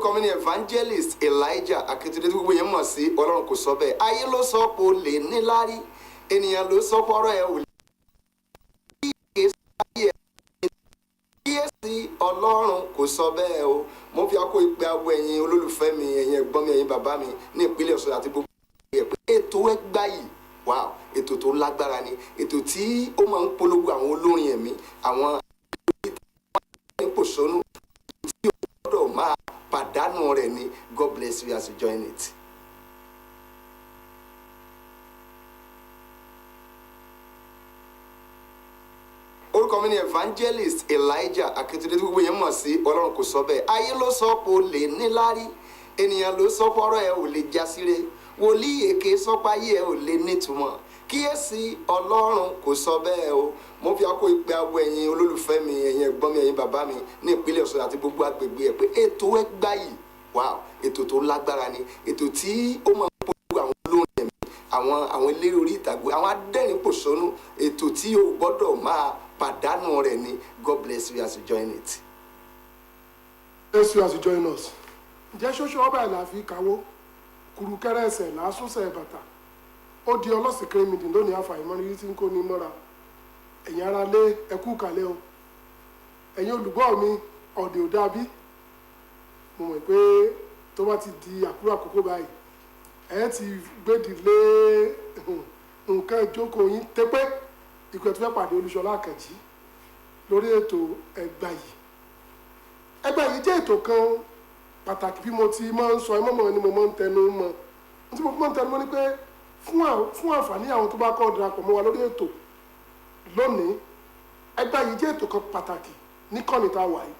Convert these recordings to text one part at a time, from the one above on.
orúkọ mi ni evangelist Elijah Akíntúndé tí gbogbo yẹn mọ̀ sí Ọlọ́run kò sọ bẹ́ẹ̀. Ayé ló sọ pé o lè níláárí, ènìyàn ló sọ pé ọ̀rọ̀ ẹ ò lè kíyèsí Ọlọ́run kò sọ bẹ́ẹ̀ o. Mo fi àkókò ìpè àwọ ẹ̀yin olólùfẹ́ mi, ẹ̀yin ẹ̀gbọ́n mi, ẹ̀yin bàbá mi ní ìpínlẹ̀ Ọ̀ṣun àti gbogbo ẹ̀ pé ètò Egba yìí, wow, ètò tó lágbára ni, ètò tí ó máa ń polówó àwọn olórin ẹ̀mí, àwọn ìpòsónú tí o gbọ́dọ̀ máa pàdánù rẹ̀ ni. God bless you as you join it. Orúkọ mi ni evangelist Elijah Akíntúndé tí gbogbo yẹn mọ̀ sí Ọlọ́run kò sọ bẹ́ẹ̀. Ayé ló sọ pé o lè níláárí, ènìyàn ló sọ pé ọ̀rọ̀ ẹ ò lè jásíre, wòlíì èké sọ pé ayé ẹ ò lè nítumọ̀, kíyèsí Ọlọ́run kò sọ bẹ́ẹ̀ o. Mo fi àkókò ìpè àwọ ẹ̀yin olólùfẹ́ mi, ẹ̀yin ẹ̀gbọ́n mi, ẹ̀yin bàbá mi ní ìpínlẹ̀ Ọ̀ṣun àti gbogbo agbègbè ẹ̀ pé ètò Egba yìí, wow, ètò tó lágbára ni, ètò tí ó máa ń polówó àwọn olórin ẹ̀mí, àwọn eléré orí ìtàgé, àwọn adẹ́rìn-pòṣónú, ètò tí o gbọ́dọ̀ máa pàdánù rẹ̀ ni. God bless you as you join it. Bless you as you join us. Ǹjẹ́ ṣoṣo ọba ẹ̀ la fi kàwó kùrù kẹrẹ ẹsẹ̀ làásùnsẹ̀ bàtà ó di ọlọ́sìn kéré-mìdì lónìí àfàìmọ́ ní tí ń kó ní mọ́ra. Ẹ̀yin ará lé ẹkú kàlẹ́ o. Ẹ̀yin olùgbọ́ mi ọ̀dẹ̀ ò dàbí. Mo mọ̀ pé tó bá ti di àkókò báyìí ẹ̀ ti gbèdì lé nǹkan ìjókòó yín tẹ́pẹ́ ikú ẹ̀ tó fẹ́ pàdé Olúṣọlá Àkànjí lórí ètò Egba yìí. Egba yìí jẹ́ ètò kan pàtàkì bí mo ti máa ń sọ ẹ mọ́mọ́ ni mo máa ń tẹnu mọ́. Ohun tí mo fi máa ń tẹnu mọ́ ni pé fún àǹfààní àwọn tó bá kọ́ darapọ̀ mọ́ wa lórí ètò lónìí, Egba yìí jẹ́ ètò kan pàtàkì níkànnì tá a wà yìí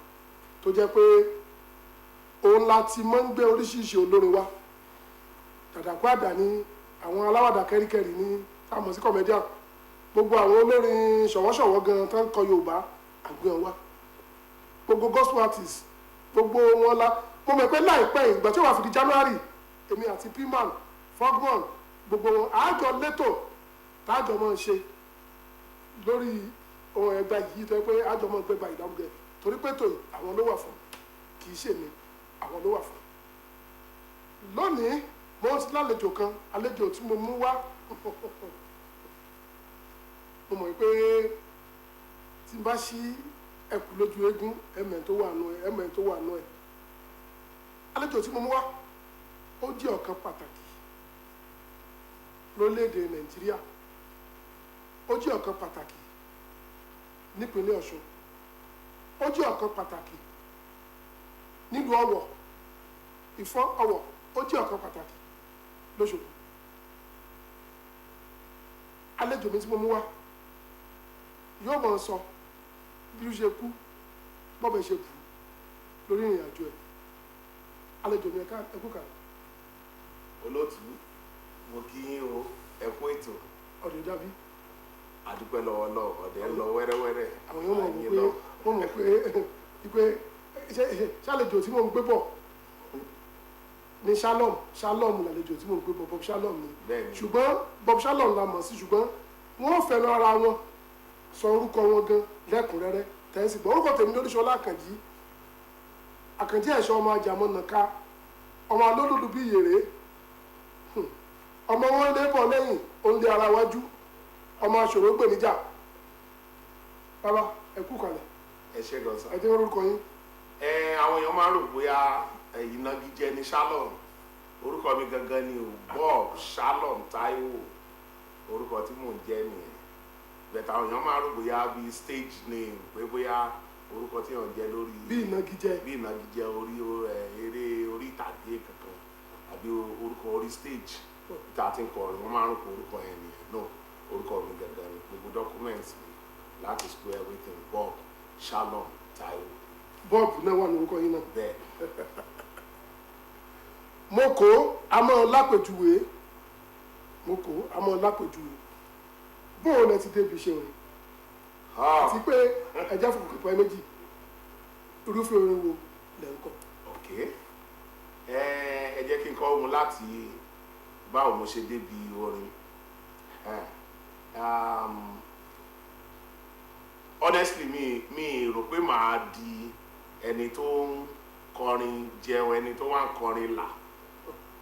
tó jẹ́ pé òun láti máa ń gbé oríṣiríṣi olórin wa. Dàdàkú àdá ní àwọn aláwàdà kẹ́ríkẹ́rí ní táwọn sí kọ̀mẹ́díà, gbogbo àwọn olórin ṣọ̀wọ́ṣọ̀wọ́ gan tán kọ Yorùbá àgbẹ̀ wa, gbogbo gospel artists, gbogbo wọn la mo mọ̀ pé láìpẹ́ ìgbà tí ó wà fi di January èmi àti Piman Fogman gbogbo wọn àájọ létò táàjọ máa ń ṣe lórí ohun Egba yìí tó yẹ pé àájọ máa ń gbégbá ìdárugẹ torí pé tòyí àwọn ló wà fún, kì í ṣe mi, àwọn ló wà fún. Lónìí mo ti lálejò kan, àlejò tí mo mú wá mo mọ̀ pé tí n bá ṣí ẹkù lójú eégún ẹ̀mẹ̀ tó wà nù ẹ̀. Àlejò tí mo mú wá ó jẹ́ ọ̀kan pàtàkì lórílẹ̀‐èdè Nàìjíríà, ó jẹ́ ọ̀kan pàtàkì nípínlẹ̀ Ọ̀ṣun, ó jẹ́ ọ̀kan pàtàkì nílùú Ọ̀wọ̀, Ìfọ̀n Ọ̀wọ̀, ó jẹ́ ọ̀kan pàtàkì lóṣogbo. Àlejò mi tí mo mú wá yóò mọ̀ sọ bí ó ṣe kú bọ́bẹ̀ ṣe kú lórí ìrìn àjò ẹ̀. Àlejò mi ẹkú kan. Olóòtú, mo kí yín o, ẹkú ètò. Ọ̀dẹ̀ dàbí. Àdúpẹ́ lọ́wọ́ lọ́wọ́, ọ̀dẹ̀ ń lọ wẹ́rẹ́wẹ́rẹ́. Àwọn yóò mọ̀ pé ṣàlejò tí mò ń gbé bọ̀ ní Shalom làlejò tí mò ń gbé bọ̀, Bob Shalom ni. Ṣùgbọ́n Bob Shalom la mọ̀ sí, ṣùgbọ́n wọ́n fẹ́nu ara wọn sọ orúkọ wọn gan lẹ́kùnrẹ́rẹ́ tẹ̀sí gbọ́. Orúkọ tèmi ní Olúṣọlá Àkànjí, Àkànjí ẹ̀ṣọ́ ọmọ àjàmọ́ nàka, ọmọ alólùlù bí yèrè, ọmọ wọn lé bọ̀ lẹ́yìn òun lé ara wájú, ọmọ aṣòro gbèníjà. Bàbá ẹkú kalẹ̀. Ẹ ṣé gan sa. Ẹ jẹ́ orúkọ yín. Àwọn èèyàn máa ń rò bóyá ìnagijẹ ní Shalom, orúkọ mi gangan ni Bob Shalom Taiwo, orúkọ tí mò ń jẹ́ nìyẹn. Bẹ̀tà àwọn èèyàn máa ń rò bóyá bíi stage name, pé bóyá orúkọ tí èèyàn jẹ́ lórí bí ìnagijẹ orí eré orí ìtàgé kankan àbí orúkọ orí stage tá a ti ń kọrin, wọ́n máa ń rò pé orúkọ yẹn nìyẹn. No, orúkọ mi gangan ni gbogbo documents mi láti square everything Bob Shalom Taiwo. Bob náà wà ní orúkọ yín náà. Bẹ́ẹ̀. Mo kó àmọ́ lápèjúwe bóun lẹ ti débi iṣẹ́ orin àti pé ẹja fún kìpọ̀ méjì irúfẹ́ orin wo lẹ ń kọ. Ok, ẹ jẹ́ kí n kọ́ ohun láti báwo mo ṣe débi orin. honestly mi rò pé màá di ẹni tó ń kọrin jẹun ẹni tó wà ń kọrin là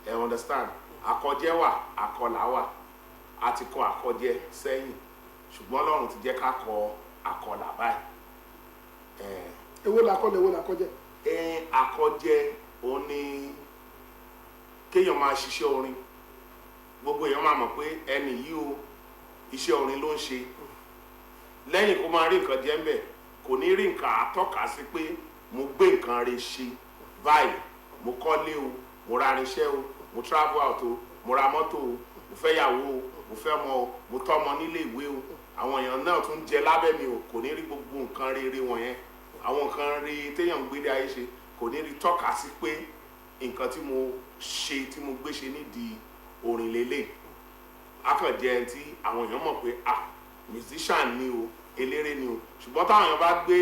ẹ understand àkọjẹ wà àkọlà wà a ti kọ àkọjẹ sẹ́yìn ṣùgbọ́n Ọlọ́run ti jẹ́ ká kọ àkọlà báyìí. èwo làkọjẹ. àkọjẹ òun ni kéèyàn máa ṣiṣẹ́ orin gbogbo èèyàn máa mọ̀ pé ẹni yìí o iṣẹ́ orin ló ń ṣe lẹ́yìn kó máa rí nǹkan jẹ́ ń bẹ̀ kò ní rí nǹkan àtọ́ka sí pé mo gbé nǹkan rẹ̀ ṣe báyìí mo kọ́lé o mo ra irinṣẹ́ o mo travel out o mo ra mọ́tò o mo fẹ́ yàwó o mo fẹ́ mọ o mo tọ́ ọmọ nílé ìwé o àwọn èèyàn náà tún jẹ lábẹ́ mi o kò ní rí gbogbo nǹkan rere wọ̀nyẹn àwọn nǹkan rere téèyàn ń gbélé ayé ṣe kò ní rí tọ́ka sí pé nǹkan tí mo ṣe tí mo gbé ṣe nídìí orin lélẹ̀ akànjẹ́ ẹni tí àwọn èèyàn mọ̀ pé musician ni o eléré ni o ṣùgbọ́n táwọn èèyàn bá gbé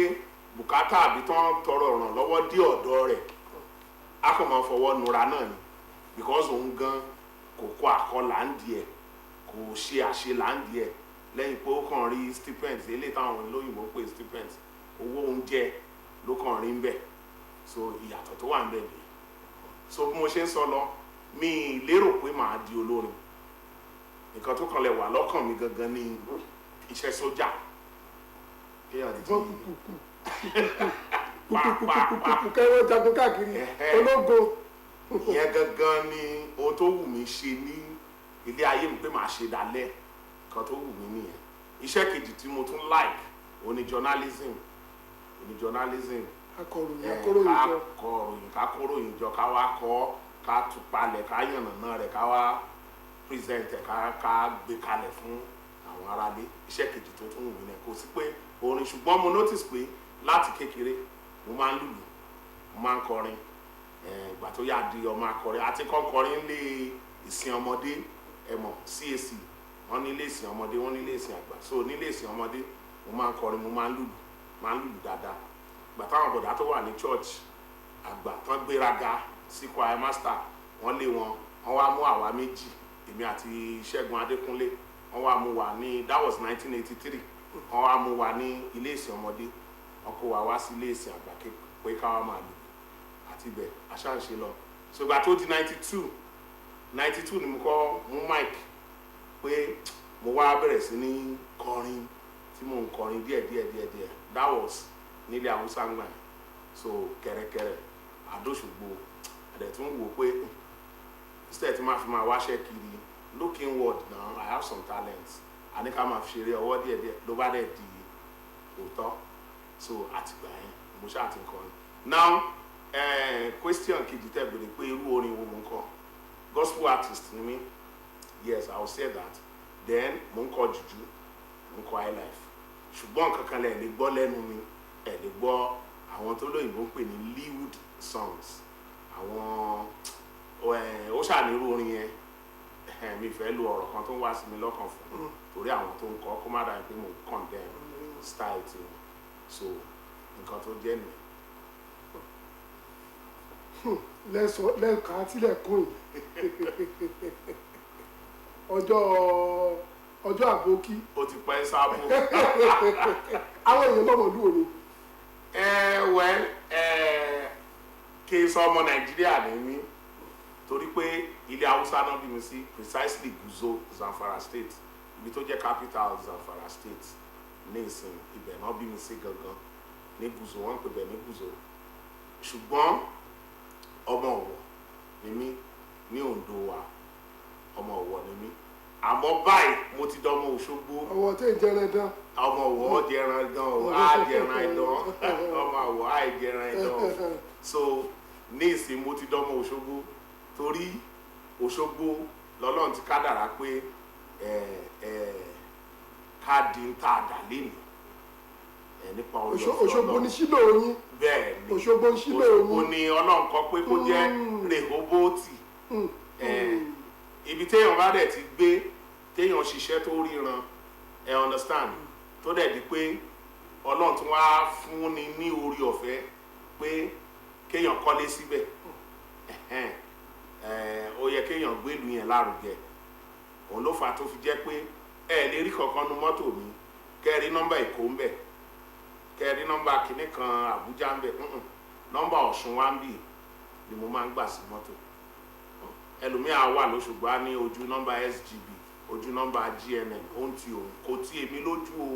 bùkátà àbí tán tọrọ ìrànlọ́wọ́ dé ọ̀dọ̀ rẹ̀ a kàn máa fọwọ́ nura náà ni because òun gan kò kọ àkọlà ń di ẹ̀ kò ṣe àṣelà ń di ẹ̀ lẹ́yìn pé ó kàn rí stipend eléyìí táwọn olóyìnbó pè stipend owó oúnjẹ ló kàn rí ń bẹ̀ so ìyàtọ̀ tó wà ń bẹ̀ nìyẹn so bí mo ṣe ń sọ lọ mi lérò pé màá di olórin nǹkan tó kàn lè wà lọ́kàn mi gangan ní iṣẹ́ sójà kéèyàn ti kúkúkúkúkú kẹrọ jagun káàkiri ológo. ìyẹn gangan ni ohun tó wù mí ṣe ní ilé ayé mi pé màá ṣe dalẹ̀ nǹkan tó wù mí nìyẹn iṣẹ́ kejì tí mo tún like òní journalism ká kóròyìn jọ ká wá kọ ká tupalẹ̀ ká yànnàná rẹ̀ ká wá present ká gbé kalẹ̀ fún àwọn aráalé iṣẹ́ kejì tó tún wù mí nìyẹn kò sí pé orin ṣùgbọ́n mo notice pé láti kékeré mo máa ń lùlù mo máa ń kọrin ìgbà tó yá di ọmọ akọrin àti kọrin lé ìsìn ọmọdé ẹmọ CAC wọn ní ilé ìsìn ọmọdé wọn ní ilé ìsìn àgbà so ní ilé ìsìn ọmọdé mo máa ń kọrin mo máa ń lùlù dáadáa ìgbà táwọn bọ̀dá tó wà ní church àgbà tán gbéraga sí choir master wọn lé wọn wá mú àwa méjì èmi àti Ṣẹ́gun Adékúnlé wọn wá mú wa ní that was 1983 wọn wá mú wa ní ilé ìsìn ọmọdé wọn kó wa wá sí ilé ìsìn àgbà pé káwa máa lù àti ibẹ̀ aṣáǹṣe lọ so ìgbà tó di 92 ni mo kọ́ mú mic pé mo wá bẹ̀rẹ̀ sí ní kọrin tí mo ń kọrin díẹ̀ that was nílẹ̀ Haúsá ń gbà so kẹ̀rẹ̀kẹ̀rẹ̀ Adóṣogbo àdẹ̀ tún wò pé instead tí máa fi máa wáṣẹ́ kiri look inward now I have some talents àní ká máa fi ṣeré ọwọ́ díẹ̀ ló bá dẹ̀ di òótọ́ so àtìgbà yẹn mo ṣáà ti ń kọrin now question kejì tẹ́ bèrè pé irú orin wo mo ń kọ gospel artist ni mí yes I will say that then mo ń kọ jùjú mo ń kọ highlife ṣùgbọ́n kankan lẹ̀ lè gbọ́ lẹ́nu mi ẹ̀ lè gbọ́ àwọn tó lóyìnbó ń pè ní lead songs àwọn ó ṣàníru orin yẹn mi fẹ́ lo ọ̀rọ̀ kan tó ń wá sí mi lọ́kàn fún torí àwọn tó ń kọ kó má dàbí pé mo condemn style ti wọn so nǹkan tó jẹ́ nìyẹn. lẹ́ẹ̀ka tilẹ̀kùn ọjọ́ àbókí. ó ti pẹ́ sábò. àwọn èèyàn lọ́mọlú òní. kí n sọ ọmọ Nàìjíríà ní mí torí pé ilé Haúsá náà bí mi sí precisely Gusau Zamfara State ibi tó jẹ́ capital Zamfara State ní ìsìn ibẹ̀ náà bí mi sí gangan ní Gusau wọ́n ń pè bẹ́ẹ̀ ní Gusau ṣùgbọ́n ọmọ Ọ̀wọ̀ ni mí ní Oǹdó wa ọmọ Ọ̀wọ̀ ni mí àmọ́ báyìí mo ti dánmọ Òṣogbo. Ọ̀wọ̀ tẹ́ ìjẹran dán. ọmọ Ọ̀wọ̀ jẹran dán o á jẹran dán ọmọ Ọ̀wọ̀ á jẹran dán so ní ìsìn mo ti dánmọ Òṣogbo torí Òṣogbo lọ́lọ́run ti kádàrá pé ká di ń ta àdá lénìí nípa orí ọ̀fẹ́ Ọlọ́run. Òṣogbo ní sílò yín. bẹ́ẹ̀ ni Òṣogbo ní sílò yín. Òṣogbo ni Ọlọ́run kọ pé kó jẹ́ Rèhóbótì ibi téèyàn bá dẹ̀ ti gbé téèyàn ṣiṣẹ́ tó ríran understand tó dẹ̀ di pé Ọlọ́run tún wá fún ni ní orí ọ̀fẹ́ pé kéèyàn kọ́lé síbẹ̀ ó yẹ kéèyàn gbé ìlú yẹn lárugẹ òun ló fà tó fi jẹ́ pé ẹ lè rí kankan nu mọ́tò mi kẹ́ ẹ rí nọ́mbà Èkó ń bẹ̀ kẹ́ ẹ rí nọ́mbà kìnní kan Àbújá ń bẹ̀ nọ́mbà Ọ̀ṣun wá ń bì ni mo máa ń gbà sí mọ́tò. Ẹlòmíà wà lóṣogbo á ní ojú nọ́mbà SGB ojú nọ́mbà GNN ohun tí o kò tí èmi lójú o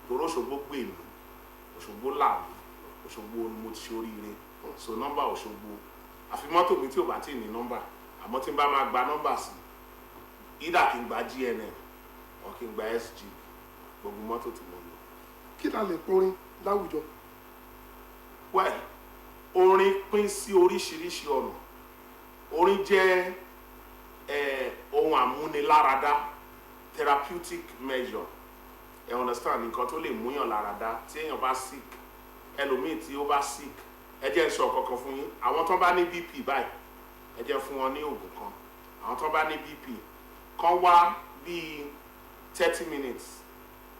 torí Òṣogbo pè mí Òṣogbo là mí Òṣogbo ni mo ti ṣe oríire so nọ́mbà Òṣogbo àfi mọ́tò mi tí ò bá tí ní nọ́mbà àmọ́ tí n bá máa gba nọ́mbà sí ìdá kí n gba GNN ọ̀ kí n gba SGB gbogbo mọ́tò tí mo lò. kí la lè porin láwùjọ. well orin pín sí oríṣiríṣi ọ̀nà orin jẹ́ ohun àmúniláradá therapeutic measure ẹ understand nǹkan tó lè múyàn láradá tí èèyàn bá sick ẹlòmíì tí ó bá sick ẹ jẹ́ n sọ kankan fún yín àwọn tó bá ní BP báyìí ẹ jẹ́ fún wọn ní oògùn kan àwọn tó bá ní BP kan wá bíi 30 minutes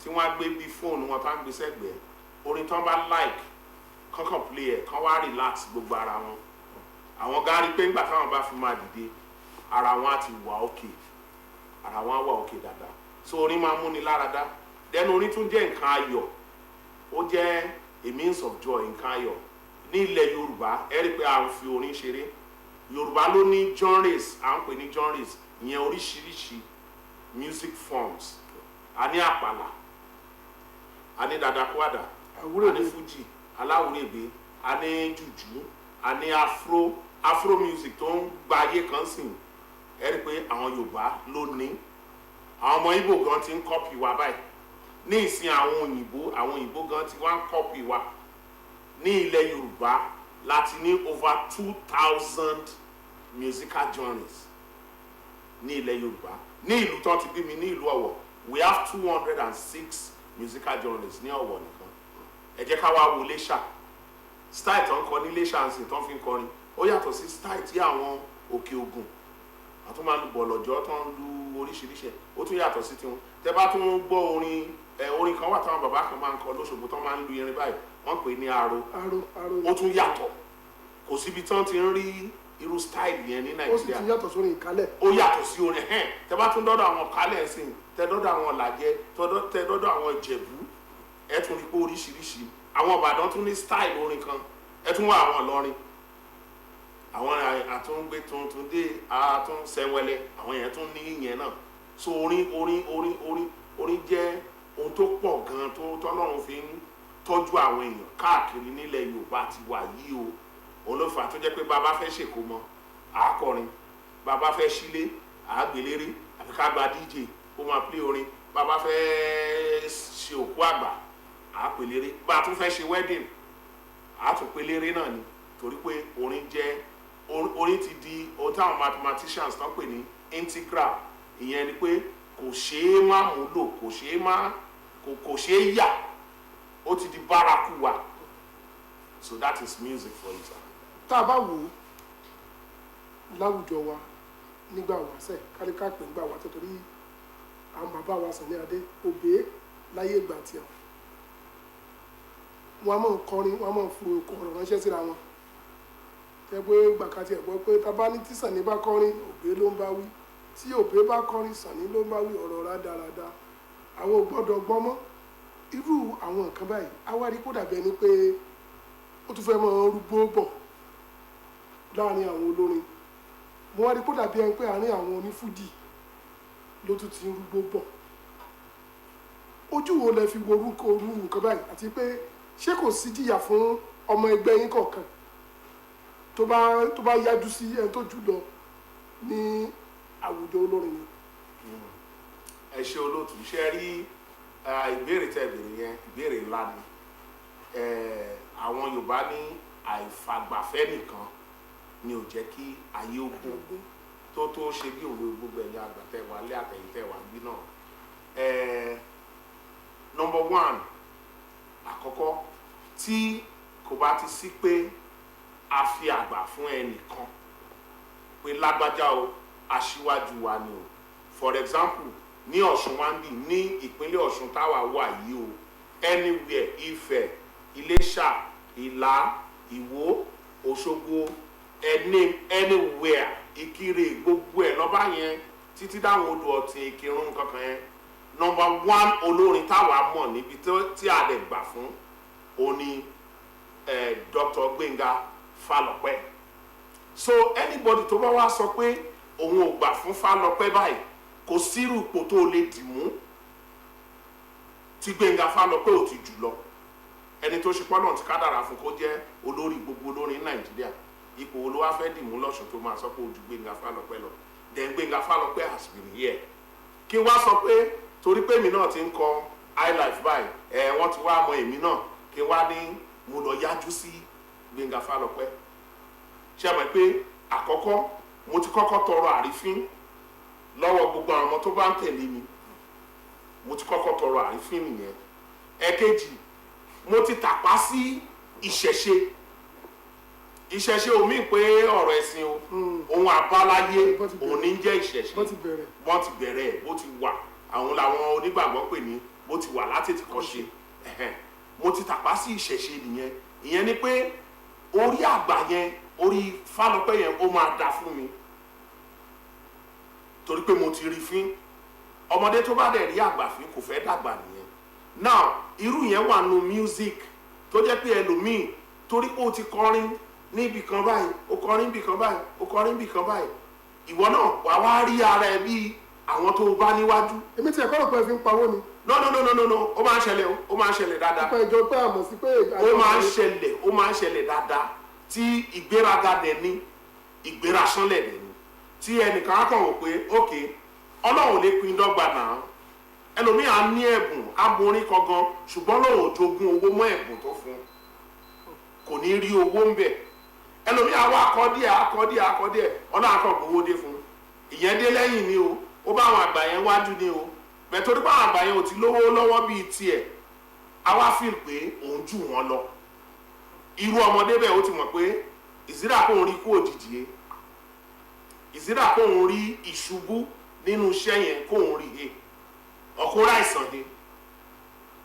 tí wọ́n á gbé bí fóònù wọn tó á gbé sẹ́gbẹ̀ẹ́ orin tó bá like kankan play ẹ̀ kan wá relax gbogbo ara wọn àwọn gárí pé ńgbà táwọn bá fi máa dìde ara wọn á ti wà òkè ara wọn á wà òkè dáadáa so orin máa múni láradá dẹnu orin tún jẹ́ nǹkan ayọ̀ ó jẹ́ a means of joy nǹkan ayọ̀ ní ilẹ̀ Yorùbá ẹ rí i pé à ń fi orin ṣeré Yorùbá ló ní genres à ń pè ní genres ìyẹn oríṣiríṣi music forms a ní àpàlà a ní dàdàkúàdà a ní fújì aláwúrèbé a ní jùjú a ní afro music tó ń gba ayé kan sìn ẹ rí i pé àwọn Yorùbá ló ní àwọn ọmọ Ìgbò gan ti ń kọ́pì wa báyìí ní ìsìn àwọn òyìnbó gan ti wá ń kọ́pì wa ní ilẹ̀ Yorùbá láti ní over 2,000 musical genres ní ilẹ̀ Yorùbá ní ìlú tó ti bí mi ní ìlú Ọ̀wọ̀ we have 206 musical genres ní Ọ̀wọ̀ nìkan ẹ jẹ́ ká wá wo Iléṣà style tó ń kọ ní Iléṣà ń sìn tó ń fi ń kọrin ó yàtọ̀ sí style tí àwọn Òkè Ògùn àtún máa ń lu bọ̀lọ̀jọ́ tó ń lu oríṣiríṣi ó tún yàtọ̀ sí tiwọn tẹ bá tún gbọ́ orin kan wà táwọn bàbá kan máa ń kọ lóṣogbo tó máa ń lu irin báyìí wọ́n pè ní aro ó tún yàtọ̀ kò síbi tán ti ń rí irú style yẹn ní Nàìjíríà ó sì ti yàtọ̀ sórí ìkálẹ̀. ó yàtọ̀ sí orin tẹ bá tún dọ́dọ̀ àwọn kálẹ̀ ẹ̀sìn tẹ dọ́dọ̀ àwọn làjẹ tẹ dọ́dọ̀ àwọn Ìjẹ̀bú ẹ tún rí pé oríṣiríṣi àwọn Ìbàdàn tún ní style orin kan ẹ tún wá àwọn Ìlọrin àwọn àtúngbé tuntun dé àtúnṣẹ́wẹ́lẹ́ àwọn yẹn tún ní ìyẹn náà so orin jẹ́ ohun tó pọ̀ gan tó tọ́lọ́run fi ń tọ́jú àwọn èèyàn káàkiri nílẹ̀ Yorùbá ti wà yìí o òun ló fà á tó jẹ́ pé bàbá fẹ́ ṣèkómọ àákọrin bàbá fẹ́ sílé àágbéléré àbí ká gba DJ ó máa play orin bàbá fẹ́ ṣe òkú àgbà àápeléré bá a tún fẹ́ ṣe wedding àátúnpeléré náà ni torí pé orin ti di ohun táwọn mathematicians tán pè ní integral ìyẹn ni pé kò ṣeé má múlò kò ṣeé yà ó ti di bárakú wa so that is music for you. tá a bá wò ó láwùjọ wa nígbà wáṣẹ̀ káríká pè nígbà wáṣẹ̀ torí àwọn bàbá wa Sàní Adé òbí láyé ìgbà tí wọn a máa kọrin wọn a máa fún ọ̀rọ̀ ránṣẹ́ síra wọn tẹ pé gbàkàtì ẹ̀gbọ́ pé tá a bá ní tí Sàní bá kọrin òbí ló ń bá wí tí òbí bá kọrin Sàní ló ń bá wí ọ̀rọ̀ rádaràda àwọn ò gbọ́dọ̀ gbọ́ mọ́ irú àwọn nǹkan báyìí awárí kó dàbí ẹni pé ó tún fẹ́ máa rúgbó bọ̀ láàrin àwọn olórin mo wá rí kó dàbí ẹni pé àárín àwọn onífújì ló tún ti ń rúgbó bọ̀ ojú wo lẹ fi wo orúkọ orú nǹkan báyìí àti pé ṣé kò sí jìyà fún ọmọ ẹgbẹ́ yín kọ̀ọ̀kan tó bá yájú sí ẹni tó jù lọ ní àwùjọ olórin ni. ẹ ṣe olóòtú ṣe rí ìbéèrè tẹ́ béèrè yẹn ìbéèrè ńlá ni àwọn Yorùbá ní àìfàgbàfẹ́ nìkan ni ò jẹ́ kí ayé ogun tó ṣe bí òwe gbogbo ẹ̀yà àgbàtẹ̀wà lé àtẹ̀yìntẹ̀wà gbí náà. Number one àkọ́kọ́ tí kò bá ti sí pé a fi àgbà fún ẹnìkan pé lágbájá o aṣíwájú wa ni o for example ní Ọ̀ṣun wa ń bì ní ìpínlẹ̀ Ọ̀ṣun táwa wà yìí o anywhere Ifẹ̀ Iléṣà Ìlá Ìwó Òṣogbo anywhere Ìkirè gbogbo ẹ̀ lọ́ba yẹn títí dáwọn odò Ọ̀tìn Ìkìrun kankan yẹn number one olórin táwa mọ̀ níbi tí a lè gbà fún òní Dr. Gbenga Falọpẹ́. So anybody tó bá wá sọ pé òun ò gbà fún Falọpẹ́ báyìí kò sírù ipò tó lè dì mú tí Gbenga Falọpẹ́ ò ti jù lọ. Ẹni tó ṣe pọ́nà tí kádàrà fún kó jẹ́ olórí gbogbo olórin Nàìjíríà, ipò wo ló wá fẹ́ dì mú lọ́sùn tó máa sọ pé ó ju Gbenga Falọpẹ́ lọ. Then Gbenga Falọpẹ́ has been here. Kí wá sọ pé torí pé èmi náà ti ń kọ highlife báyìí wọ́n ti wá mọ èmi náà kí wá ní mo lọ yájú sí Gbenga Falọpẹ́. Ṣé mọ̀ pé àkọ́kọ́ mo ti kọ́kọ́ tọrọ àrífín lọ́wọ́ gbogbo àwọn ọmọ tó bá ń tẹ̀lé mi, mo ti kọ́kọ́ tọrọ àrífín nìyẹn. Ẹ̀kejì, mo ti tàpá sí ìṣẹ̀ṣe. Ìṣẹ̀ṣe omi pé ọ̀rọ̀ ẹ̀sìn o ohun àbáláyé òun ní jẹ́ ìṣẹ̀ṣe. Wọ́n ti bẹ̀rẹ̀ bó ti wà, àwọn làwọn onígbàgbọ́ pè ní bó ti wà láti kọ́ ṣe. Mo ti tàpá sí ìṣẹ̀ṣe nìyẹn. Ìyẹn ni pé orí àgbà yẹn, orí Falọpẹ́ yẹn ó máa dá fún mi torí pé mo ti rí fín. Ọmọdé tó bá dẹ̀ rí àgbà fín kò fẹ́ dàgbà nìyẹn. Now irú yẹn wà nù music tó jẹ́ pé ẹlòmíì torí pé ó ti kọrin níbi kan báyìí, ó kọrin níbi kan báyìí, ó kọrin níbi kan báyìí, ìwọ náà wà wá rí ara ẹ bí àwọn tó bá níwájú. èmi tí ẹ̀kọ́ rò pé fi ń pawó ni. No, ó máa ń ṣẹlẹ̀ o, ó máa ń ṣẹlẹ̀ dáadáa. nípa ìjọ pé àmọ̀ sí pé. ó máa ń ṣẹlẹ̀ dáadáa tí ìgbéraga dẹ̀ ní ìgbérasánlẹ̀ dẹ̀ ní tí ẹnìkan á kàn wò pé ok Ọlọ́run lè pín dọ́gba náà. Ẹlòmíì á ní ẹ̀bùn aborin kan gan ṣùgbọ́n lóun ò jogún owó mọ́ ẹ̀bùn tó fún kò ní rí owó ń bẹ̀. Ẹlòmíì á wá akọ́díẹ̀ Ọlọ́run á kàn gbowó dé fún. Ìyẹn dé lẹ́yìn ni o, ó bá àwọn àgbà yẹn wájú ni o. Bẹ́ẹ̀ torí pé àwọn àgbà yẹn ò ti lówó lọ́wọ́ bíi tiẹ̀, a wá feel pé òun jù wọ́n lọ. Irú ọmọdé bẹ́ẹ̀ ó ti mọ̀ pé ìsídà kóun rí kú òjijì, ìsídà kóun rí ìṣubú nínú iṣẹ́ yẹn kóun rí he ọkùnrin àìsàn he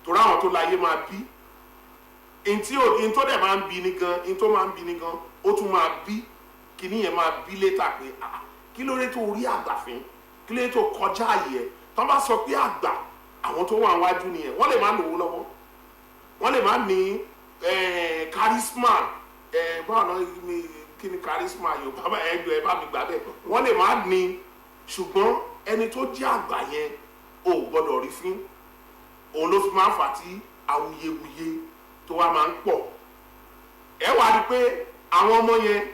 torí àwọn tó láyé máa bí in tó dẹ̀ máa ń bí ní gan, in tó máa ń bí ní gan ó tún máa bí kíní yẹn máa bí létà pé kí ló dé tó rí àgbàfín, kí ló dé tó kọjá àyè ẹ̀. Tó bá sọ pé àgbà àwọn tó wà wájú nìyẹn, wọ́n lè má lówó lọ́wọ́, wọ́n lè má ní charisma, báwo náà kí ni charisma Yorùbá ẹgbẹ́ ẹ bá mi gbà bẹ́ẹ̀, wọ́n lè má ní, ṣùgbọ́n ẹni tó jẹ́ àgbà yẹn ò gbọ́dọ̀ rí fín. Òun ló fi máa ń fà tí awuyewuye tó wá máa ń pọ̀. Ẹ wá rí pé àwọn ọmọ yẹn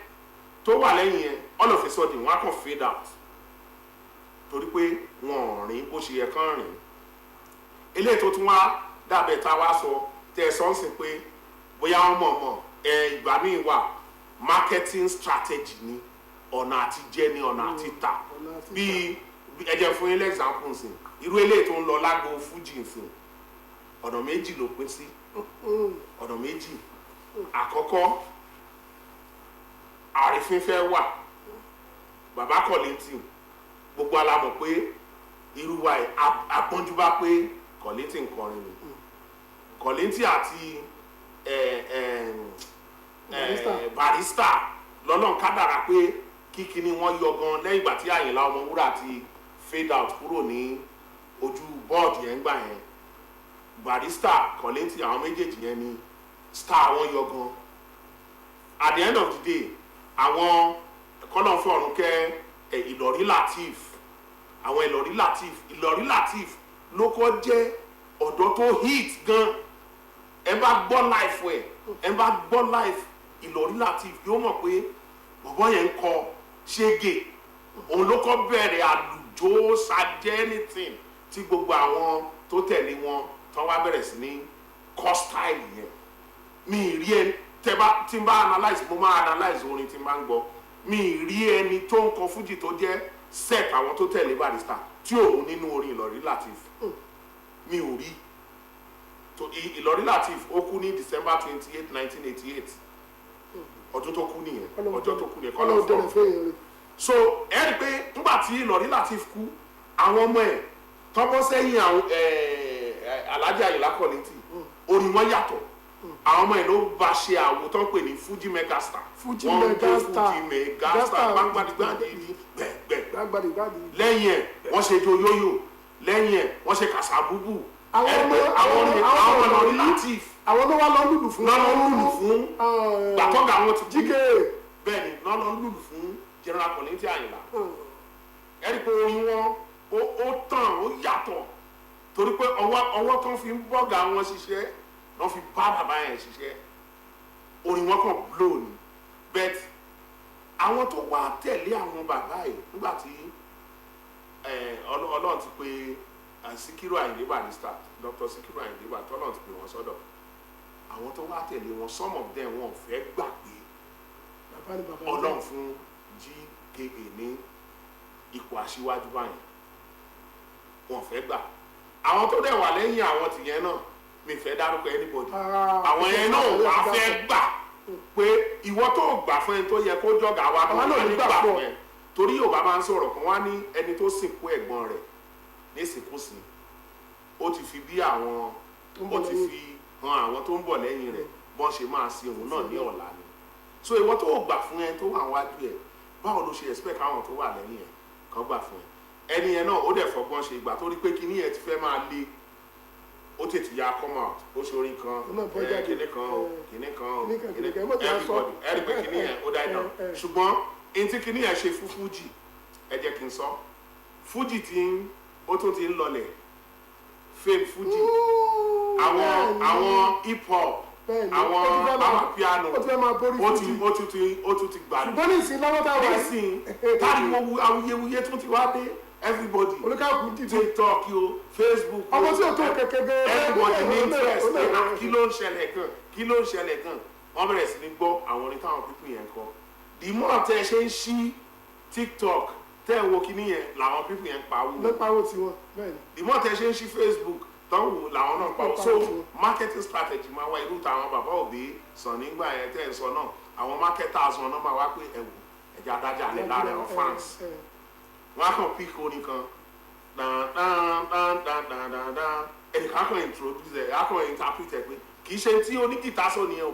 tó wà lẹ́yìn yẹn all of a sudden wọ́n á kàn fade out torí pé wọn ò rìn bó ṣe yẹ kán rìn. Eléyìí tó tún wá dàbẹ̀ tá a wá sọ tẹ ẹ sọ́nsìn pé bóyá wọ́n mọ̀ ìgbà míì wà marketing strategy ni, ọ̀nà àti jẹ ni, ọ̀nà àti tà. Bí ẹ jẹ́ fún yín example nsìn, irú eléyìí tó ń lọ lágbo fújì nsìn ọ̀nà méjì ló pín sí. Ọ̀nà méjì. Àkọ́kọ́ àrífín fẹ́ wà, bàbá Kollington gbogbo alamọ̀ pé irú wa agbọ́njú bá pé Kollington ń kọrin ni. Kollington àti Barrister lọ́nà kádàrá pé kíkiní wọ́n yọ gan lẹ́yìn ìgbà tí Àyìnlá Ọmọwúrà ti fade out kúrò ní ojú bọ́ọ̀dù yẹn gbà yẹn. Barrister Kollington àwọn méjèèjì yẹn ni star wọn yọ gan. At the end of the day àwọn kọ́nà fún ọ̀run kẹ́ Ìlọ̀rí Lateef, àwọn Ìlọ̀rí Lateef ló kọ́ jẹ́ ọ̀dọ́ tó hit gan. Ẹ bá gbọ́ life ẹ bá gbọ́ life Ìlọ̀rí Lateef yóò mọ̀ pé bọ̀bọ́ yẹn ń kọ ṣége. Òun ló kọ́ bẹ̀rẹ̀ àlùjó ṣàjẹ́ anything tí gbogbo àwọn tó tẹ̀lé wọn tán wá bẹ̀rẹ̀ sí ní kọ́ style yẹn. Mi rí ẹ tí n bá analyse, mo máa analyse orin tí n bá ń gbọ́. Mi rí ẹni tó ń kọ fújì tó jẹ́ set àwọn tó tẹ̀lé Barrister tí òun nínú orin Ìlọ̀rí Lateef. Mi ò rí. Ìlọ̀rí Lateef ó kú ní December 28, 1988. Ọdún tó kú nìyẹn, ọjọ́ tó kú nìyẹn kọ́lọ́ fún. So ẹ rí i pé nígbà tí Ìlọ̀rí Lateef kú, àwọn ọmọ ẹ̀ tọ́bọ́ sẹ́yìn àwọn Alhaji Àyìnlá Kollington, orin wọn yàtọ̀. Àwọn ọmọ ẹ̀ ló bá ṣe àwo tó ń pè ní Fuji Megastar. Fuji Megastar gbàgbàdìgbàdì gbẹ̀gbẹ̀. Lẹ́yìn ẹ̀ wọ́n ṣe joyoyo, lẹ́yìn ẹ̀ wọ́n ṣe kàṣàbùbù, àwọn nominative àwọn ló wá lọ lùlù fún gbàtọ́gà àwọn ti jíkè bẹ́ẹ̀ ni lọ́nà lùlù fún general Kollington Àyìnlá ẹ̀rí pé orin wọn ó tàn ó yàtọ̀ torí pé ọwọ́ tó ń fi bọ́gà wọn ṣiṣẹ́ lọ́ fi bá bàbá yẹn ṣiṣẹ́ orin wọn kàn blow ni but àwọn tó wá tẹ̀lé àwọn bàbá yìí nígbà tí Ọlọ́run ti pé Síkírù Àyìndé Barrister Dr. Síkírù Àyìndé Barrister tọ́lọ́run ti pè wọ́n sọ́dọ̀ àwọn tó wá tẹ̀lé wọn some of them wọn ò fẹ́ gbà pé Ọlọ́run fún GKA ní ipò aṣíwájú báyìí wọn ò fẹ́ gbà àwọn tó dẹ̀ wà lẹ́yìn àwọn tìyẹn náà mi fẹ́ dárúkọ anybody àwọn yẹn náà wà á fẹ́ gbà pé ìwọ tó gbà fún ẹni tó yẹ kó jọ̀gá wa tó wà ní gbà fún ẹ torí Yorùbá máa ń sọ̀rọ̀ kan wá ní ẹni tó sìnkú ẹ̀gbọ́n rẹ̀ ní ìsìnkúsì ó ti fi bí àwọn ó ti fi hàn àwọn tó ń bọ̀ lẹ́yìn rẹ̀ bọ́n ṣe máa sin òun náà ní ọ̀la ni so ìwọ tó gbà fún ẹ tó wà wájú ẹ báwo ló ṣe expect káwọn tó wà lẹ́yìn ẹ kàn gbà fún ẹ ẹni yẹn náà ó dẹ̀ fọgbọ́n ṣe ìgbà tó rí pé kíní yẹn ti fẹ́ máa le ó tètè ya come out ó ṣe orin kan kíní kan everybody ẹ̀rí pé kíní yẹn ó dá iná ṣùgbọ́n ẹni tí kíní yẹn ṣe fún Fuji ẹ jẹ́ kí n sọ Fuji ó tún ti ń lọlẹ̀ fame Fuji àwọn hip hop àwọn amapiano ó tún ti gbà ṣùgbọ́n ní ìsìn lọ́wọ́ táwọn nísìn táriwo awuyewuye tún ti wá dé everybody olùkàkùn dìde TikTok yo Facebook ọmọ tí o tó kẹ̀kẹ́ gẹ́gẹ́ everybody ní interest kí ló ń ṣẹlẹ̀ gan wọ́n bẹ̀rẹ̀ sí ní gbọ́ àwọn orin táwọn pípín yẹn kọ the more tẹ́ ẹ ṣe ń ṣí TikTok tẹ́ ẹ wo kíní yẹn làwọn pípín yẹn pawó tiwọn bẹ́ẹ̀ ni the more tẹ́ ẹ ṣe ń ṣí Facebook tọ́wọ́ làwọn náà pawó so marketing strategy máa wá irú táwọn bàbá òbí sàn nígbà yẹn tẹ́ ẹ sọ náà àwọn marketers wọn náà máa wá pé ẹ̀wù ẹ̀jẹ̀ adájà alẹ́ lára ẹ̀ fans wọ́n á kàn pick orin kan ẹnìkan kan introduce ẹ̀ á kàn interpret ẹ̀ pé kì í ṣe tí onígìtá sọ nìyẹn o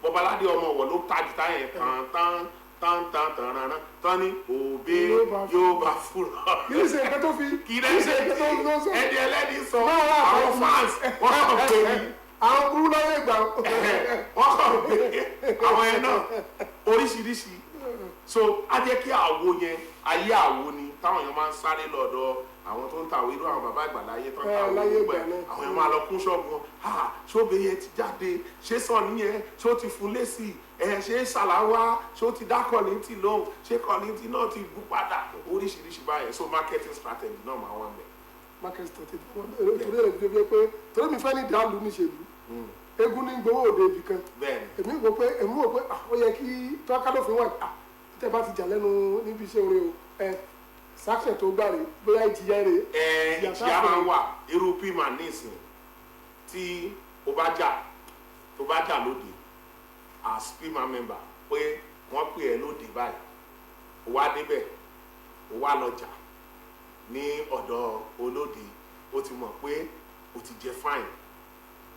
Bọ́baládé ọmọ wọ̀ ló ta gìtá yẹn tán ní òbí yóò bá fúnra. kì í ṣe nǹkan tó fi kì í ṣe ẹni ẹlẹ́ni sọ àwọn fans wọ́n kàn pé ní. àwọn burú lọ́wọ́ ìgbà. wọ́n kàn pé àwọn yẹn náà oríṣiríṣi so á jẹ́ kí àwo yẹn ayé àwo ni táwọn èèyàn máa ń sáré lọ́dọ̀ àwọn tó ń tàwé irú àwọn bàbá àgbà láyé tó ń tàwé gbogbo ẹ̀ àwọn èèyàn máa lọ kún ṣọ́ọ̀bù wọn ṣóbe yẹn ti jáde ṣé sọ nìyẹn ṣó ti fún lésì ṣé ṣàláwá ṣó ti dá Kollington lóhùn ṣé Kollington náà ti bú padà oríṣiríṣi báyẹn so marketing strategy náà máa wà mẹ́. marketing strategy torí ẹ̀rọ ìdílé pé torí mi fẹ́ ní ìdálù níṣèlú eégún ní gbowó òde ibì kan èmi wò pé ó yẹ kí tọ́kálófin wà tẹ́ bá ti jà lẹ́nu níbi iṣẹ́ orin o sáksẹ̀ tó gbà rè bóyá ìjìyà rè. ìjìyà máa ń wà irú pima nísìn tí o bá jà lóde as pima member pé wọ́n pè ẹ́ lóde báyìí o wá débẹ̀ o wá lọ jà ní ọ̀dọ̀ olóde o ti mọ̀ pé o ti jẹ fine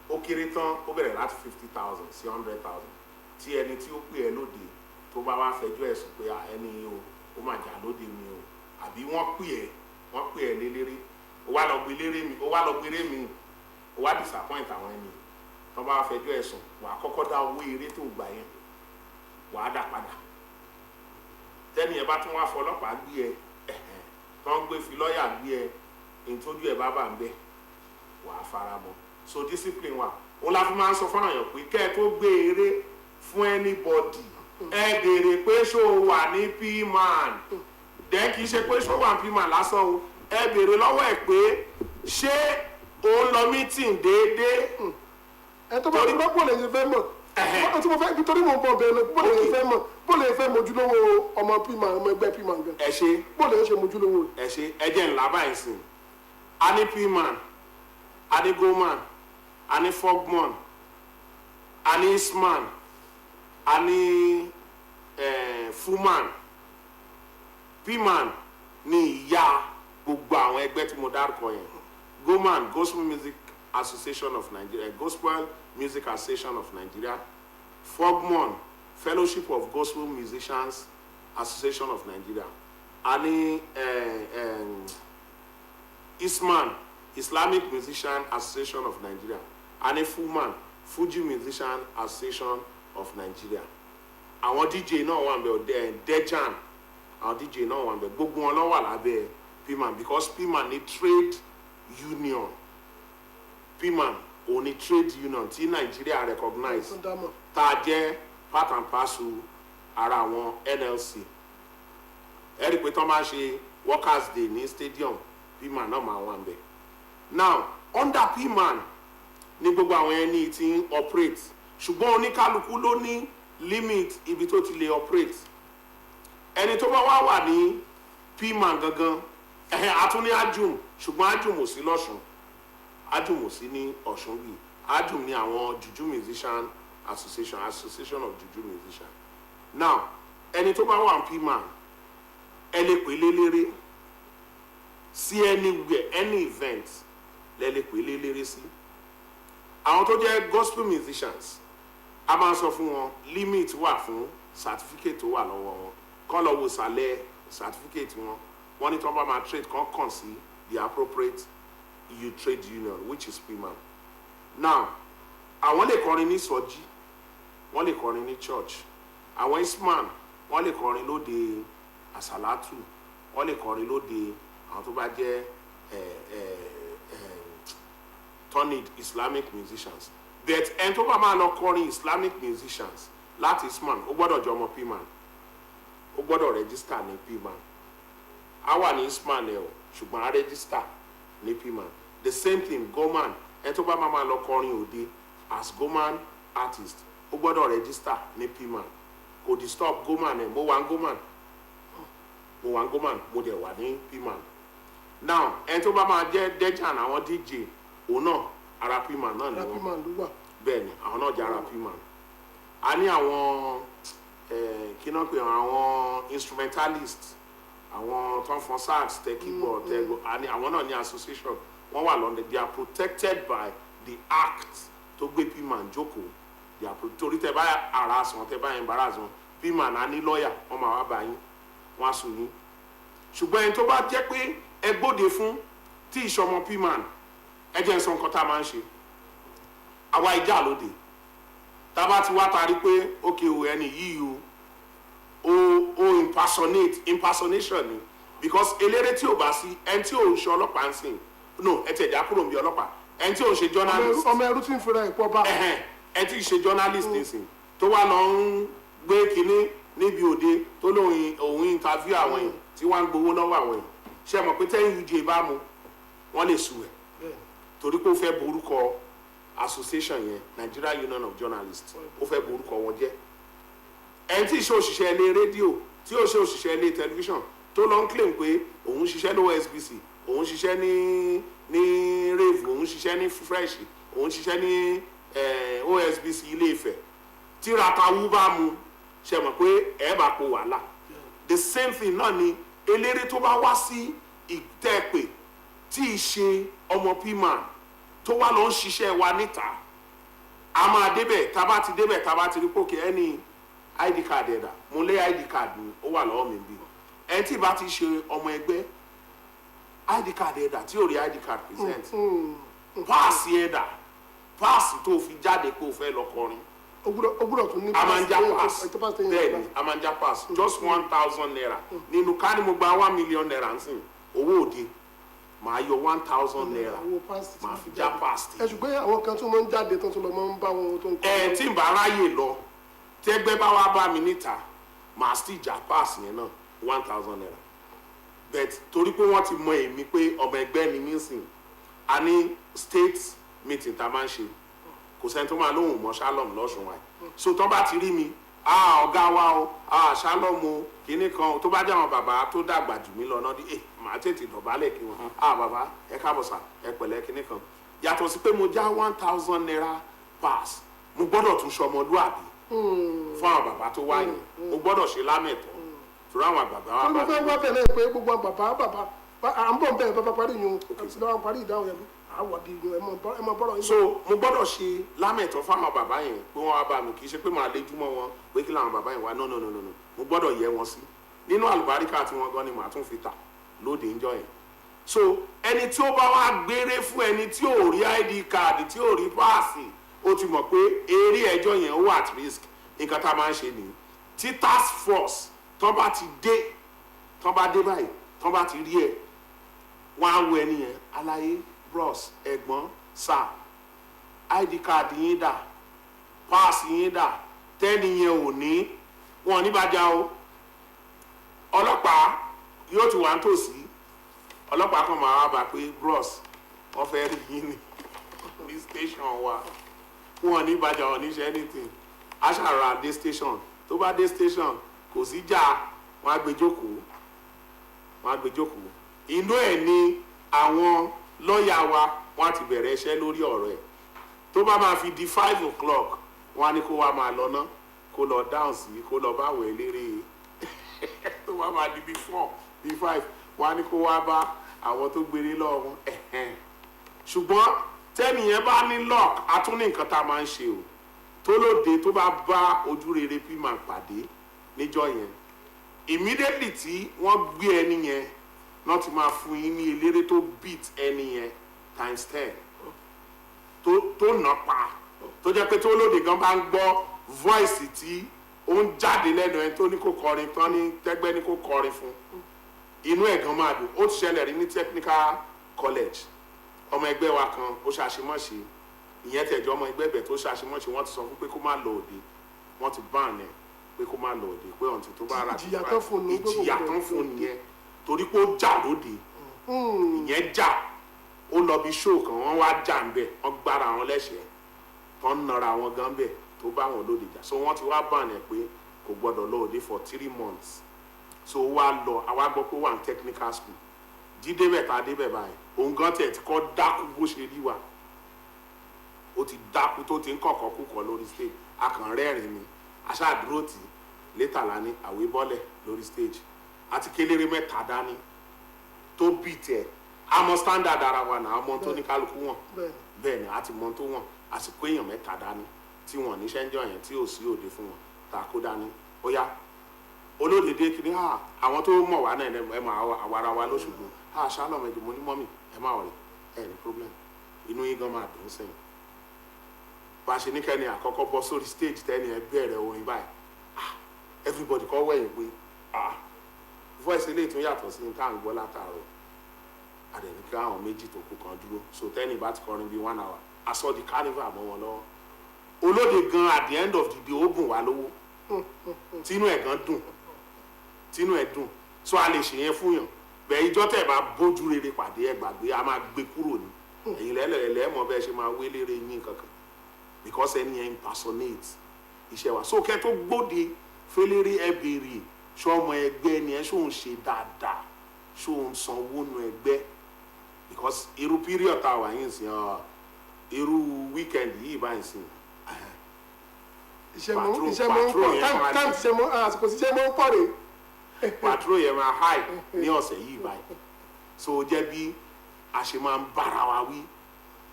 ó kéré tán ó bẹ̀rẹ̀ láti 50,000 sí 100,000 tí ẹni tí ó pè ẹ́ lóde tó bá wá fẹjọ́ ẹ̀sùn pé ẹni ó máa jà lóde mi o àbí wọ́n pè ẹ́ lélẹ́rí ó wá lọ gbé eré mi ó wá disappoint àwọn ẹni tó bá fẹjọ́ ẹ̀sùn wà á kọ́kọ́ dá owó eré tó gbà yẹn wà á dà padà tẹ́ni ẹ bá tún wá fọlọ́pàá gbé ẹ tó ń gbé fi lọ́ọ̀yà gbé ẹ ìtọ́jú ẹ bá bà ń bẹ̀ wà á fara mọ́ so discipline wa òun la fi máa ń sọ fún àyàn pé kẹ́ ẹ tó gbé eré fún anybody ẹ béèrè pé ṣó wà ní P-man dẹ́ kì í ṣe pé ṣó wà ní P-man lásán o ẹ béèrè lọ́wọ́ ẹ̀ pé ṣé o ń lọ meeting déédéé. ẹ tó bá ti gbọ́ bọ́ọ̀lù ẹ̀yìn fẹ́ mọ̀ ẹ tí mo fẹ́ nítorí mo bọ̀ bẹ́ẹ̀ bọ́ọ̀lù ẹ̀yìn fẹ́ mọ̀ bọ́ọ̀lù ẹ̀yìn fẹ́ mojúlówó ọmọ P-man ọmọ ẹgbẹ́ P-man gan. ẹ ṣe bọ́ọ̀lù ẹ̀yìn ṣe mojúlówó. ẹ ṣe ẹ jẹ́ ńlá báyìí sìn a ní P-man a ní goman a ní fogman a ní isman a ní fuman P-man ní ìyá gbogbo àwọn ẹgbẹ́ tí mo dárúkọ yẹn goman Gospel Music Association of Nigeria Gospel Music Association of Nigeria fogman Fellowship of Gospel Musicians Association of Nigeria a ní isman Islamic Musician Association of Nigeria, a ní FUMAN, Fuji Musician Association of Nigeria. Àwọn DJ náà wà ńbẹ̀, Dejan, àwọn DJ náà wà ńbẹ̀, gbogbo wọn ló wà lábẹ́ PMAN, because PMAN ní trade union. PMAN ò ní trade union tí Nigeria recognize, tá a jẹ́ part and parcel ara àwọn NLC. Ẹ rí i pé tó máa ṣe Workers' Day ní stadium, PMAN náà máa wà ńbẹ̀. Now under PMAN ní gbogbo àwọn ẹni tí ń operate, ṣùgbọ́n oníkálukú ló ní limit ibi tó ti lè operate. Ẹni tó bá wà ní PMAN gangan, àtún ní Ajum, ṣùgbọ́n Ajum ò sí lọ́ṣun, Ajum ò sí ní Ọ̀ṣun bí. Ajum ní àwọn Juju Musician Association of Juju Musician. Now ẹni tó bá wà ní PMAN, ẹ lè pè lélẹ́rẹ́ sí anywhere, any event lẹ lè pè lélẹ́rẹ́ sí. Àwọn tó jẹ́ gospel musicians, a máa sọ fún wọn limit wà fún certificate tó wà lọ́wọ́ wọn, kọ́ lọ wo sàlẹ̀ certificate wọn, wọ́n ní tó bá máa trade kàn sí the appropriate EU trade union, which is PMAN. Now àwọn lè kọrin ní sọjí, wọ́n lè kọrin ní church, àwọn isman wọ́n lè kọrin lóde àsàlátù, wọ́n lè kọrin lóde àwọn tó bá jẹ́ turned Islamic musicians. But ẹni tó bá máa lọ kọrin Islamic musicians láti isman, ó gbọ́dọ̀ jọ ọmọ PMAN, ó gbọ́dọ̀ register ní PMAN. A wà ní isman ẹ̀ o, ṣùgbọ́n a register ní PMAN. The same thing goman, ẹni tó bá máa lọ kọrin òde as goman artist, ó gbọ́dọ̀ register ní PMAN. Kò disturb goman ẹ̀, mo wà ń goman, mo dẹ̀ wà ní PMAN. Now ẹni tó bá máa jẹ́ Dejan, àwọn DJ òun náà ara PMAN náà ni wọ́n. Bẹ́ẹ̀ ni àwọn náà jẹ́ ara PMAN. A ní àwọn kí náà pé àwọn instrumentalist, àwọn tó ń fọn sax, tẹ keyboard, àwọn náà ní association, wọ́n wà lọ́ndẹ̀. They are protected by the act tó gbé PMAN jókòó. Torí tẹ bá harass wọn, tẹ bá embarrass wọn, PMAN á ní lọ́ọ̀yà, wọ́n máa wá bá yín, wọ́n á sùn yín. Ṣùgbọ́n ẹni tó bá jẹ́ pé ẹ gbóde fún tí ìṣọmọ PMAN, ẹ jẹ́ sọ nǹkan tá a máa ń ṣe. Àwa ìjà lóde, tá a bá ti wá tarí pé okay o, ẹni yìí o impersonation ni, because eléré tí ò bá sí, ẹni tí ò ń ṣe ọlọ́pàá ń sìn, no ẹ tẹ̀ já kúrò ń bí ọlọ́pàá, ẹni tí ò ń ṣe journalist, ọmọ ẹrú tí ń fira ẹ̀pọ̀ bá, ẹni tí ń ṣe journalist nìsín tó wá lọ ń gbé kinní níbi òde tó lóun òun interview àwọn èèyàn tí wọ́n ń gbowó lọ́wọ́ àwọn èèyàn, ṣe mọ̀ pé tẹ́yìn UJ bá mu wọ́n lè sùn ẹ̀ torí pé ó fẹ́ borúkọ association yẹn, Nigeria Union of Journalists, ó fẹ́ borúkọ wọn jẹ́. Ẹni tí ì ṣe òṣìṣẹ́ ilé rédíò, tí ò ṣe òṣìṣẹ́ ilé tẹlifíṣàn, tó lọ ń claim pé òun ṣiṣẹ́ ní OSBC, òun ṣiṣẹ́ ní rave, òun ṣiṣẹ́ ní fresh, òun ṣiṣẹ́ ní OSBC Ilé Ifẹ̀, tí ratawu bá mu, ṣe mọ̀ pé ẹ̀ bá po wàhálà. The same thing náà ni eléré tó bá wá sí ìtẹ́pẹ̀ tí ì ṣe ọmọ PMAN tó wá lọ ń ṣiṣẹ́ wa níta, a máa débẹ̀, tá bá ti débẹ̀, tá bá ti rí pókè ẹni ID card ẹ̀dà, mo lé ID card mi, ó wà lọ́wọ́ mi bí. Ẹni tí bá ti ṣe ọmọ ẹgbẹ́, ID card ẹ̀dà tí ò rí ID card present, páàsì ẹ̀dà, páàsì tó fi jáde pé o fẹ́ lọ kọrin, ogúdọ̀ tún ní amanja pass, bẹ́ẹ̀ ni amanja pass, just 1,000 naira. Nínú ká ní mo gba 1 million naira ń sìn, owó òde màá yọ 1,000 naira, màá fi já pass. Ẹ ṣùgbọ́n àwọn kan tún máa ń jáde tó tún lọ máa ń bá wọn tó ń kọ́. Tí n bá ráyè lọ, tẹ́gbẹ́ bá wá bá mi níta, màá sì já pass yẹn náà 1,000 naira. But torí pé wọ́n ti mọ èmi pé ọmọ ẹgbẹ́ ni mí sìn, a ní state meeting tá a máa ń ṣe, kò sẹ́ni tó máa lóhùn mọ́ Shalom lọ́sùn wa. So tó bá ti rí mi, ọ̀gá wa o, Shalom o, kìíní kan, tó bá jẹ́ àwọn bàbá tó dàgbà jù mí lọ náà di màá tètè dọ̀bálẹ̀ kí wọn. Bàbá ẹ káàbọ̀ sà, ẹ pẹ̀lẹ́ kìíní kan. Yàtọ̀ sí pé mo já 1,000 naira pass, mo gbọ́dọ̀ tún ṣọmọlúàbí fún àwọn bàbá tó wáyé, mo gbọ́dọ̀ ṣe lámẹ̀tọ́ torí àwọn àgbàgbà wa. Mo fẹ́ wá tẹ̀lé pé gbogbo bàbá à ń bọ̀ bẹ́ẹ̀ bàbá parí yun, àti lọ́wọ́ parí ìdáhùn yẹn, àwọ̀dì ẹ mọ bọ́rọ̀ yín. So mo gbọ́dọ̀ ṣe lámẹ̀tọ́ fáwọn bàbá yẹn pé wọ́n wá bá mi, kì í ṣe pé màá léjú mọ́ wọn pé kí làwọn bàbá yẹn wá, no, mo gbọ́dọ̀ yẹ wọn sí. Nínú àlùbáríkà tí wọ́n gan ni màá tún fi tà lóde ńjọ́ yẹn. so ẹni tí ó bá wá gbére fún ẹni tí ò rí id card tí ò rí páàsì ó ti mọ̀ pé eré ẹjọ́ yẹn ó wà at risk. Nǹkan tá a máa ń ṣe nìyí tí task force tán bá ti dé báyìí tán bá ti rí ẹ wọ́n á wo ẹni yẹn aláyé bros ẹ̀gbọ́n sir id card yín dà pass yín dà tẹ́ni yẹn ò ní wọn ní bàjá o ọlọ́pàá yóò ti wà nítòsí ọlọ́pàá kan máa wá bá pé bros wọ́n fẹ́ rí yín ní station wa wọn ní bàjá wọn ní ṣe anything aṣàrà dé station tó bá dé station kò sí jà wọn á gbé jókòó inú ẹ̀ ni àwọn lọ́ọ̀yà wa wọ́n á ti bẹ̀rẹ̀ iṣẹ́ lórí ọ̀rọ̀ ẹ̀ tó bá máa fi di 5 o'clock wọ́n á ní kó wá máa lọ ná kó lọ dáhùn sí kó lọ báwọ̀ eléré tó bá máa di bí 4 bí 5 wọ́n á ní kó wá bá àwọn tó gbére lọ́wọ́ wọn ṣùgbọ́n tẹ́nìyẹn bá ní lock a tún ní nǹkan tá a máa ń ṣe o tó lóde tó bá bá ojú rere pman pàdé níjọ́ yẹn immediately tí wọ́n gbé ẹni yẹn náà ti máa fún yín ní eléré tó beat ẹni yẹn ×10 tó nà pa tó jẹ́ pé tó lóde gan bá ń gbọ́ voice tí ó ń jáde lẹ́nu ẹni tó ní kó kọrin tán ní tẹ́gbẹ́ ní kó kọrin fún inú ẹ̀ gan máa dùn ó ti ṣẹlẹ̀ rí ní technical college ọmọ ẹgbẹ́ wa kan ó ṣàṣemọ́ṣe ìyẹn tẹ̀jọ́ ọmọ ẹgbẹ́ bẹ̀ tó ṣàṣemọ́ṣe wọ́n ti sọ fún pé kó má lọ òde wọ́n ti ban ẹ̀ pé kó má lọ òde pé ọ̀ǹtí tó bá rà ìjìyà tán fún nìyẹn torí pé ó jà lóde ìyẹn jà ó lọ bí show kan wọ́n wá jà ń bẹ̀ wọ́n gbára wọn lẹ́sẹ̀ẹ́ tó ń nara wọn gan bẹ̀ tó bá wọn lóde jà so wọ́n ti wá ban ẹ̀ pé kò gbọ́dọ̀ lọ òde for 3 months so wá lọ àwa gbọ́ pé wà ní technical school jíde bẹ̀ tá a dé bẹ̀ báyìí òun gan tiẹ̀ ti kọ́ dákú bó ṣe rí wa ó ti dákú tó ti ń kọ̀kọ́ kúkọ̀ lórí stage akàn rẹ́rìn ni aṣáàdúró tì létà lání àwé bọ́lẹ̀ lórí stage àti kéléré mẹ́ta dání tó bì tẹ̀ àmọ́ standard ara wa náà ọmọ tó ní kálukú wọn bẹ́ẹ̀ ni àti mọ́ tó wọn àsìkò èèyàn mẹ́ta dání tí wọ́n níṣẹ́ ń jọ yẹn tí ò sí òde fún wọn tá a kó dání ó yá olódèdè kìíní àwọn tó mọ̀ wá náà ẹ mọ̀ àwara wa lóṣùgbò ṣálọ̀ mẹ́jọ mo ní mọ́mì ẹ má wọlé ẹ ní problem inú yín gan máa dùn sẹ́yìn bá a ṣe ní kẹ́ni àkọ́kọ́ bọ́ sórí stage tẹ́ni ẹ bẹ̀rẹ̀ orin báyìí everybody kọ́ wẹ̀yìn pé voice eléyìí tún yàtọ̀ sí ní tá à ń gbọ́ látàárọ̀ àdẹ̀ní kí àwọn méjì tó kù kan dúró so tẹ́ni bá ti kọrin bíi 1 hour aṣọ di carnival mọ́ wọn lọ́wọ́ olóde gan at the end of the day ó bùn wá lówó tínú ẹ̀ gan dùn tínú ẹ̀ dùn so a lè ṣèyẹn fún yàn bẹ́ẹ̀ ìjọ tẹ̀ bá bójú rere pàdé ẹ gbàgbé a máa gbé kúrò ní ẹ̀yin lẹ́lẹ́mọ̀ bẹ́ẹ̀ ṣe máa wé lére yín kankan because ẹni yẹn impersonate iṣẹ́ wa so kẹ́ tó gbóde fẹ́lẹ́rẹ́ ẹ béèrè ṣọmọ ẹgbẹ́ ni ẹ ṣóun ṣe dáadáa ṣóun sanwó nu ẹgbẹ́ because irú period tá a wà yín sìn irú weekend yìí báyìí sìn patrol yẹn máa high ní ọ̀sẹ̀ yìí báyìí so jẹ́ bí a ṣe máa ń bára wa wí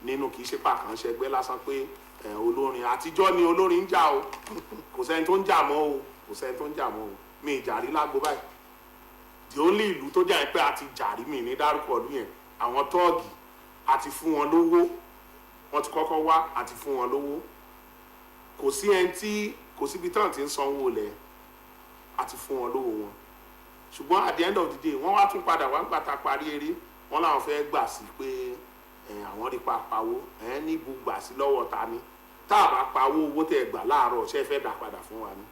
nínú kì í ṣe pàkànṣe ẹgbẹ́ lásán pé olórin àtijọ́ ni olórin ń jà o kò sẹ́ni tó ń jà mọ́ o kò sẹ́ni tó ń jà mọ́ o mi ìjàrí lágbo báyìí the only ìlú tó jà pé a ti jàrí mi ní dárúkọ ọdún yẹn àwọn tọ́ọ̀gì àti fún wọn lówó wọ́n ti kọ́kọ́ wá àti fún wọn lówó kò sí ẹni tí kò síbi tán ti ń sanwó lẹ̀ àti fún wọn lówó wọn ṣùgbọ́n at the end of the day wọ́n wá tún padà wá ń gbàtà parí eré wọ́n làwọn fẹ́ gbà sí pé àwọn rí pa pawó ní gbùgbà sí lọ́wọ́ ta ni tá a bá pawó owó tẹ̀ gbà láàárọ̀ ṣe fẹ́ dà padà fún wa ni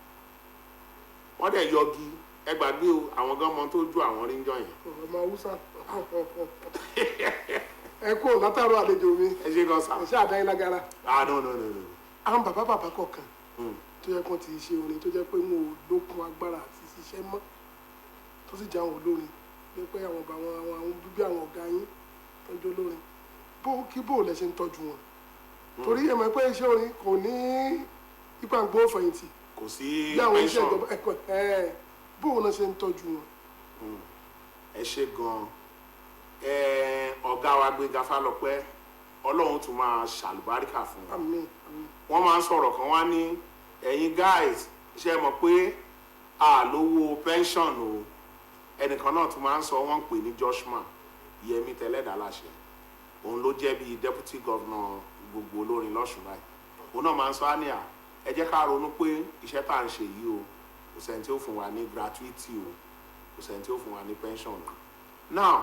wọ́n dẹ̀ yọgi ẹ gbàgbé o àwọn gan mọ tó ju àwọn rí ń jọ yẹn. ọmọ haúsá ẹ kú látàrọ àlejò mi ẹ ṣe gan sa ẹ ṣe àdáyé lágara. no. àwọn bàbá kọ̀ọ̀kan tó yẹ kó ti ṣe orin tó jẹ́ pé wọn ò lókun agbára àti ṣiṣẹ́ mọ́ tó sì jẹ́ àwọn olórin ní pé àwọn bíbí àwọn ọ̀gá yín tọ́jú olórin bó lẹ ṣe ń tọ́jú wọn torí ẹ mọ̀ pé iṣẹ́ orin kò ní ipa ń gbó fẹ̀yìntì kò sí bí àwọn iṣẹ́ ìjọba ẹ̀kọ́ bó lẹ ṣe ń tọ́jú wọn. ẹ ṣe gan ọ̀gá wa Gbénga Fálọpẹ́ Ọlọ́run tún máa ṣàlùbáríkà fún wa wọ́n máa ń sọ̀rọ̀ kan wá ní ẹ̀yin guys ṣe mọ̀ pé àlówó pension o ẹnìkan náà tún máa ń sọ wọ́n ń pè ní Joshman Yẹmí Tẹlẹ́dàláṣẹ òun ló jẹ́ bíi deputy governor gbogbo olórin lọ́sùn báyìí òun náà máa ń sọ á ní à ẹ jẹ́ ká ronú pé iṣẹ́ tá à ń ṣe yìí o kò sẹ́ni tí ó fún wa ní gratuity o kò sẹ́ni tí ó fún wa ní pension o now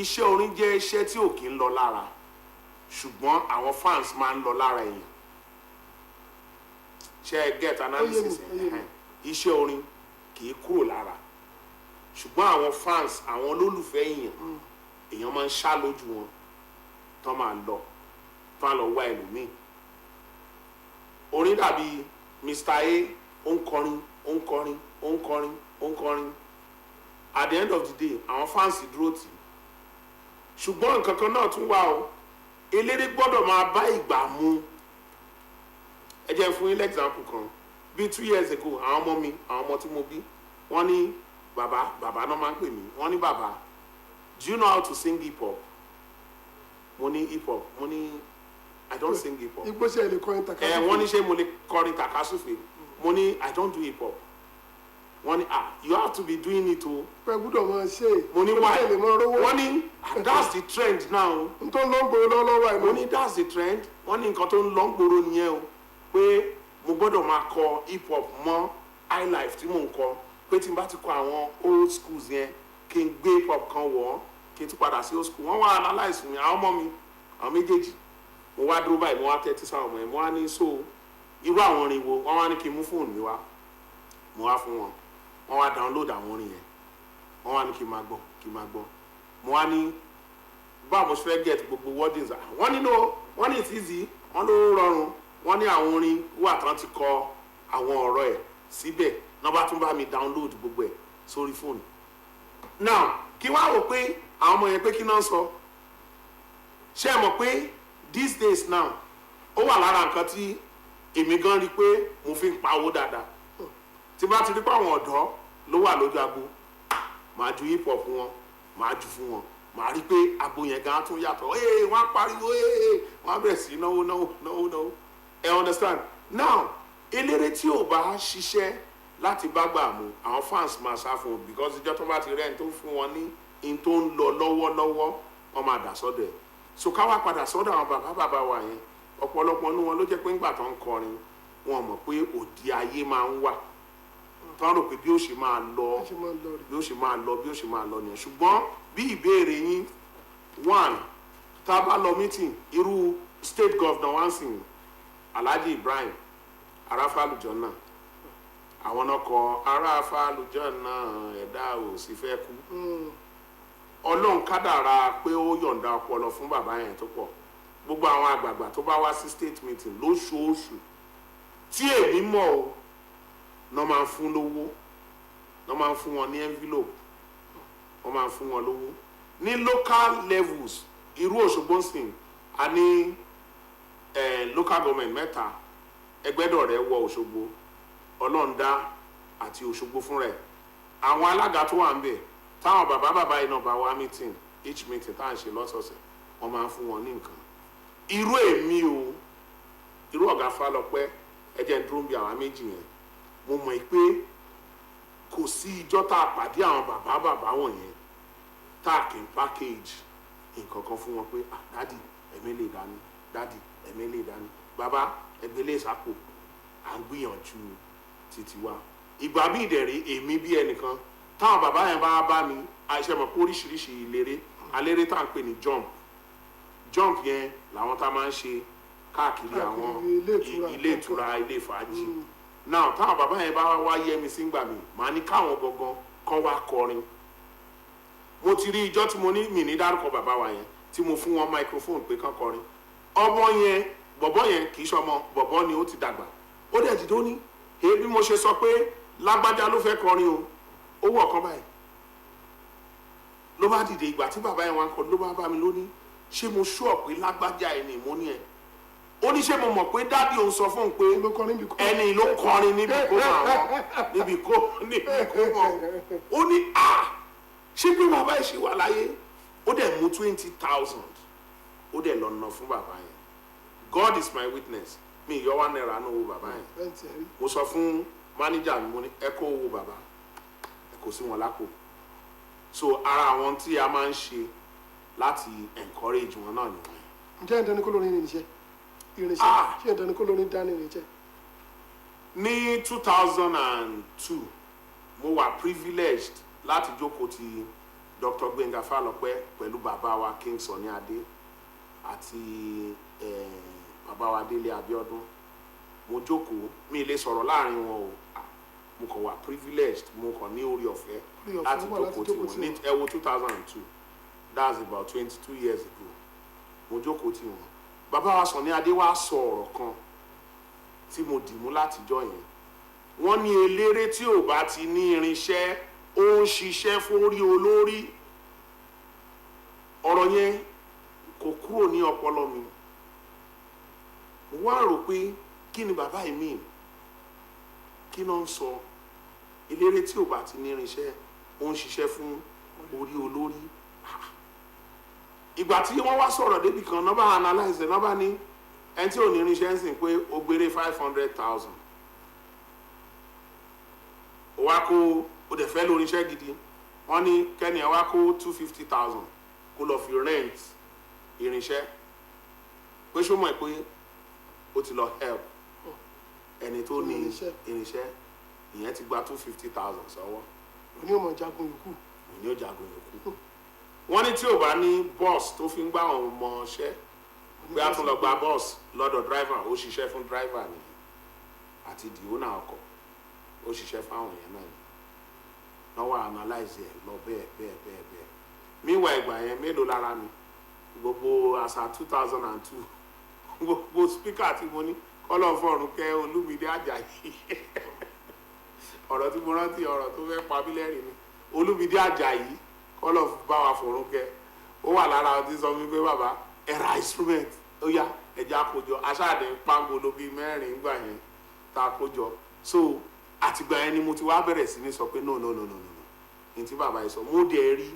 iṣẹ́ orin jẹ́ iṣẹ́ tí ò kí ń lọ lára ṣùgbọ́n àwọn fans máa ń lọ lára èèyàn ṣe get analysis iṣẹ́ orin kì í kúrò lára ṣùgbọ́n àwọn fans àwọn olólùfẹ́ èèyàn máa ń ṣá lójú wọn tán máa lọ wá ẹlòmíì orin dàbí Mr. A ó ń kọrin ó ń kọrin ó ń kọrin ó ń kọrin at the end of the day àwọn fans dúró tì í ṣùgbọ́n nǹkan kan náà tún wà o eléré gbọ́dọ̀ máa bá ìgbà mu ẹ jẹ́ fún yín example kan bíi 2 years ago àwọn ọmọ mi àwọn ọmọ tí mo bí wọ́n ní bàbá náà máa ń pè mí wọ́n ní bàbá do you know how to sing hip hop mo ní hip hop mo ní I don't sing hip hop igbó ṣe lè kọrin takasúfè wọ́n ní ṣé mo lè kọrin takasúfè mo ní I don't do hip hop wọ́n ní you have to be doing it o pẹ̀ gbúdọ̀ máa ṣe mo ní why wọ́n ní that's the trend now n tó ń lọ gbòòrò lọ́wọ́ ẹ̀ mo ní that's the trend wọ́n ní nǹkan tó ń lọ gbòòrò nìyẹn o pé mo gbọ́dọ̀ máa kọ hip hop mọ́ high life tí mò ń kọ pé tí n bá ti kọ àwọn old schools yẹn kí n gbé hip hop kan wọ̀ kí n tún padà sí old school wọ́n wá analyse mi àwọn ọmọ mi àwọn méjèèjì mo wá dúró báyìí mo wá tẹ́tí sáwọn ọmọ yẹn mo wá ní so irú àwọn orin wo wọ́n wá ní kí n mú fóònù mi wá mo wá fún wọn wọ́n wá download àwọn orin yẹn wọ́n wá ní kí n máa gbọ́ mo wá ní báwo mo ṣe fẹ́ get gbogbo wordings wọ́n ní no wọ́n ní it's easy wọ́n ló rọrùn wọ́n ní àwọn orin wà tán ti kọ àwọn ọ̀rọ̀ ẹ̀ síbẹ̀ náà bá tún bá mi download gbogbo ẹ̀ sórí fóònù now kí wá wò pé àwọn ọmọ yẹn pé kí náà sọ ṣé ẹ mọ̀ pé these days now ó wà lára nǹkan tí èmi gan rí pé mo fi ń pa owó dáadáa tí bá ti rí pé àwọn ọ̀dọ́ ló wà lójú agbo màá ju hip hop wọn màá ju fún wọn màá rí pé agbo yẹn gan tún yàtọ̀ wọ́n á pariwo wọ́n á bẹ̀rẹ̀ sí náwó ẹ understand now eléré tí ò bá ṣiṣẹ́ láti bá gbà mú àwọn fans máa sá fún un because ìjọ tó bá ti rẹ́ ní tó fún wọn ní in tó ń lọ lọ́wọ́lọ́wọ́ wọ́n máa dà sọ́dọ̀ ẹ̀ so ká wá padà sọ́dọ̀ àwọn bàbá wa yẹn ọ̀pọ̀lọpọ̀ nínú wọn ló jẹ́ pé ńgbà tó ń kọrin wọn mọ̀ pé òdi ayé máa ń wà tó ń rò pé bí ó ṣe máa lọ nìyẹn ṣùgbọ́n bí ìbéèrè yín one tá a bá lọ meeting irú state governor wá sí Alhaji Ibrahim Arafalujona àwọn náà kọ Arafalujona ẹ̀dá ò sì fẹ́ kú Ọlọ́run kádàrá pé ó yọ̀ǹda ọpọlọ fún bàbá yẹn tó pọ̀ gbogbo àwọn àgbààgbà tó bá wá sí state meeting lóṣooṣù tí èmi mọ̀ o náà máa ń fún lówó náà máa ń fún wọn ní envelope wọ́n máa ń fún wọn lówó ní local levels irú Òṣogbo sìn a ní local government mẹ́ta Ẹgbẹ́dọ̀rẹ́ wọ Òṣogbo Ọlọ́ndá àti Òṣogbo fún rẹ̀ àwọn alága tó wà ń bẹ̀ táwọn bàbá yìí náà bá wá meeting each meeting tá à ń ṣe lọ́sọ̀ọ̀sẹ̀ wọ́n máa ń fún wọn ní nǹkan irú èmi o irú ọ̀gá Fálọpẹ́ ẹ̀jẹ̀ ń dúró bí àwa méjì yẹn mo mọ̀ pé kò sí ìjọ́ tá a pàdé àwọn bàbá wọ̀nyẹn tá a kì í package nǹkan kan fún wọn pé dádì ẹ̀mí lè dání dádì ẹ̀mí lè dání bàbá ẹgbẹ́ lè sápò à ń gbìyànjú títí wa ìgbà míì dẹ̀rẹ̀ èmi bí ẹnìkan táwọn bàbá yẹn bá mi àìṣe mọ̀ pé oríṣiríṣi ìlérè alérè tá à ń pè ní jump yẹn làwọn tá a máa ń ṣe káàkiri àwọn ilé ìtura ilé ìfàájì now táwọn bàbá yẹn bá wá yẹ mi sígbà mi màá ní káwọn gangan kán wá kọrin mo ti rí ijọ́ tí mo ní mi ní dárúkọ bàbá wa yẹn tí mo fún wọn microphone pé kán kọrin ọmọ yẹn bọ̀bọ̀ yẹn kì í ṣọmọ bọ̀bọ̀ ni ó ti dàgbà ó dẹ̀ ti dóní èyí bí mo ṣe sọ pé lágbájá ló fẹ́ kọrin o ó wọ̀ kan báyìí ló bá dìde ìgbà tí bàbá yẹn wá ń kọ ló bá bá mi lóní ṣé mo ṣọ́ pé lágbájá ẹni mo ní ẹ ó ní ṣé mo mọ̀ pé dádì òun sọ fún un pé ẹni ló kọrin níbi kó mọ̀ níbi kó mọ̀ ó ní ṣé pé bàbá yìí ṣe wà láyé ó dẹ̀ mú 20,000 ó dẹ̀ lọ ná fún bàbá yẹn God is my witness mi ìyọ́ wá náírà ní owó bàbá yẹn mo sọ fún mánéjà mi mo ní ẹ kó owó bàbá ẹ kó sí wọn lápò so ara àwọn tí a máa ń ṣe láti encourage wọn náà nìyẹn. ǹjẹ́ ìdáni kó lórí irinṣẹ́ ṣé ìdáni kó lórí dání irinṣẹ́. ní 2002 mo wà privileged láti jókòó ti Dr. Gbenga Falọpẹ pẹ̀lú bàbá wa King Sunny Adé àti bàbá wa Délé Abíọ́dún. Mo jókòó mi lè sọ̀rọ̀ láàrin wọn o, mo kàn wà privileged, mo kàn ní orí ọ̀fẹ́ láti jókòó tí wọn ní ẹwọ 2002, that's about 22 years ago. Mo jókòó tí wọn bàbá wa Sunny Adé wá sọ ọ̀rọ̀ kan tí mo dìmú látijọ́ yẹn. Wọ́n ní eléré tí ò bá ti ní irinṣẹ́ ó ń ṣiṣẹ́ fórí olórí. Ọ̀rọ̀ yẹn kò kúrò ní ọpọlọ mi. Mo wá rò pé kí ni bàbá yìí mean, kí náà ń sọ eléré tí ò bá ti ní irinṣẹ́ ó ń ṣiṣẹ́ fún orí olórí. Ìgbà tí wọ́n wá sọ̀rọ̀ débì kan náà bá analyze náà bá ní ẹni tí ò ní irinṣẹ́ ń sìn pé ó gbére 500,000 ó wá kó ó dẹ̀ fẹ́ lórí iṣẹ́ gidi, wọ́n ní kẹ́ni ẹ̀ wá kó 250,000 kó lọ fi rent irinṣẹ́ pé ṣó mọ̀ pé ó ti lọ help ẹni tó ní irinṣẹ́ ìyẹn ti gba 250,000 sọ́wọ́. òní ò mọ̀ jagun yòókù. òní ò jagun yòókù. Wọ́n ní tí ò bá ní bọ́ọ̀sì tó fi ń gbá àwọn ọmọ ṣẹ́ pé a tún lọ gba bọ́ọ̀sì lọ́dọ̀ driver, ó ṣiṣẹ́ fún driver ni àti dìónà ọkọ̀ ó ṣiṣẹ́ fáwọn èèyàn náà ni lọ́wọ́ analyze ẹ̀ lọ bẹ́ẹ̀. Míwà ìgbà yẹn mélòó lára mi gbogbo àṣà 2002 gbogbo speaker tí mo ní kọ́lọ̀ fọ̀rùn kẹ́ Olúmídé Àjàyí ọ̀rọ̀ tí mo rántí ọ̀rọ̀ tó fẹ́ pa mí lẹ́rìn ni Olúmídé Àjàyí kọ́lọ̀ bá wa fọ̀rùn kẹ́ ó wà lára ọtí sọ mi pé bàbá ẹ̀rà instrument ó yá ẹ̀já kójọ aṣáàdé pangolo bíi mẹ́rin gbà yẹn tá a kójọ. So àtìgbà yẹn ni mo ti wá bẹ̀rẹ̀ sí ní sọ pé no ní tí bàbá yìí sọ mo dẹ̀ rí.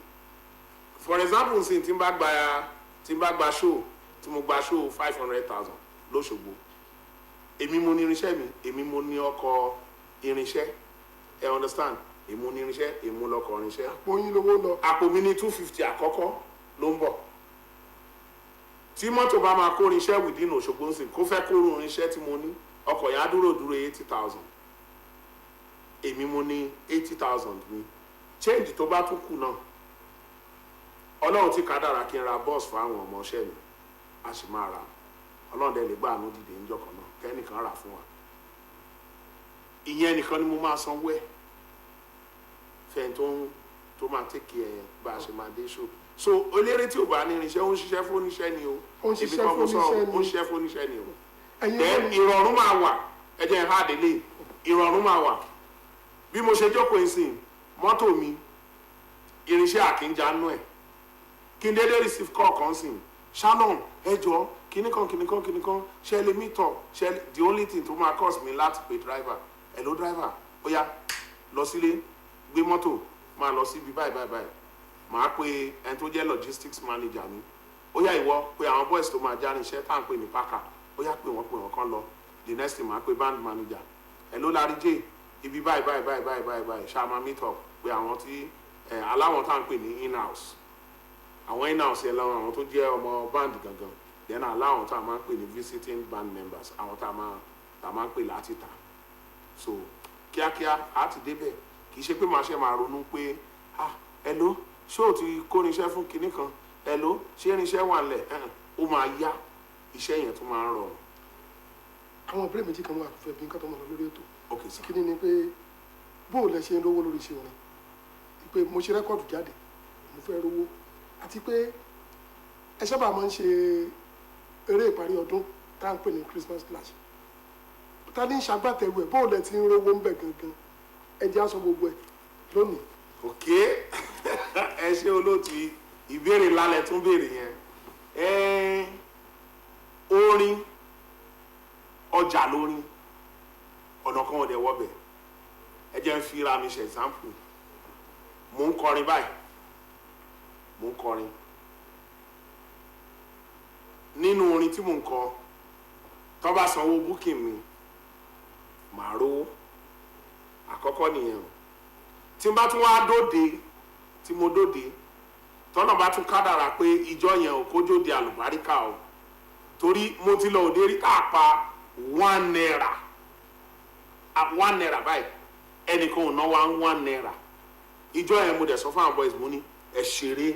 For example sin tí n bá gba show tí mo gba show 500,000 lóṣogbo, èmi mo ní irinṣẹ́ mi, èmi mo ní ọkọ̀ irinṣẹ́, ẹ understand, èmi mo ní irinṣẹ́, èmi mo lọkọ̀ irinṣẹ́. àpò yín lówó lọ. àpò mi ní 250 àkọ́kọ́ ló ń bọ̀. Tí mọ́tò bá máa kó irinṣẹ́ within Òṣogbo ń sìn kó fẹ́ kó irinṣẹ́ tí mo ní, ọkọ̀ yẹn á dúró 80,000, èmi mo ní 80,000 mi. Change tó bá tún kù náà Ọlọ́run ti kádàrá kí n ra bọ́ọ̀sì fún àwọn ọmọọṣẹ́ mi, a sì máa ra. Ọlọ́run dẹ̀ lè gbà àánú dìde níjọ́ kan náà kẹ́nìkan rà fún wa. Ìyẹn nìkan ni mo máa sanwó ẹ̀ fẹ́ni tó máa take care bá a ṣe máa dé show. So eléré tí ò bá ní irinṣẹ́ ó ń ṣiṣẹ́ fún oníṣẹ́ ni o. ó ń ṣiṣẹ́ fún oníṣẹ́ ni o. Ìrọ̀rùn máa wà, ẹ jẹ́ n há délé, ìrọ̀rùn máa wà. Bí mo ṣe jókòó ìsìn mọ́tò mi irinṣẹ́ àkínjà nú ẹ̀ kí n dédé receive call kan sìn Shalom ẹjọ́ kìnnìkan ṣe lè meet up the only thing tó máa cost mi láti pay driver. Hello driver, ó yá lọ sílé gbé mọ́tò máa lọ síbi báyìí màá pe ẹni tó jẹ́ logistics manager mi, ó yá ìwọ pé àwọn boys tó máa já irinṣẹ́ tá à ń pè ní packer, ó yá pé wọ́n kàn lọ. The next thing màá pe band manager, hello Larry J ibi báyìí ṣáà máa meet up pé àwọn tí aláwọn tá à ń pè ní in-house, àwọn in-house yẹn lọ́wọ́ àwọn tó jẹ́ ọmọ band gangan, then aláwọn tá a máa ń pè ní visiting band members, àwọn tá a máa ń pè láti ta. So kíákíá á ti débẹ̀, kì í ṣe pé màá ṣe máa ronú pé hello ṣé o ti kó irinṣẹ́ fún kinní kan, hello ṣé irinṣẹ́ wà nílẹ̀, ó máa yá iṣẹ́ yẹn tó máa ń rọrùn. àwọn ìbéèrè méjì kan wà tó fẹ́ bí nǹkan tó mọ̀ lọ lórí ètò. Okay sir. kíní ni pé bóun lẹ ṣe ń rówó lórí iṣẹ́ orin, pé mo ṣe rẹ́kọ̀dù jáde mo fẹ́ rówó, àti pé ẹ sábà máa ń ṣe eré ìparí ọdún tá à ń pè ní Christmas clash, ta ní ṣagbátẹrù ẹ̀ bóun lẹ ti ń rówó ń bẹ̀ gangan, ẹ jẹ́ aṣọ gbogbo ẹ̀ lónìí. Ok ẹ ṣe olóòtú ìbéèrè lálẹ́ tún béèrè yẹn. Orin ọjà lórin ọ̀nà kan ọ̀dẹ̀ wọ́bẹ̀, ẹ jẹ́ ń fi ra mi ṣe example. Mo ń kọrin báyìí, mo ń kọrin nínú orin tí mo ń kọ, tó bá sanwó booking mi màá rówó, àkọ́kọ́ nìyẹn o. Tí n bá tún wá dóde tí mo dóde tọ́nà bá tún kádàrà pé ìjọ yẹn ò kójó di àlùbáríkà o torí mo ti lọ òde rí tá a pa £1 £1 báyìí ẹnìkan ò ná wa £1 ìjọ yẹn mo dẹ̀ sọ fún àwọn boys mo ní ẹ ṣeré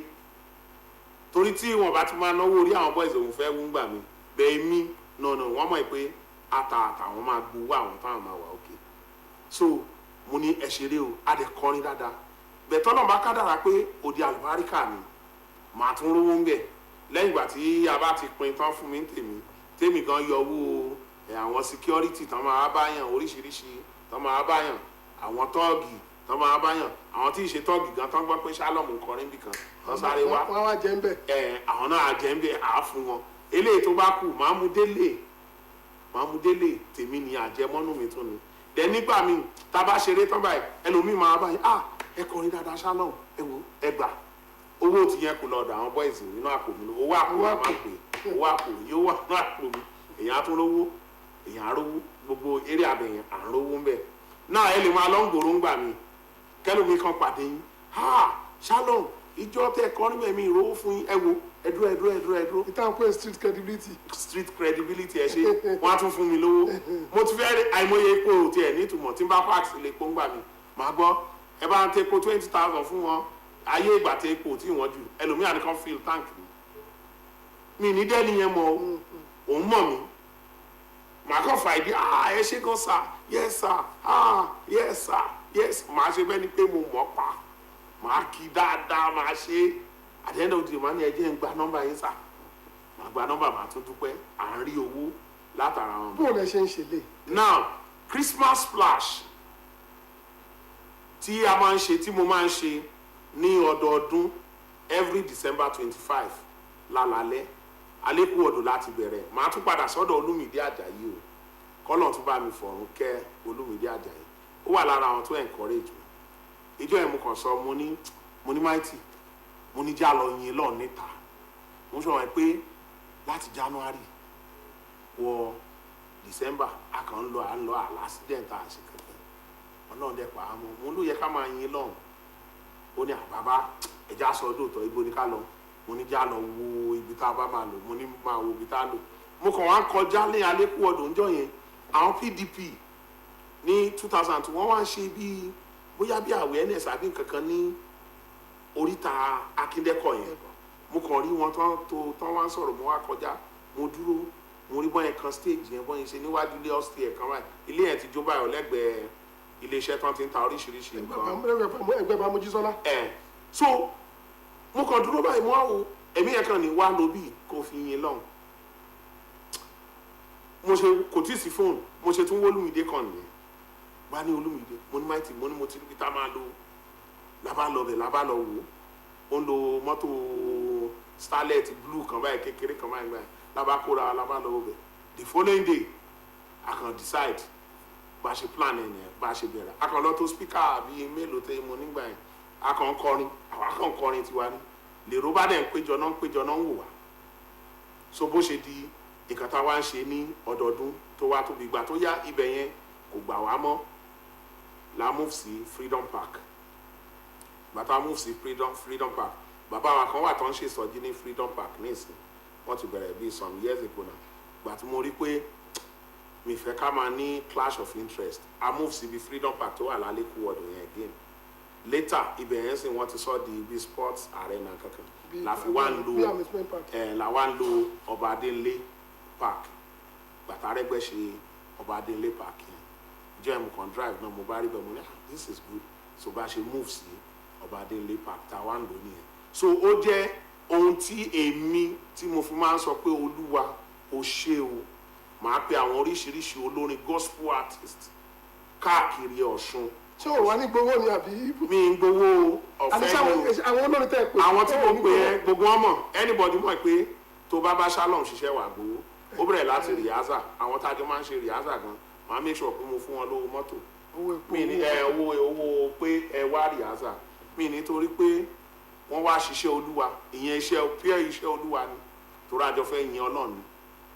torí tí wọn bá ti máa náwó orí àwọn boys òun fẹ́ wú gbà mí bẹ́ẹ̀ mí nọ̀nà wọ́n mọ̀ pé àtàtà wọn máa gbowó àwọn táwọn máa wà òkè so mo ní ẹ ṣeré o a dẹ̀ kọrin dáadáa bẹ́ẹ̀ tọ́nà bá kádàrà pé òde àlùbáríkà ni màá tún rówó ń bẹ̀ lẹ́yìn ìgbà tí a bá ti pin tán fún mi tèmi gan yọ owó àwọn security tán máa báyàn oríṣiríṣi tán máa báyàn àwọn tọ́ọ̀gì tán máa báyàn àwọn tí ì ṣe tọ́ọ̀gì gan tán gbọ́ pé Shalom kọrin bì kan tán sáré wá wọ́n wá jẹ́ ń bẹ̀. àwọn náà jẹ́ ń bẹ̀ àá fún wọn eléyìí tó bá kù máa mú délé tèmi ni àjẹmọ́nú mi tún ni dẹ̀ nígbà míì tá a bá ṣeré tán báyìí ẹlòmíì máa báyìí ẹ kọrin dáadáa Shalom ẹ wo ẹ gbà owó ti yẹn kò lọ́dọ̀ àwọn boys nínú àpò mi owó àpò wa máa pè owó àpò yóò wà nínú àpò mi èèyàn á tún rówó èèyàn á rówó gbogbo eré àbẹ̀yẹn à ń rówó ń bẹ̀ náà ẹ lè máa lọ ń gbòòrò ń gbà mí kẹlòmíì kan pàdé yín Shalom ìjọ tẹ kọrin mẹ́mí ìrówó fún yín ẹ wo ẹ dúró. ìtàn pé street credibility ẹ ṣe wọ́n á tún fún mi lówó mo ti fẹ́ àìmọye epo tiẹ̀ nítumọ̀ tí n bá pàṣẹ lè pọ́ ń gbà mí màá gbọ́ ẹ bá ń tẹ epo 20,000 fún wọn ayé ìgbà tẹ epo tí wọ́n jù ẹlòmíà nìkan fill tank mi ní dẹ́ni yẹn mọ òun mọ̀ mí màá kàn fà ìdí ẹ ṣe gan sir yes sir yes sir yes màá ṣe bẹ́ẹ̀ ni pé mo mọ̀ pa màá kí dáadáa màá ṣe at the end of the day màá ní ẹjẹ́ ń gba nọ́mbà yín sà màá gba nọ́mbà màá tún dúpẹ́ à ń rí owó látara wọn. bó o lẹ ṣe ń ṣe lè. now Christmas splash tí a máa ń ṣe tí mo máa ń ṣe ní ọdọọdún every December 25 lálálẹ́ alẹ́kù ọ̀dọ̀ láti bẹ̀rẹ̀ màá tún padà sọ́dọ̀ Olúmídé Àjàyí o kọ́lọ̀ tún bá mi fọ̀rùn kẹ́ Olúmídé Àjàyí ó wà lára àwọn tó encourage mi ìjọ yẹn mo kàn sọ mo ní mighty mo ní já lọ yin lọ níta mo sọ wọn pé láti January wọ December a kàn ń lọ accident àṣekẹ̀kẹ̀ Ọlọ́run dẹ̀ pa á mọ́ mo ló yẹ ká máa yin lọ́hùn ó ní àbábá ẹja sọ dòótọ́ ibo ní ká lọ mo ní já lọ wo ibi tá a bá máa lò mo ní máa wo ibi tá a lò mo kàn wá kọjá ní alẹ́kù ọdún ńjọ́ yẹn àwọn PDP ní 2002 wọ́n wá ń ṣe bíi bóyá bí awareness àbí nǹkankan ní oríta Akíndẹ́kọ̀ yẹn mo kàn rí wọn tán wá ń sọ̀rọ̀ mo wá kọjá mo dúró mo rí bọ́yẹn kan stage yẹn bọ́yẹn ṣe níwájú ilé upstairs kan báyìí ilé yẹn ti jó báyọ̀ lẹ́gbẹ̀ẹ́ iléeṣẹ́ tán ti ń ta oríṣiríṣi nǹkan. ẹgbẹ́ bá Mojísọ́lá. So mo kàn dúró báyìí mo wá wo ẹ̀mí yẹn kan ní wá lóbì kó fi yin lọ́hùn mo ṣe kò tí ì sí fóònù mo ṣe tún wó Olúmídé kan nìyẹn wá ní Olúmídé mo ní mighty mo ní mo ti rí tá a máa lo labá lọ bẹ̀ labá lọ wò ó ń lo mọ́tò starlet blue kan báyìí kékeré kan báyìí labá kóra labá lọ bẹ̀ the following day I can decide bá a ṣe plan ẹ̀ nìyẹn bá a ṣe bẹ̀rẹ̀ a kàn lọ tó speaker bíi mélòó tẹ́ mo nígbà yẹn a kàn ń kọrin àwa kàn ń kọrin tiwa ní lèrò bá dẹ̀ ń péjọ náà ń wò wá so bó ṣe di nǹkan tá a wá ń ṣe ní ọdọọdún tó wá tóbi ìgbà tó yá ibẹ̀ yẹn kò gbà wá mọ́ la move sí Freedom Park bàtà move sí Freedom Park bàbá wa kan wà tó ń ṣe ìsọjí ní Freedom Park nísìn wọ́n ti bẹ̀rẹ̀ bíi some years ago náà gbà tí mo rí pé mi fẹ́ ká máa ní clash of interest a move sí ibi Freedom Park tó wà lálẹ́kù ọ̀dọ̀ yẹn again later ibẹ̀ yẹn sì wọ́n ti sọ di ibi sports arena kankan la fi wá ń lo Ọba Adéńlé Park bàtà Arẹ́gbẹ́ ṣe Ọba Adéńlé Park yẹn jẹ́ mo kàn drive náà mo bá rí bẹ́ẹ̀ mo ní this is good so bá ṣe move sí Ọba Adéńlé Park tá a wá ń lò nìyẹn so ó jẹ́ ohun tí èmi tí mo fi máa ń sọ pé Olúwa ó ṣe o màá pe àwọn oríṣiríṣi olórin gospel artist káàkiri Ọ̀ṣun. ṣé o wà ní gbowó ni àbí. mi ń gbowó ọ̀fẹ́ ni àwọn olórin tẹ́ ẹ pé. àwọn tí mo pè é gbogbo wọn mọ̀ anybody mọ̀ pé tó bá Shalom ṣiṣẹ́ wà gbowó ó bẹ̀rẹ̀ láti rìhásà àwọn tájọ máa ń ṣe rìhásà gan màá make sure pé mo fún wọn lówó mọ́tò mi ní owó pé ẹ wá rìhásà mi nítorí pé wọ́n wá ṣiṣẹ́ Olúwa ìyẹn iṣẹ́ Olúwa ni torí àjọ fẹ́ yin Ọlọ́run ni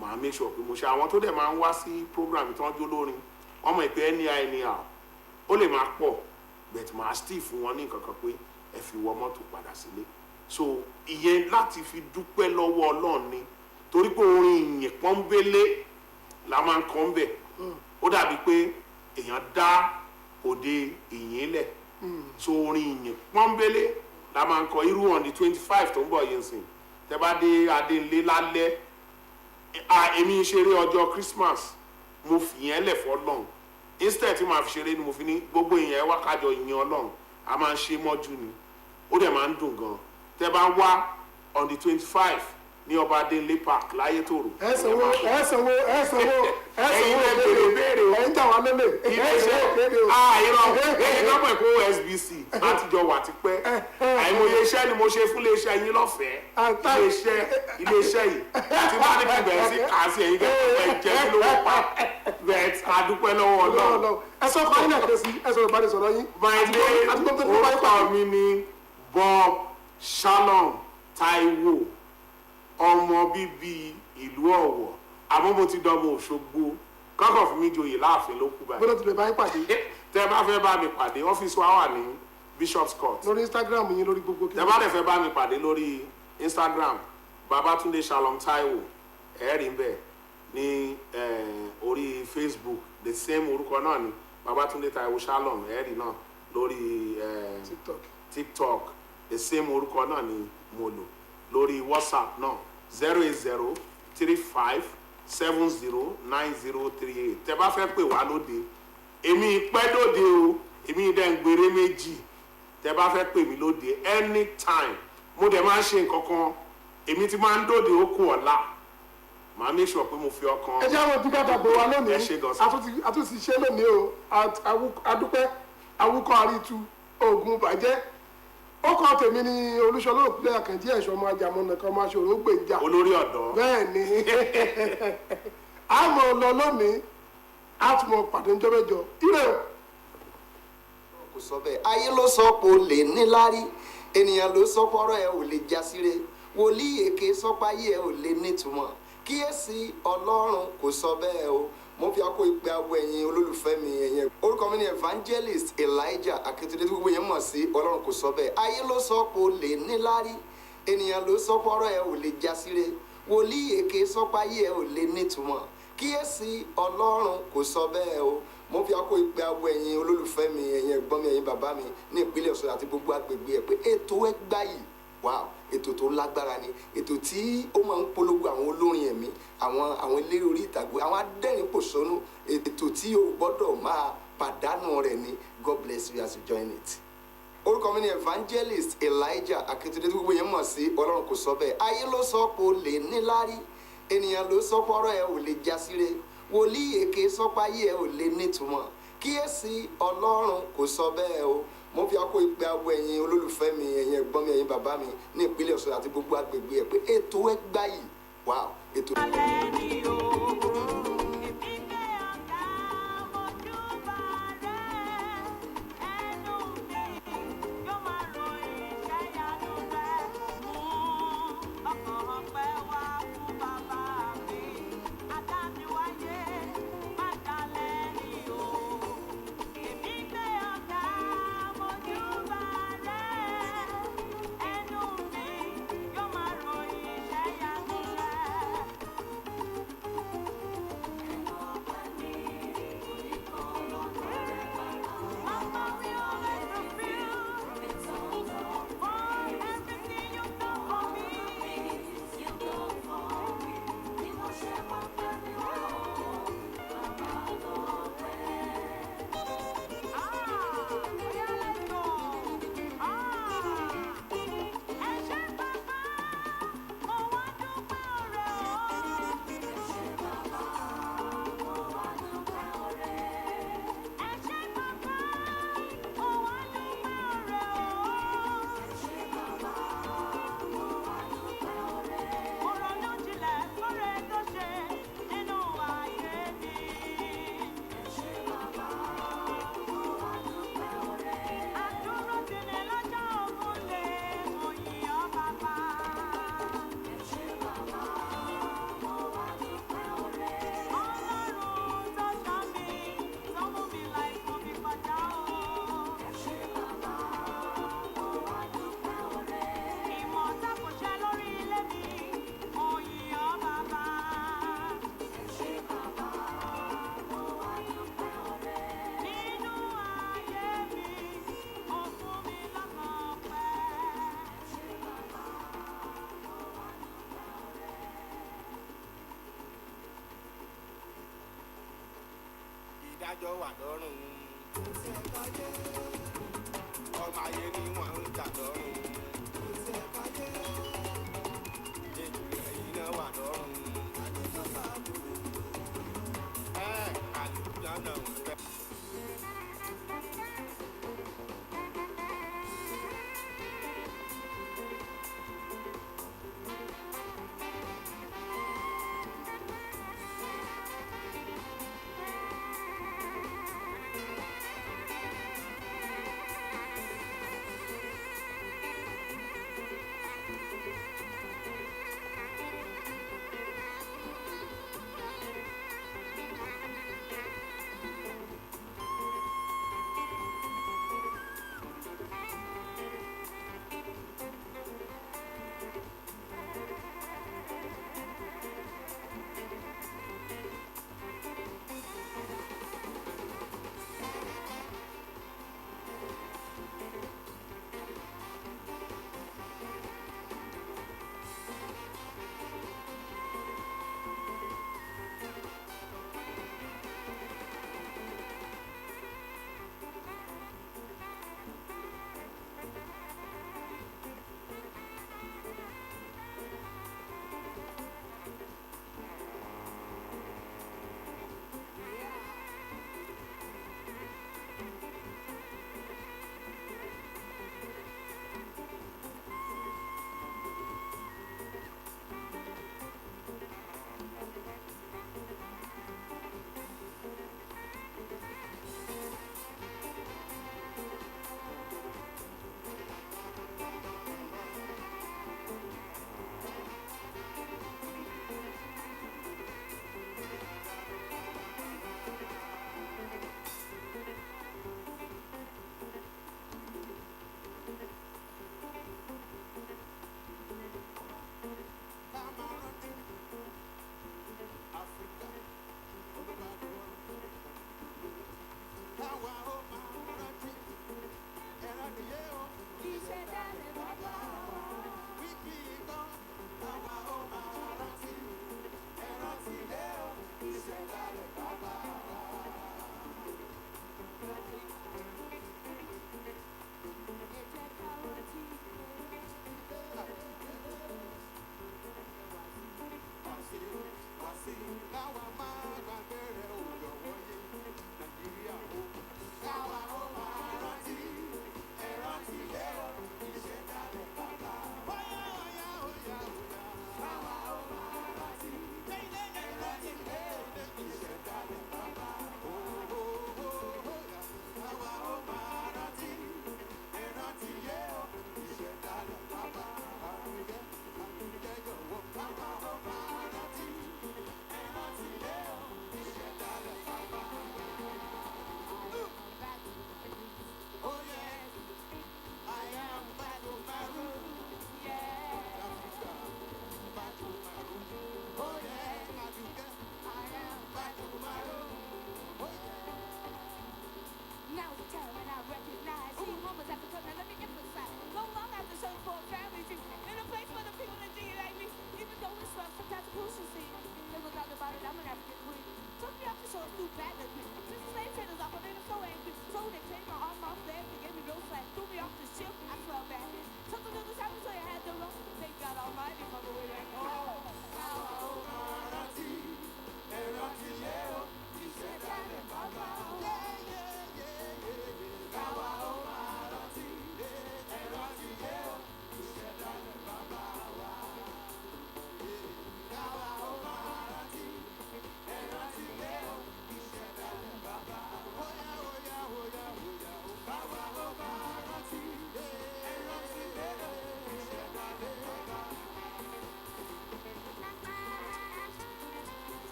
màá make sure pé mo ṣe àwọn tó dẹ̀ máa ń wá sí program tí wọ́n jó lórin wọ́n mọ̀ pé anyhow ó lè máa pọ̀ but màá still fún wọn ní nǹkan kan pé ẹ fi wọ mọ́tò padà sílé. So ìyẹn láti fi dúpẹ́ lọ́wọ́ Ọlọ́run ni, torí pé orin ìyìn pọ́nbélé la máa ń kọ́ ń bẹ̀. Ó dàbí pé èèyàn dá òde ìyìn lẹ̀. So orin ìyìn pọ́nbélé la máa ń kọ irú on the 25 tó ń bọ̀ yẹn sìn. Tẹ́ bá dé Adéleke lálẹ́, èmi ń ṣeré ọjọ́ Christmas, mo fi yẹn lẹ̀ fọ́lọ́run. Instead tí màá fi ṣeré ni mo fi ní gbogbo ìyẹn wá kájọ ìyìn Ọlọ́run, a máa ń ṣe mọ́jú ni, ó dẹ̀ máa ń dùn gan. Tẹ́ bá wá on the 25 ní ọba Adeleke park Láyétòrò. ẹ sanwó ẹ̀yin lè béèrè o. ẹ ń jà wá lélẹ̀. irọ́ ẹ̀yin náà mọ̀ pé OSBC látijọ́ wà tipẹ́. àìmọye iṣẹ́ ni mo ṣe fún iléeṣẹ́ yín lọ́fẹ̀ẹ́. iléeṣẹ́ yìí tí bá ní kí bẹ̀rẹ̀ sí kà á sí ẹ̀yin gẹ́gẹ́ jẹ́ kí ló wọ́n pa bẹ́ẹ̀ adúpẹ́ lọ́wọ́ Ọlọ́run. ẹ sọ fún ayé àkẹ́sí ẹ sọ ìbánisọ̀rọ̀ yín. orúkọ mi ni Bob Shalom Taiwo, ọmọ bíbí ìlú Ọ̀wọ̀, àmọ́ mo ti dọ́mọ Òṣogbo, kọ́kọ́ fún mi joyè láàfin ló kú báyìí. gbọ́dọ̀ tó lè bá yín pàdé. Tẹ́ bá fẹ́ bá mi pàdé, ọ́fíìsì wa wà ní Bishop's Court. lórí Instagram yín lórí gbogbo kí. Tẹ́ bá dẹ̀ fẹ́ bá mi pàdé lórí Instagram, Babatunde Shalom Taiwo, ẹ̀rí ń bẹ̀ ní orí Facebook, the same orúkọ náà ni Babatunde Taiwo Shalom, ẹ̀rí náà lórí TikTok, the same orúkọ náà ni mo lò. Lórí WhatsApp náà 08035709038. Tẹ́ bá fẹ́ pè wá lóde, èmi pẹ́ lóde o, èmi dẹ̀ ń gbèrè méjì. Tẹ́ bá fẹ́ pè mí lóde anytime, mo dẹ̀ máa ń ṣe nǹkan kan, èmi ti máa ń dóde ó kù ọ̀la, màá make sure pé mo fi ọkàn. ẹ jẹ́ àwọn dúkàtà bò wá lónìí. ẹ ṣe gan sí. àtúntì ṣe lónìí o, adúpẹ́ awúkọ́ àrítu oògùn bàjẹ́. ó kọ́ tèmi ní Olúṣọlá òpìlẹ̀ àkànjí ẹ̀ṣọ́ máa jà mọ́ nìkan máa ṣòro gbèjà. olórí ọ̀dọ́. bẹ́ẹ̀ ni a mọ̀ lọ lónìí, a tún mọ̀ pàdé ńjọ́ mẹ́jọ. ire o. kò sọ bẹ́ẹ̀, ayé ló sọ pé o lè níláárí, ènìyàn ló sọ pé ọ̀rọ̀ ẹ ò lè já síre, wòlíì èké sọ pé ayé ẹ ò lè nítumọ̀, kíyèsí Ọlọ́run kò sọ bẹ́ẹ̀ o. mo fi akó ìpè awọ ẹ̀yin olólùfẹ́ mi ẹ̀yin. orúkọ mi ni Evangelist Elijah Akíntúndé tí gbogbo yẹn mọ̀ sí Ọlọ́run kò sọ bẹ́ẹ̀. ayé ló sọ pé o lè níláárí, ènìyàn ló sọ pé ọ̀rọ̀ ẹ ò lè já síre, wòlíì èké sọ pé ayé ẹ ò lè nítumọ̀, kíyèsí Ọlọ́run kò sọ bẹ́ẹ̀ o. mo fi akó ìpè awọ ẹ̀yin olólùfẹ́ mi ẹ̀yin ẹ̀gbọ́n mi ẹ̀yin bàbá mi ní ìpínlẹ̀ Ọ̀ṣun àti gbogbo agbègbè ẹ̀ pé ètò Egba yìí, wow, ètò tó lágbára ni, ètò tí ó máa ń polówó àwọn olórin ẹ̀mí, àwọn eléré orí ìtàgé, àwọn adẹ́rìn pòṣónú, ètò tí o gbọ́dọ̀ máa pàdánù rẹ̀ ni. God bless you as you join it. orúkọ mi ni Evangelist Elijah Akíntúndé tí gbogbo yẹn mọ̀ sí Ọlọ́run kò sọ bẹ́ẹ̀. ayé ló sọ pé o lè níláárí, ènìyàn ló sọ pé ọ̀rọ̀ ẹ ò lè já síre, wòlíì èké sọ pé ayé ẹ ò lè nítumọ̀, kíyèsí Ọlọ́run kò sọ bẹ́ẹ̀ o. mo fi akó ìpè awọ ẹ̀yin olólùfẹ́ mi ẹ̀yin ẹ̀gbọ́n mi ẹ̀yin bàbá mi ní ìpínlẹ̀ Ọ̀ṣun àti gbogbo agbègbè ẹ̀ pé ètò Egba yìí, wow, ètò. àjọ wà lọ́rùn. ọmọ ayé ni wọ́n ń jà lọ́rùn. èjì ẹ̀yìn náà wà lọ́rùn. àlùkò náà ń fẹ́.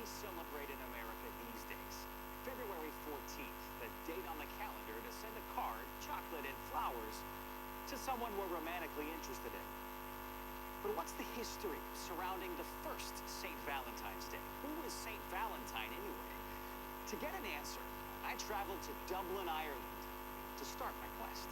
celebrate in America these days? February 14th, the date on the calendar to send a card, chocolate, and flowers to someone we're romantically interested in. But what's the history surrounding the first St. Valentine's Day? Who is St. Valentine anyway? To get an answer, I traveled to Dublin, Ireland to start my quest.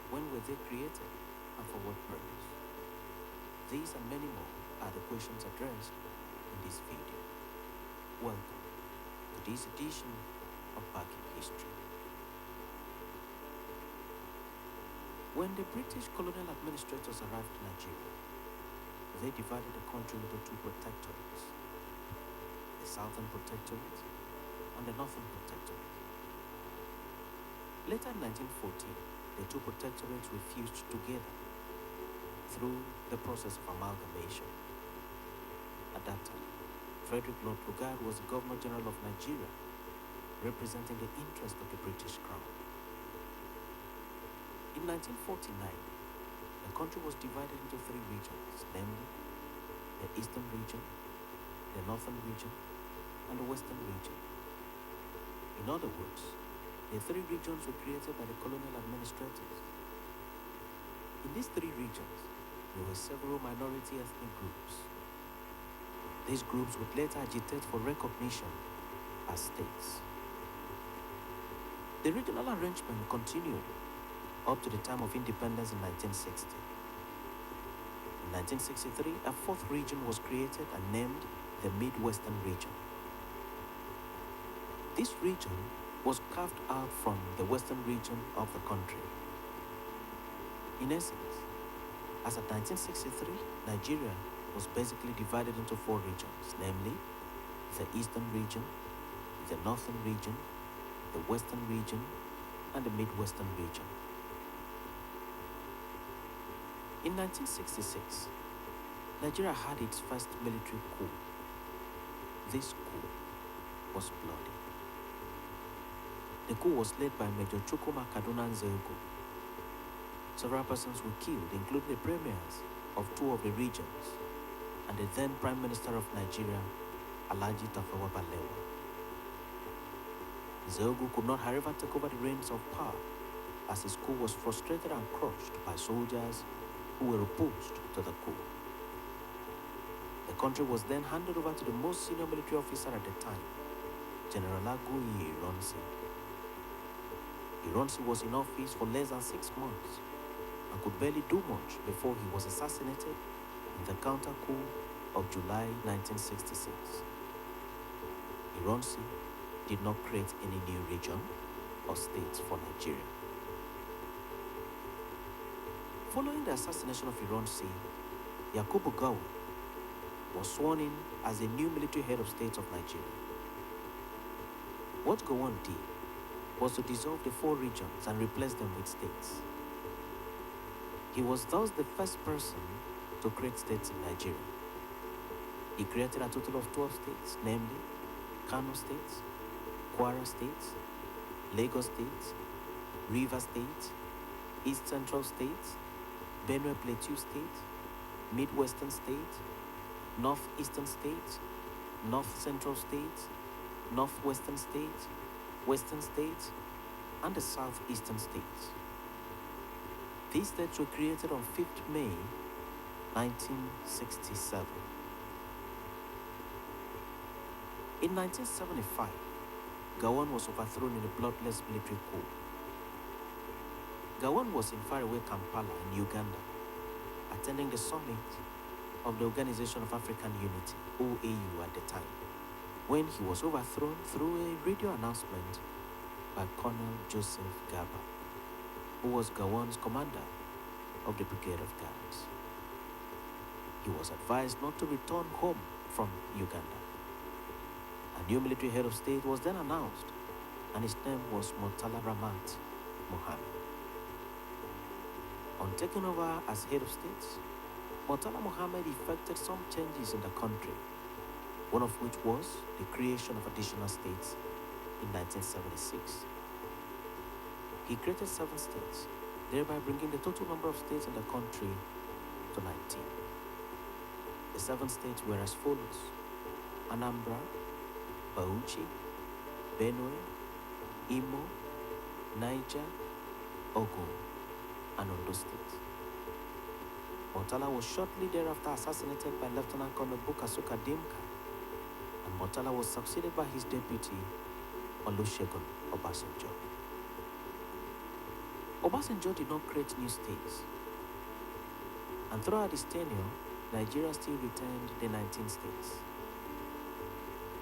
When were they created and for what purpose? These and many more are the questions addressed in this video. Welcome to this edition of Back in History. When the British colonial administrators arrived in Nigeria, they divided the country into two protectorates, the Southern Protectorate and the Northern Protectorate. Later in 1914, the two protectorates were fused together through the process of amalgamation. At that time, Frederick Lord Lugard was the Governor General of Nigeria, representing the interest of the British Crown. In 1949, the country was divided into three regions, namely the Eastern region, the Northern region, and the Western region. In other words, the three regions were created by the colonial administrators. In these three regions, there were several minority ethnic groups. These groups would later agitate for recognition as states. The regional arrangement continued up to the time of independence in 1960. In 1963, a fourth region was created and named the Midwestern region. This region was carved out from the western region of the country. In essence, as of 1963, Nigeria was basically divided into four regions, namely the Eastern region, the Northern region, the Western region, and the Midwestern region. In 1966, Nigeria had its first military coup. This coup was bloody. The coup was led by Major Chukwuma Kaduna Nzeogo. Several persons were killed, including the premiers of two of the regions and the then Prime Minister of Nigeria, Alhaji Tafawa Balewa. Nzeogo could not, however, take over the reins of power as his coup was frustrated and crushed by soldiers who were opposed to the coup. The country was then handed over to the most senior military officer at the time, General Aguiyi Ironsi. Ironsi was in office for less than 6 months and could barely do much before he was assassinated in the counter-coup of July 1966. Ironsi did not create any new region or states for Nigeria. Following the assassination of Ironsi, Yakubu Gowon was sworn in as the new military head of state of Nigeria. What Gowon did was to dissolve the four regions and replace them with states. He was thus the first person to create states in Nigeria. He created a total of 12 states, namely Kano states, Kwara states, Lagos states, River states, East Central states, Benue Plateau states, Midwestern states, Northeastern states, North Central states, Northwestern states, Western states, and the Southeastern states. These states were created on 5th May 1967. In 1975, Gowon was overthrown in a bloodless military coup. Gowon was in faraway Kampala in Uganda, attending the summit of the Organization of African Unity, OAU at the time, when he was overthrown through a radio announcement by Colonel Joseph Gaba, who was Gowon's commander of the Brigade of Guards. he was advised not to return home from Uganda. A new military head of state was then announced, and his name was Murtala Ramat Mohammed. On taking over as head of state, Murtala Mohammed effected some changes in the country, one of which was the creation of additional states in 1976. He created 7 states, thereby bringing the total number of states in the country to 19. The 7 states were as follows: Anambra, Bauchi, Benue, Imo, Niger, Ogun, and Ondo State. Murtala was shortly thereafter assassinated by Lieutenant Colonel Bukasuka Dimka, and Murtala was succeeded by his deputy, Olusegun Obasanjo. Obasanjo did not create new states, and throughout his tenure, Nigeria still retained the 19 states.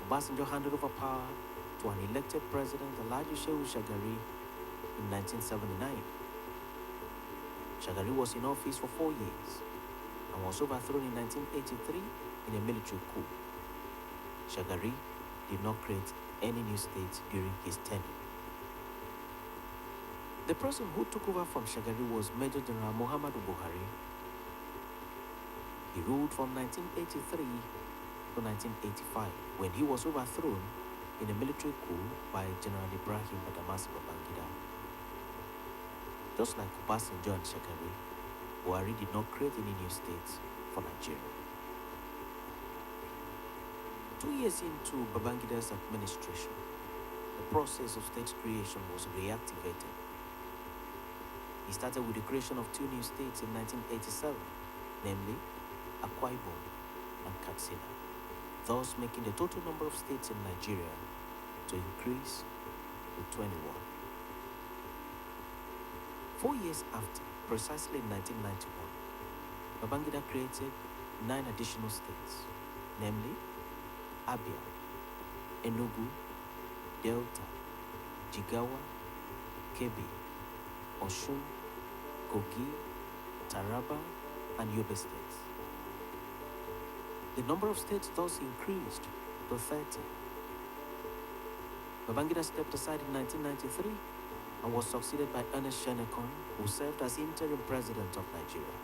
Obasanjo handed over power to an elected president, Alhaji Shehu Shagari, in 1979. Shagari was in office for 4 years and was overthrown in 1983 in a military coup. Shagari did not create any new states during his tenure. The person who took over from Shagari was Major General Muhammadu Buhari. He ruled from 1983 to 1985, when he was overthrown in a military coup by General Ibrahim Badamasi Babangida. Just like Obasanjo and Shagari, Buhari did not create any new states for Nigeria. 2 years into Babangida's administration, the process of state creation was reactivated. He started with the creation of 2 new states in 1987, namely Akwa Ibom and Katsina, thus making the total number of states in Nigeria to increase to 21. 4 years after, precisely in 1991, Babangida created 9 additional states, namely Abia, Enugu, Delta, Jigawa, Kebbi, Osun, Kogi, Taraba, and Yobe states. The number of states thus increased to 30. Babangida stepped aside in 1993 and was succeeded by Ernest Shenekon, who served as interim president of Nigeria.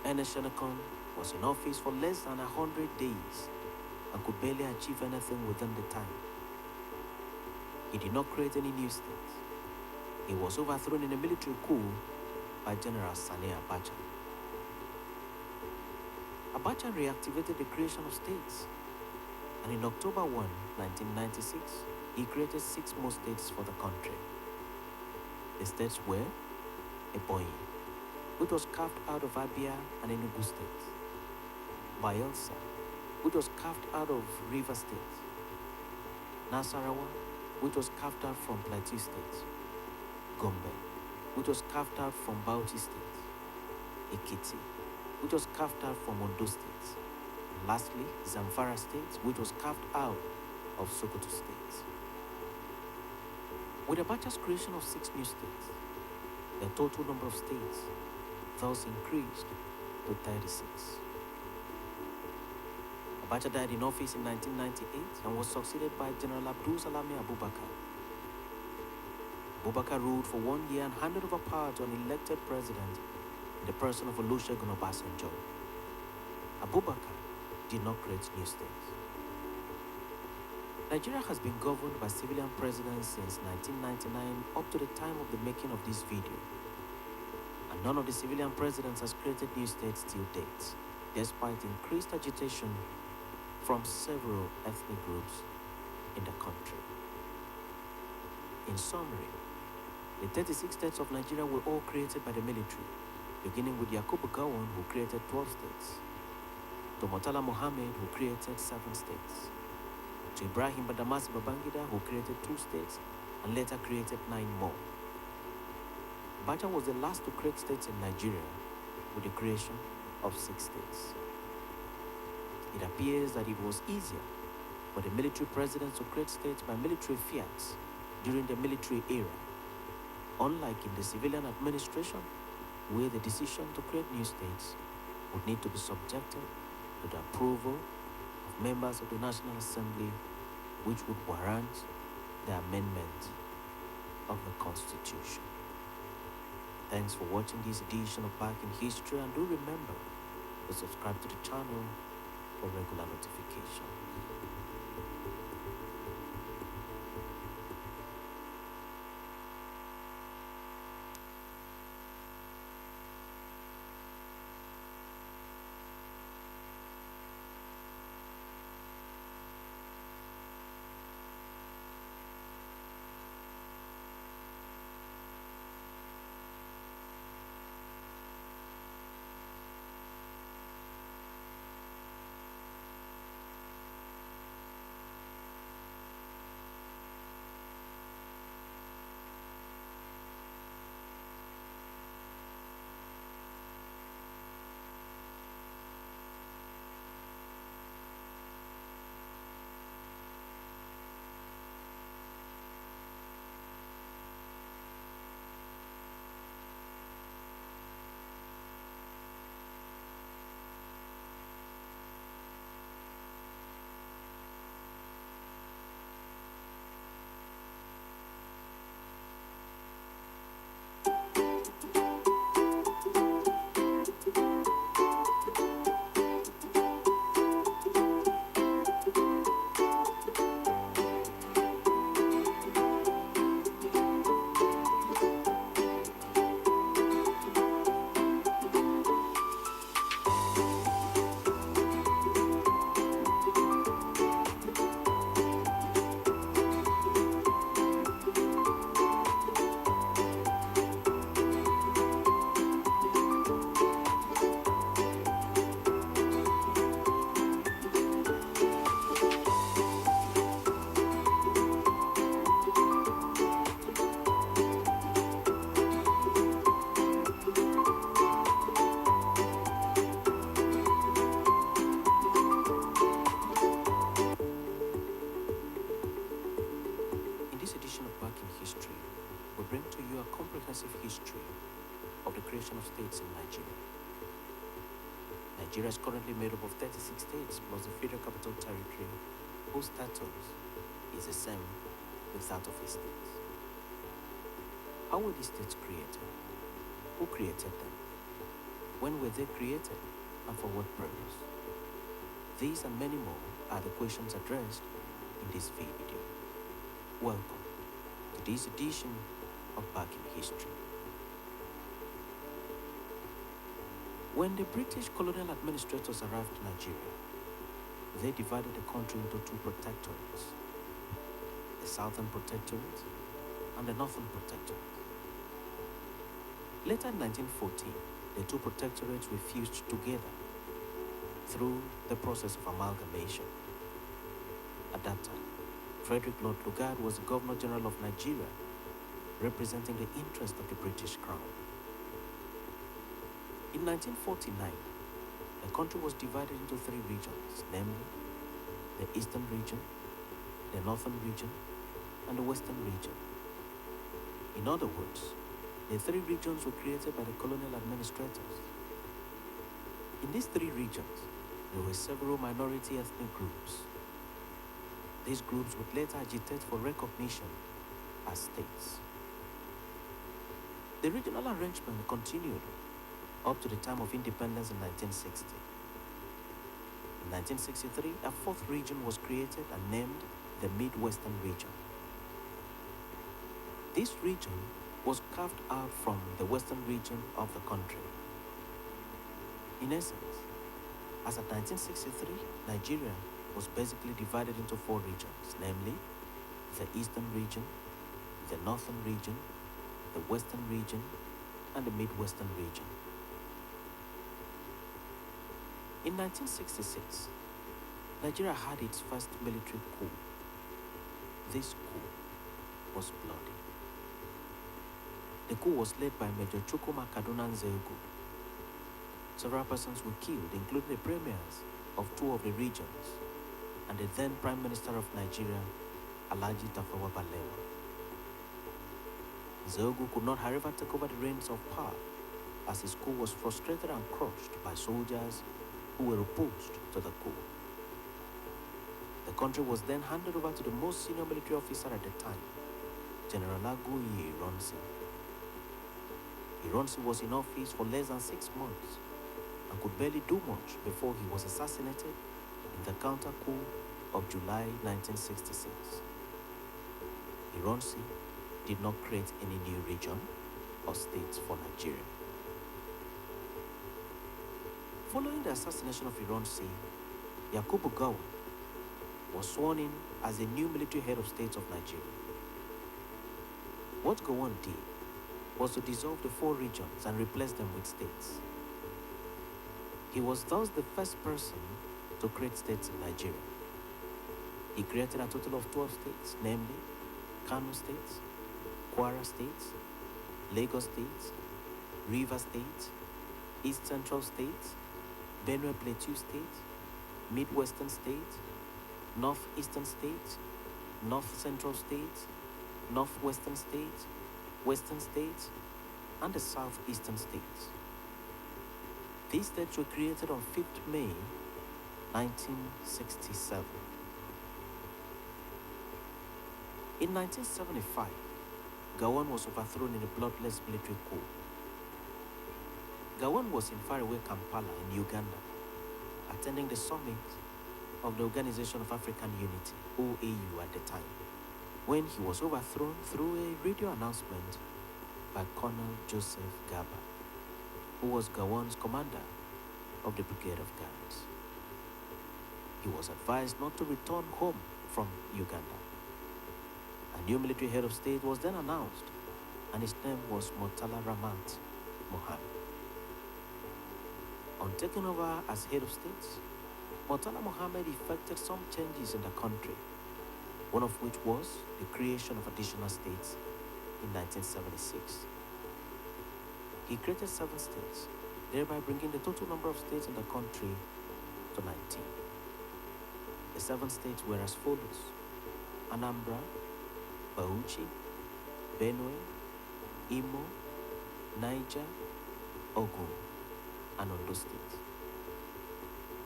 Ernest Shenekon was in office for less than 100 days and could barely achieve anything within the time. He did not create any new states. He was overthrown in a military coup by General Sani Abacha. Abacha reactivated the creation of states, and in October 1, 1996, he created 6 more states for the country. The states were Ebonyi, which was carved out of Abia and Enugu states; Bayelsa, which was carved out of River State; Nasarawa, which was carved out from Plateau State; Gombe, which was carved out from Bauchi State; Ekiti, which was carved out from Ondo State; and lastly, Zamfara State, which was carved out of Sokoto State. With Abacha's creation of 6 new states, the total number of states thus increased to 36. Abacha died in office in 1998 and was succeeded by General Abdul Salami Abubakar. Abubakar ruled for 1 year and handed over power to an elected president in the person of Olusegun Obasanjo. Abubakar did not create new states. Nigeria has been governed by civilian presidents since 1999 up to the time of the making of this video. And none of the civilian presidents has created new states till date, despite increased agitation from several ethnic groups in the country. In summary, the 36 states of Nigeria were all created by the military, beginning with Yakubu Gowon, who created 12 states, to Murtala Mohammed, who created 7 states, to Ibrahim Badamasi Babangida, who created 2 states and later created 9 more. Abacha was the last to create states in Nigeria with the creation of 6 states. It appears that it was easier for the military presidents to create states by military fiats during the military era, unlike in the civilian administration, where the decision to create new states would need to be subjected to the approval of members of the National Assembly, which would warrant the amendment of the Constitution. Thanks for watching this edition of Back in History, and do remember to subscribe to the channel for regular notifications. In this edition of Back in History, we bring to you a comprehensive history of the creation of states in Nigeria. Nigeria is currently made up of 36 states plus the Federal Capital Territory, whose status is the same with that of a state. How were these states created? Who created them? When were they created, and for what purpose? These and many more are the questions addressed in this video. Welcome to this edition of Back in History. When the British colonial administrators arrived in Nigeria, they divided the country into two protectorates, the Southern Protectorate and the Northern Protectorate. Later in 1914, the two protectorates were fused together through the process of amalgamation. At that time, Frederick Lord Lugard was the Governor General of Nigeria, representing the interest of the British Crown. In 1949, the country was divided into three regions, namely the Eastern region, the Northern region, and the Western region. In other words, the three regions were created by the colonial administrators. In these three regions, there were several minority ethnic groups. These groups would later agitate for recognition as states. The regional arrangement continued up to the time of independence in 1960. In 1963, a fourth region was created and named the Midwestern region. This region was carved out from the western region of the country. In essence, as of 1963, Nigeria was basically divided into four regions, namely the Eastern region, the Northern region, the Western region, and the Midwestern region. In 1966, Nigeria had its first military coup. This coup was bloody. The coup was led by Major Chukwuma Kaduna Nzeogu. Several persons were killed, including the premiers of two of the regions and the then Prime Minister of Nigeria, Alhaji Tafawa Balewa. Nzeogu could not, however, take over the reins of power as his coup was frustrated and crushed by soldiers who were opposed to the coup. The country was then handed over to the most senior military officer at the time, General Aguiyi Ironsi. Ironsi was in office for less than 6 months and could barely do much before he was assassinated in the counter-coup of July 1966. Ironsi did not create any new region or states for Nigeria. Following the assassination of Ironsi, Yakubu Gowon was sworn in as the new military head of state of Nigeria. What Gowon did was to dissolve the 4 regions and replace them with states. He was thus the first person to create states in Nigeria. He created a total of 12 states, namely Kano State, Kwara State, Lagos State, Rivers State, East Central State, Benue Plateau State, Midwestern State, Northeastern State, North Central State, Northwestern State, Western State, and the Southeastern States. These states were created on 5th May 1967. In 1975, Gowon was overthrown in a bloodless military coup. Gowon was in faraway Kampala in Uganda, attending the summit of the Organization of African Unity, OAU at the time, when he was overthrown through a radio announcement by Colonel Joseph Gaba, who was Gowon's commander of the Brigade of Guards. He was advised not to return home from Uganda. A new military head of state was then announced, and his name was Murtala Ramat Mohammed. On taking over as head of state, Murtala Mohammed effected some changes in the country, one of which was the creation of additional states in 1976. He created 7 states, thereby bringing the total number of states in the country to 19. The 7 states were as follows: Anambra, Bauchi, Benue, Imo, Niger, Ogun, and Ondo State.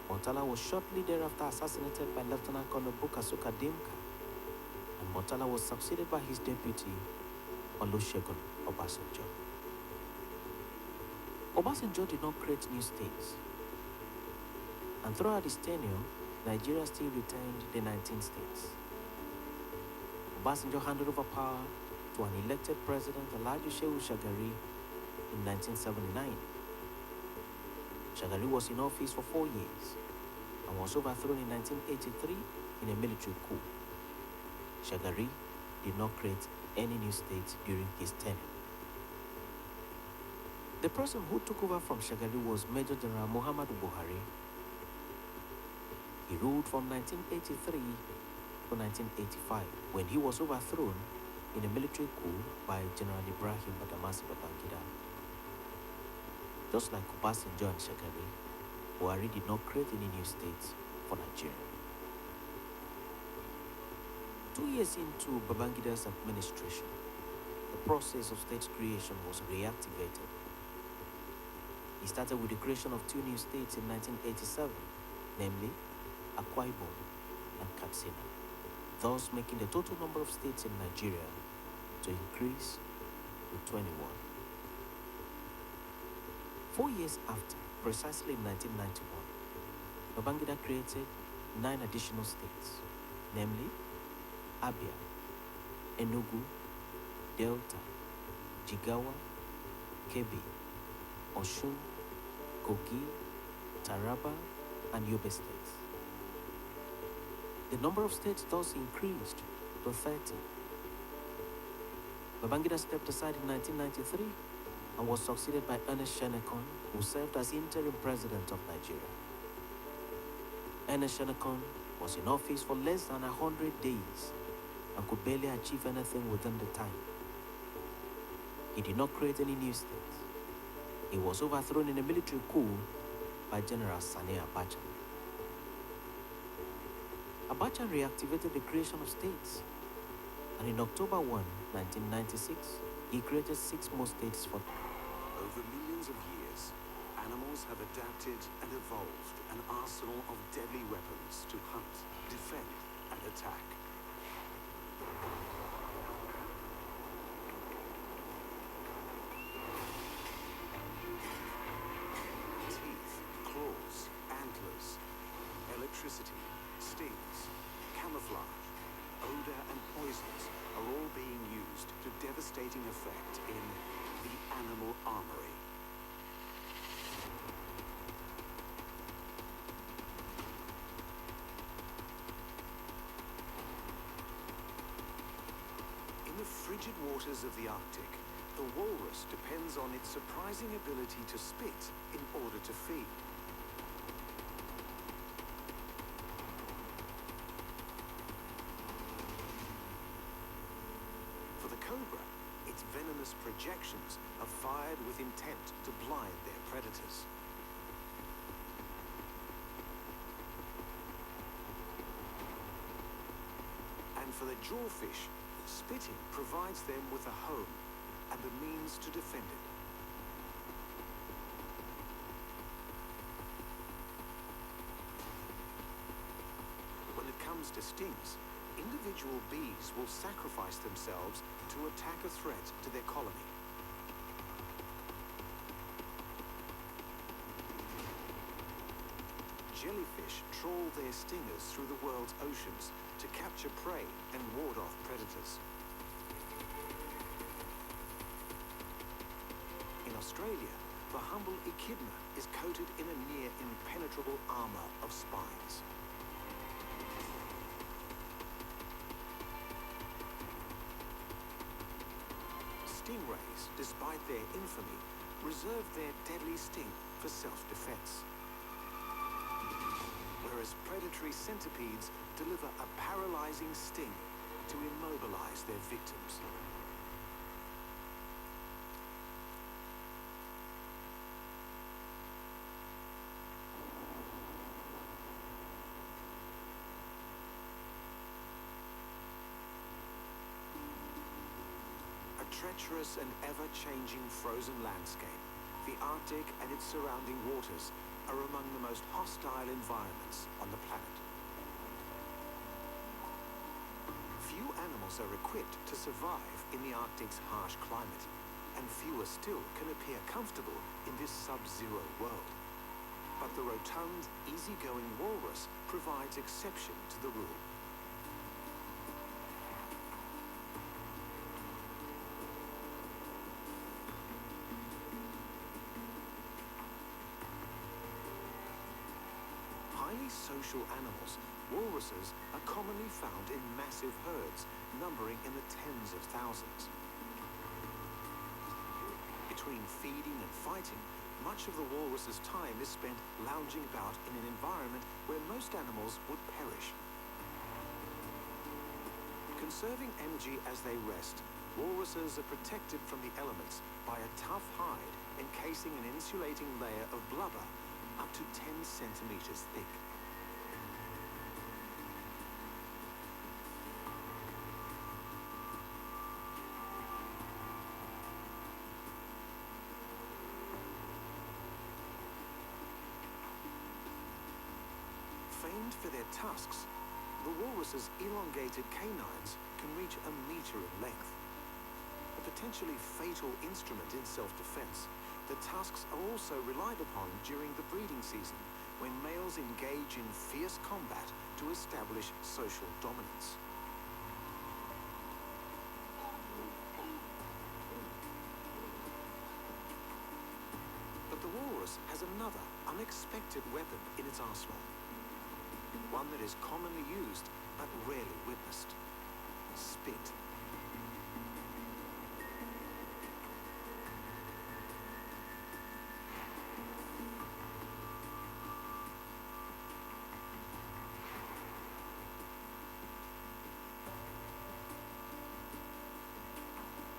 Murtala was shortly thereafter assassinated by Lieutenant Colonel Bukasuka Dimka, and Murtala was succeeded by his deputy, Olusegun Obasanjo. Obasanjo did not create new states, and throughout his tenure, Nigeria still retained the 19 states. Obasanjo handed over power to an elected president, Alhaji Shehu Shagari, in 1979. Shagari was in office for 4 years and was overthrown in 1983 in a military coup. Shagari did not create any new states during his tenure. The person who took over from Shagari was Major General Muhammadu Buhari. He ruled from 1983 to 1985, when he was overthrown in a military coup by General Ibrahim Badamasi Babangida. Just like Obasanjo and Shagari, Buhari did not create any new states for Nigeria. 2 years into Babangida's administration, the process of state creation was reactivated. He started with the creation of 2 new states in 1987, namely Akwa Ibom and Katsina, thus making the total number of states in Nigeria to increase to 21. 4 years after, precisely in 1991, Babangida created 9 additional states, namely Abia, Enugu, Delta, Jigawa, Kebbi, Osun, Kogi, Taraba, and Yobe states. The number of states thus increased to 30. Babangida stepped aside in 1993 and was succeeded by Ernest Shenekon, who served as interim president of Nigeria. Ernest Shenekon was in office for less than 100 days and could barely achieve anything within the time. He did not create any new states. He was overthrown in a military coup by General Sani Abacha. Abacha reactivated the creation of states, and in October 1, 1996, he created 6 more states for. Over millions millions of years, animals have adapted and evolved an arsenal of deadly weapons to hunt, defend, and attack. Teeth, claws, antlers, electricity, stings, camouflage, odor, and poisons are all being used to devastating effect in the animal armory. In the frigid waters of the Arctic, the walrus depends on its surprising ability to spit in order to feed. For the cobra, its venomous projections are fired with intent to blind their predators. And for the jawfish, spitting provides them with a home and the means to defend it. When it comes to stings, individual bees will sacrifice themselves to attack a threat to their colony. Jellyfish trawl their stingers through the world's oceans to capture prey and ward off predators. In Australia, the humble echidna is coated in a near impenetrable armor of spines. Stingrays, despite their infamy, reserve their deadly sting for self-defense. Whereas predatory centipedes deliver a paralyzing sting to immobilize their victims. A treacherous and ever-changing frozen landscape, the Arctic and its surrounding waters are among the most hostile environments on the planet. Few animals are equipped to survive in the Arctic's harsh climate, and fewer still can appear comfortable in this sub-zero world. But the rotund, easygoing walrus provides exception to the rule. Highly social animals, walruses are commonly found in massive herds, numbering in the tens of thousands. Between feeding and fighting, much of the walrus's time is spent lounging about in an environment where most animals would perish. Conserving energy as they rest, walruses are protected from the elements by a tough hide encasing an insulating layer of blubber up to 10 centimeters thick. Famed for their tusks, the walrus's elongated canines can reach a meter in length. A potentially fatal instrument in self-defense, the tusks are also relied upon during the breeding season, when males engage in fierce combat to establish social dominance. But the walrus has another unexpected weapon in its arsenal. One that is commonly used but rarely witnessed: spit.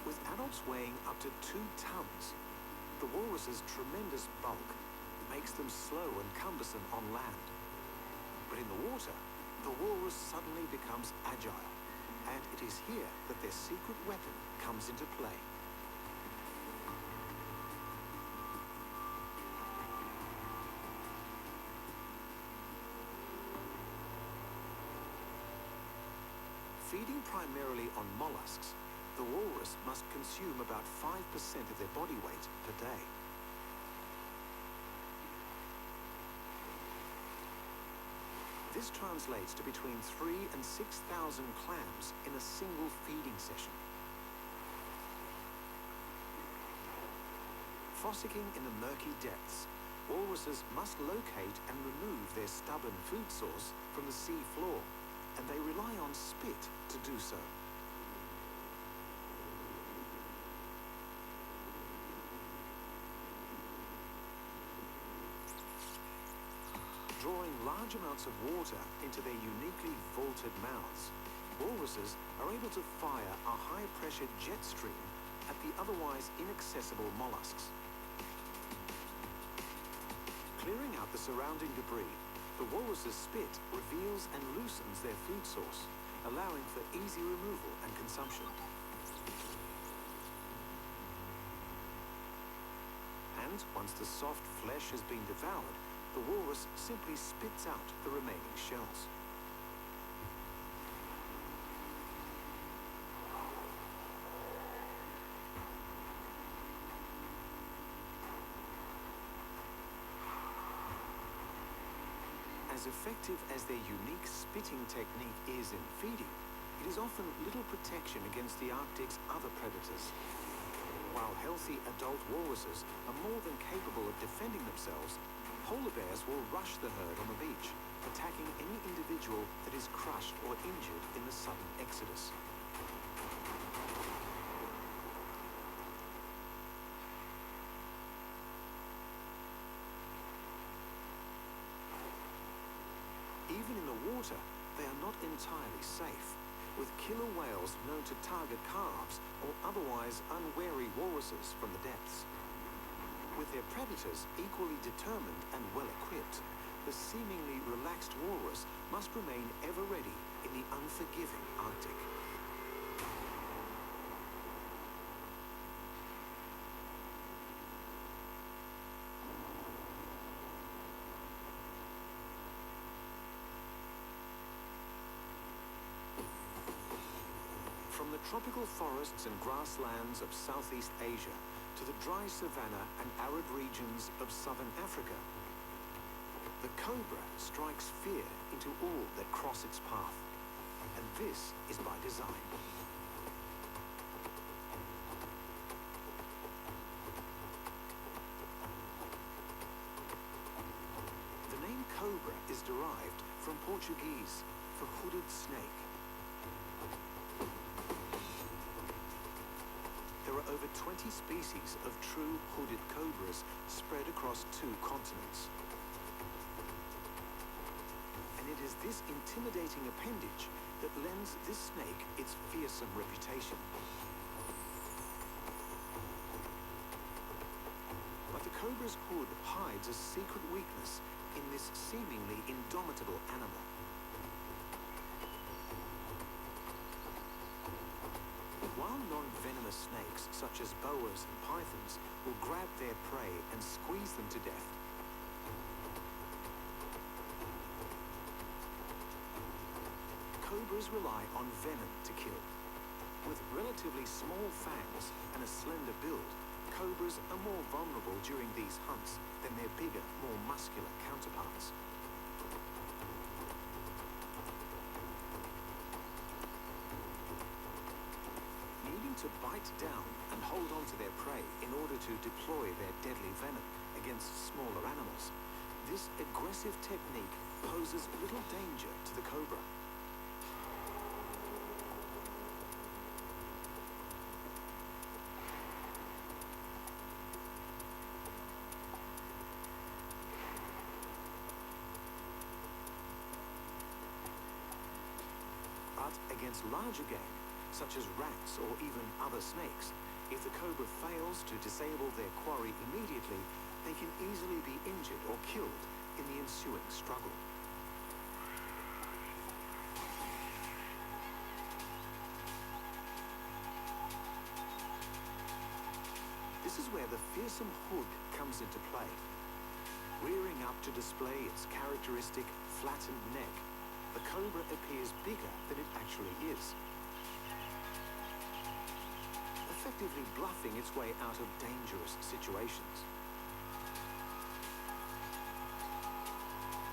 With adults weighing up to 2 tons, the walrus's tremendous bulk makes them slow and cumbersome on land. But in the water, the walrus suddenly becomes agile, and it is here that their secret weapon comes into play. Feeding primarily on mollusks, the walrus must consume about 5% of their body weight per day. This translates to between 3,000 and 6,000 clams in a single feeding session. Fossicking in the murky depths, walruses must locate and remove their stubborn food source from the sea floor, and they rely on spit to do so. Drawing large amounts of water into their uniquely vaulted mouths, walruses are able to fire a high-pressure jet stream at the otherwise inaccessible mollusks. Clearing out the surrounding debris, the walrus's spit reveals and loosens their food source, allowing for easy removal and consumption. And once the soft flesh has been devoured, the walrus simply spits out the remaining shells. As effective as their unique spitting technique is in feeding, it is often little protection against the Arctic's other predators. While healthy adult walruses are more than capable of defending themselves, polar bears will rush the herd on the beach, attacking any individual that is crushed or injured in the sudden exodus. Even in the water, they are not entirely safe, with killer whales known to target calves or otherwise unwary walruses from the depths. With their predators equally determined and well-equipped, the seemingly relaxed walrus must remain ever ready in the unforgiving Arctic. From the tropical forests and grasslands of Southeast Asia to the dry savanna and arid regions of southern Africa, the cobra strikes fear into all that cross its path, and this is by design. The name cobra is derived from Portuguese for hooded snake. There are over 20 species of true hooded cobras spread across 2 continents. And it is this intimidating appendage that lends this snake its fearsome reputation. But the cobra's hood hides a secret weakness in this seemingly indomitable animal. While non-venomous snakes, such as boas and pythons, will grab their prey and squeeze them to death, cobras rely on venom to kill. With relatively small fangs and a slender build, cobras are more vulnerable during these hunts than their bigger, more muscular counterparts. Needing to bite down and hold on to their prey in order to deploy their deadly venom against smaller animals, this aggressive technique poses little danger to the cobra. But against larger game, such as rats or even other snakes, if the cobra fails to disable their quarry immediately, they can easily be injured or killed in the ensuing struggle. This is where the fearsome hood comes into play. Rearing up to display its characteristic flattened neck, the cobra appears bigger than it actually is, effectively bluffing its way out of dangerous situations.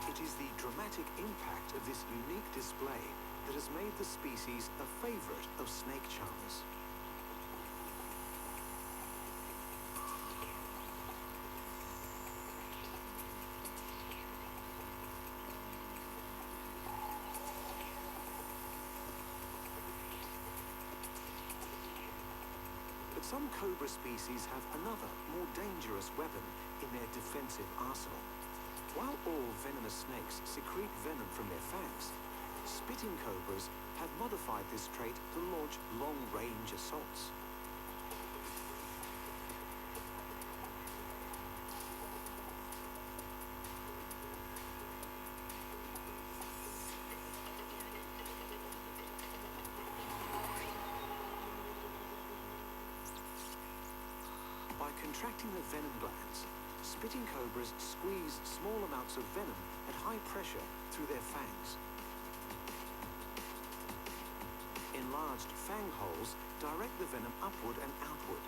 It is the dramatic impact of this unique display that has made the species a favorite of snake charmers. But some cobra species have another, more dangerous weapon in their defensive arsenal. While all venomous snakes secrete venom from their fangs, spitting cobras have modified this trait to launch long-range assaults. By contracting the venom glands, spitting cobras squeeze small amounts of venom at high pressure through their fangs. Enlarged fang holes direct the venom upward and outward.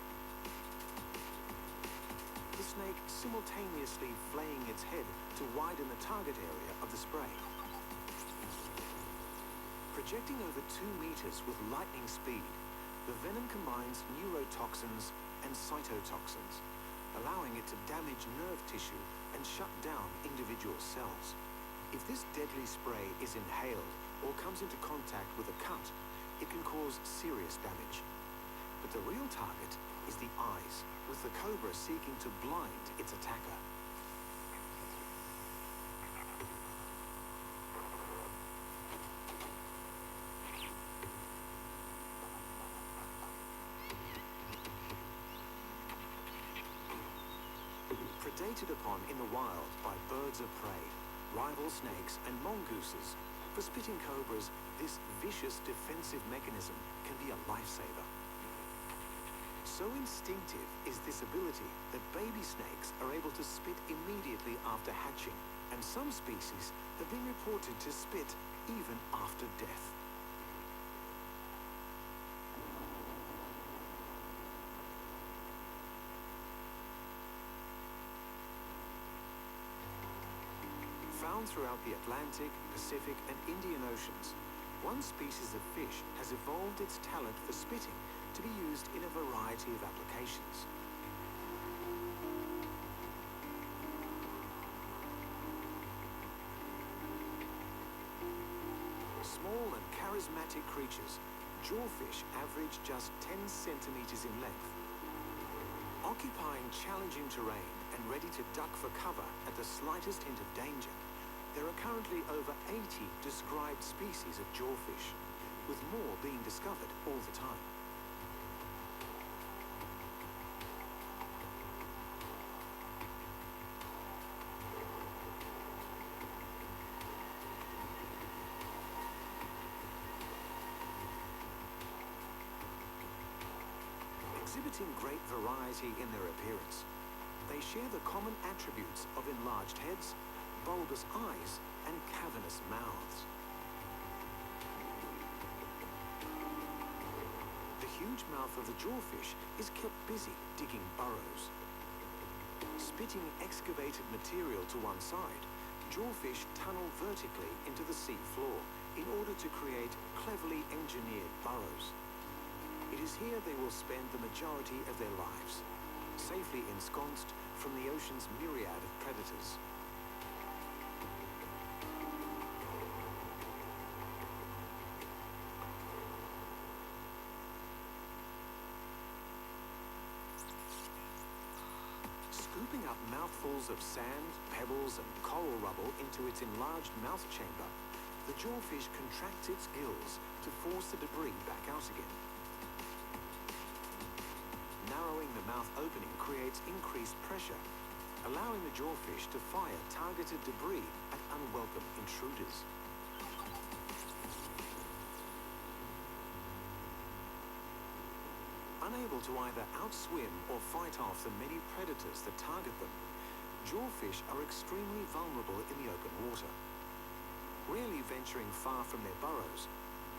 The snake simultaneously flaying its head to widen the target area of the spray. Projecting over 2 meters with lightning speed, the venom combines neurotoxins and cytotoxins, allowing it to damage nerve tissue and shut down individual cells. If this deadly spray is inhaled or comes into contact with a cut, it can cause serious damage. But the real target is the eyes, with the cobra seeking to blind its attacker. Predated upon in the wild by birds of prey, rival snakes and mongooses, for spitting cobras, this vicious defensive mechanism can be a lifesaver. So instinctive is this ability that baby snakes are able to spit immediately after hatching, and some species have been reported to spit even after death. Found throughout the Atlantic, Pacific, and Indian Oceans, one species of fish has evolved its talent for spitting to be used in a variety of applications. Small and charismatic creatures, jawfish average just 10 centimeters in length. Occupying challenging terrain and ready to duck for cover at the slightest hint of danger, there are currently over 80 described species of jawfish, with more being discovered all the time. Exhibiting great variety in their appearance, they share the common attributes of enlarged heads, bulbous eyes, and cavernous mouths. The huge mouth of the jawfish is kept busy digging burrows. Spitting excavated material to one side, jawfish tunnel vertically into the sea floor in order to create cleverly engineered burrows. It is here they will spend the majority of their lives, safely ensconced from the ocean's myriad of predators. Scooping up mouthfuls of sand, pebbles, and coral rubble into its enlarged mouth chamber, the jawfish contracts its gills to force the debris back out again. Narrowing the mouth opening creates increased pressure, allowing the jawfish to fire targeted debris at unwelcome intruders. Unable to either outswim or fight off the many predators that target them, jawfish are extremely vulnerable in the open water. Rarely venturing far from their burrows,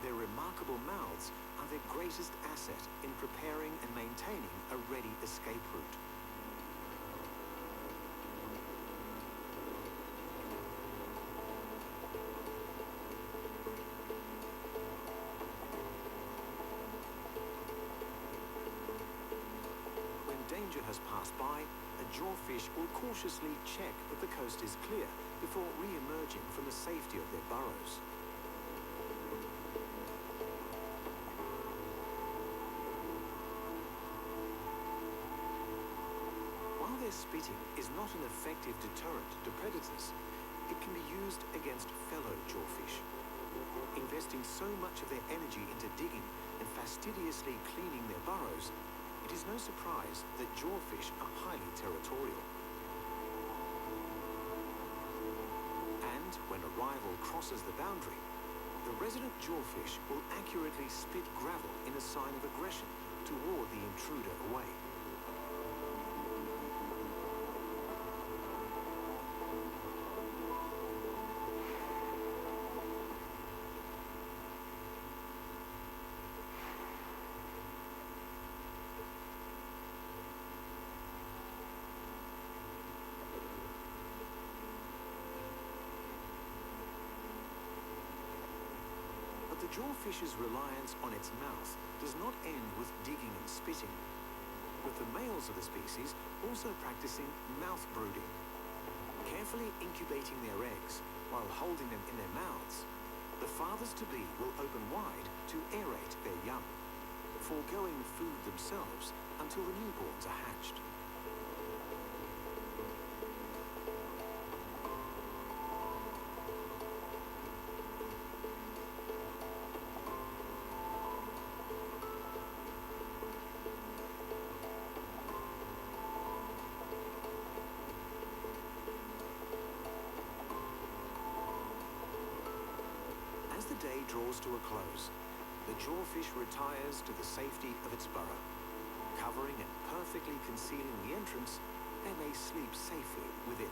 their remarkable mouths are their greatest asset in preparing and maintaining a ready escape route. When danger has passed by, a jawfish will cautiously check that the coast is clear before re-emerging from the safety of their burrows. While their spitting is not an effective deterrent to predators, it can be used against fellow jawfish. Investing so much of their energy into digging and fastidiously cleaning their burrows, it is no surprise that jawfish are highly territorial. And when a rival crosses the boundary, the resident jawfish will accurately spit gravel in a sign of aggression to ward the intruder away. But the jawfish's reliance on its mouth does not end with digging and spitting, with the males of the species also practicing mouth brooding, carefully incubating their eggs while holding them in their mouths. The fathers-to-be will open wide to aerate their young, foregoing food themselves until the newborns are hatched. As the day draws to a close, the jawfish retires to the safety of its burrow. Covering and perfectly concealing the entrance, they may sleep safely within.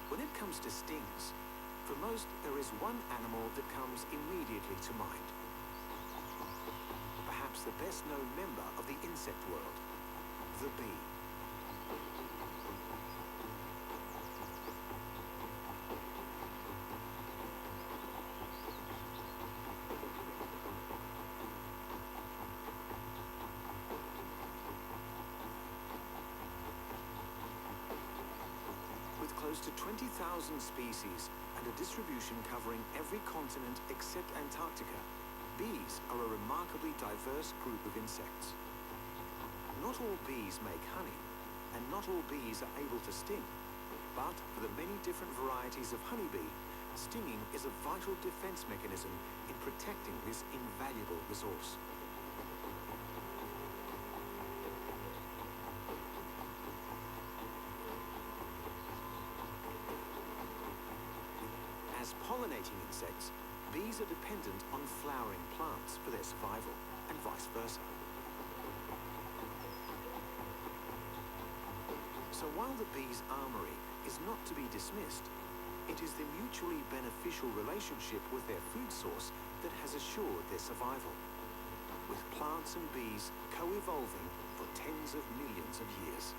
When it comes to stings, for most there is one animal that comes immediately to mind. Perhaps the best known member of the insect world, the bee. With close to 20,000 species and a distribution covering every continent except Antarctica, bees are a remarkably diverse group of insects. Not all bees make honey, and not all bees are able to sting. But for the many different varieties of honeybee, stinging is a vital defense mechanism in protecting this invaluable resource. As pollinating insects, bees are dependent on flowering plants for their survival, and vice versa. So while the bee's armory is not to be dismissed, it is the mutually beneficial relationship with their food source that has assured their survival, with plants and bees co-evolving for tens of millions of years.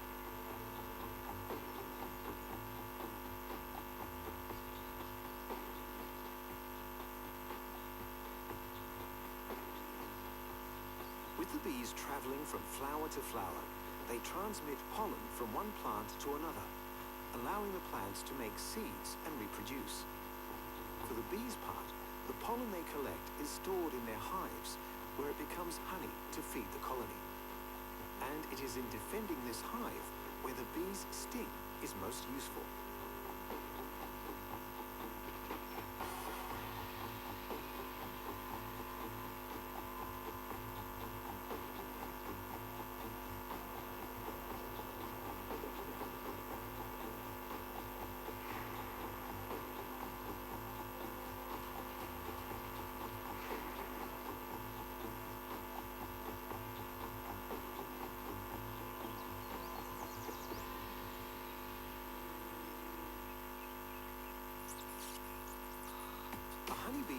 With the bees traveling from flower to flower, they transmit pollen from one plant to another, allowing the plants to make seeds and reproduce. For the bees' part, the pollen they collect is stored in their hives, where it becomes honey to feed the colony. And it is in defending this hive where the bee's sting is most useful.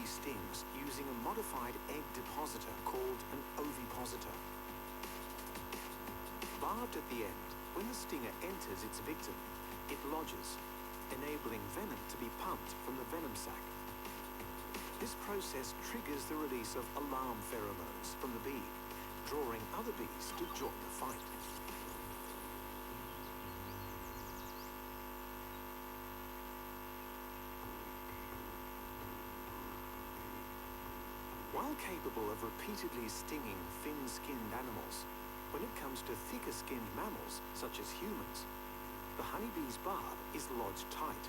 bee stings using a modified egg depositor called an ovipositor. Barbed at the end, when the stinger enters its victim, it lodges, enabling venom to be pumped from the venom sac. This process triggers the release of alarm pheromones from the bee, drawing other bees to join the fight. While capable of repeatedly stinging thin-skinned animals, when it comes to thicker-skinned mammals, such as humans, the honeybee's barb is lodged tight,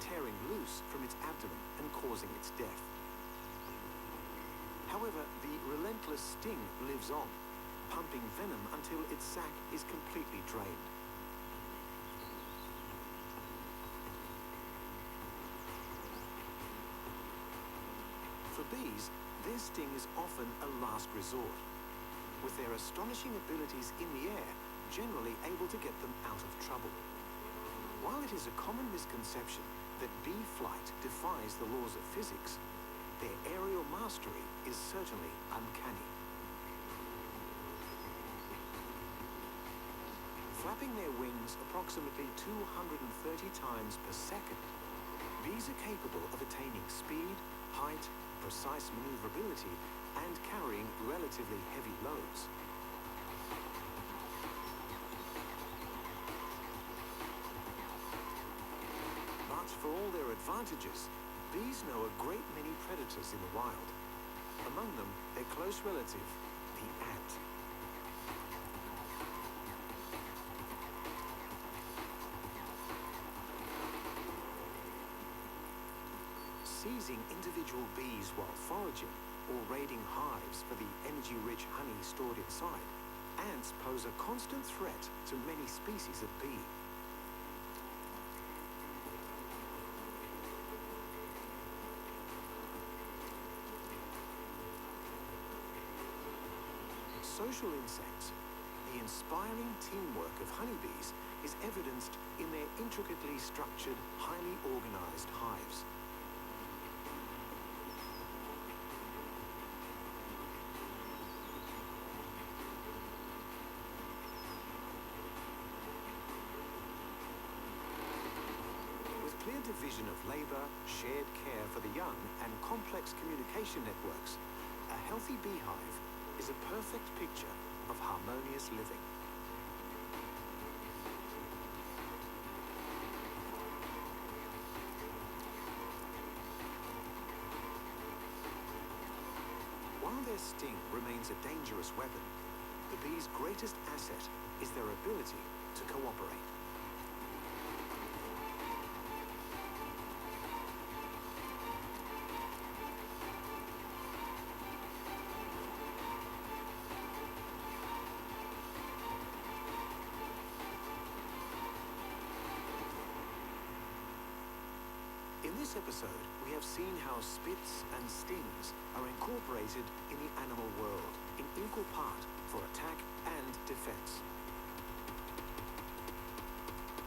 tearing loose from its abdomen and causing its death. However, the relentless sting lives on, pumping venom until its sac is completely drained. For bees, their sting is often a last resort, with their astonishing abilities in the air generally able to get them out of trouble. While it is a common misconception that bee flight defies the laws of physics, their aerial mastery is certainly uncanny. Flapping their wings approximately 230 times per second, bees are capable of attaining speed, height, precise maneuverability, and carrying relatively heavy loads. But for all their advantages, bees know a great many predators in the wild. Among them, their close relative, the ant. Seizing individual bees while foraging or raiding hives for the energy-rich honey stored inside, ants pose a constant threat to many species of bee. Social insects, the inspiring teamwork of honeybees is evidenced in their intricately structured, highly organized hives. With clear division of labor, shared care for the young, and complex communication networks, a healthy beehive is a perfect picture of harmonious living. While their sting remains a dangerous weapon, the bee's greatest asset is their ability to cooperate. In this episode, we have seen how spits and stings are incorporated in the animal world in equal part for attack and defense.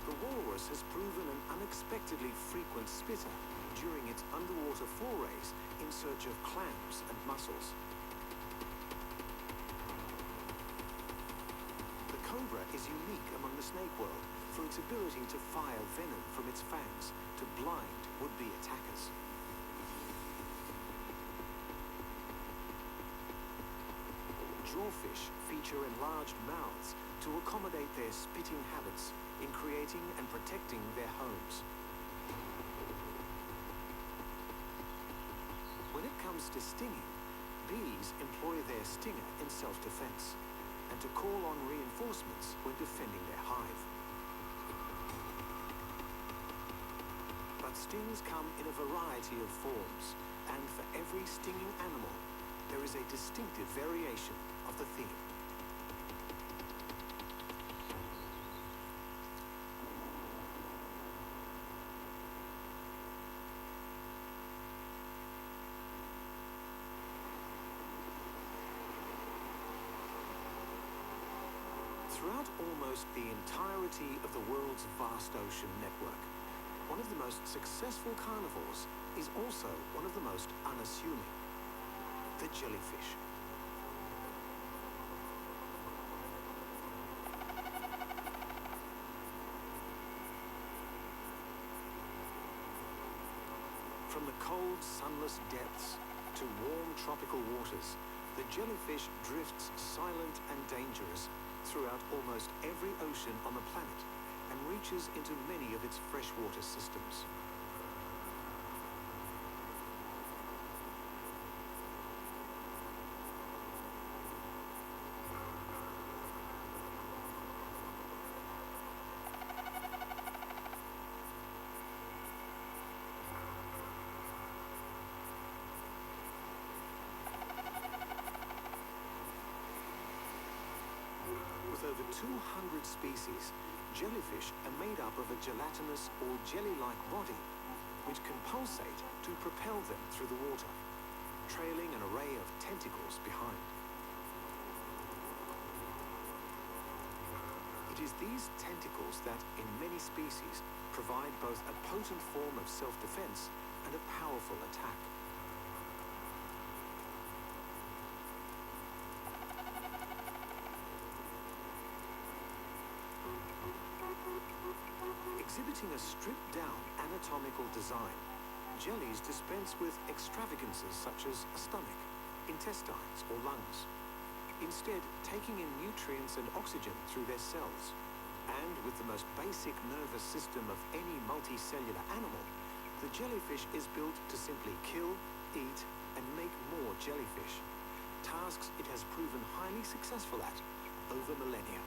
The walrus has proven an unexpectedly frequent spitter during its underwater forays in search of clams and mussels. The cobra is unique among the snake world for its ability to fire venom from its fangs to blind would-be attackers. Jawfish feature enlarged mouths to accommodate their spitting habits in creating and protecting their homes. When it comes to stinging, bees employ their stinger in self-defense and to call on reinforcements when defending their hive. But stings come in a variety of forms, and for every stinging animal, there is a distinctive variation of the theme. Throughout almost the entirety of the world's vast ocean network, one of the most successful carnivores is also one of the most unassuming. The jellyfish. From the cold, sunless depths to warm tropical waters, the jellyfish drifts silent and dangerous throughout almost every ocean on the planet and reaches into many of its freshwater systems. With over 200 species, jellyfish are made up of a gelatinous or jelly-like body, which can pulsate to propel them through the water, trailing an array of tentacles behind. It is these tentacles that, in many species, provide both a potent form of self-defense and a powerful attack. Exhibiting a stripped-down anatomical design, jellies dispense with extravagances such as a stomach, intestines, or lungs, instead taking in nutrients and oxygen through their cells. And with the most basic nervous system of any multicellular animal, the jellyfish is built to simply kill, eat, and make more jellyfish, tasks it has proven highly successful at over millennia.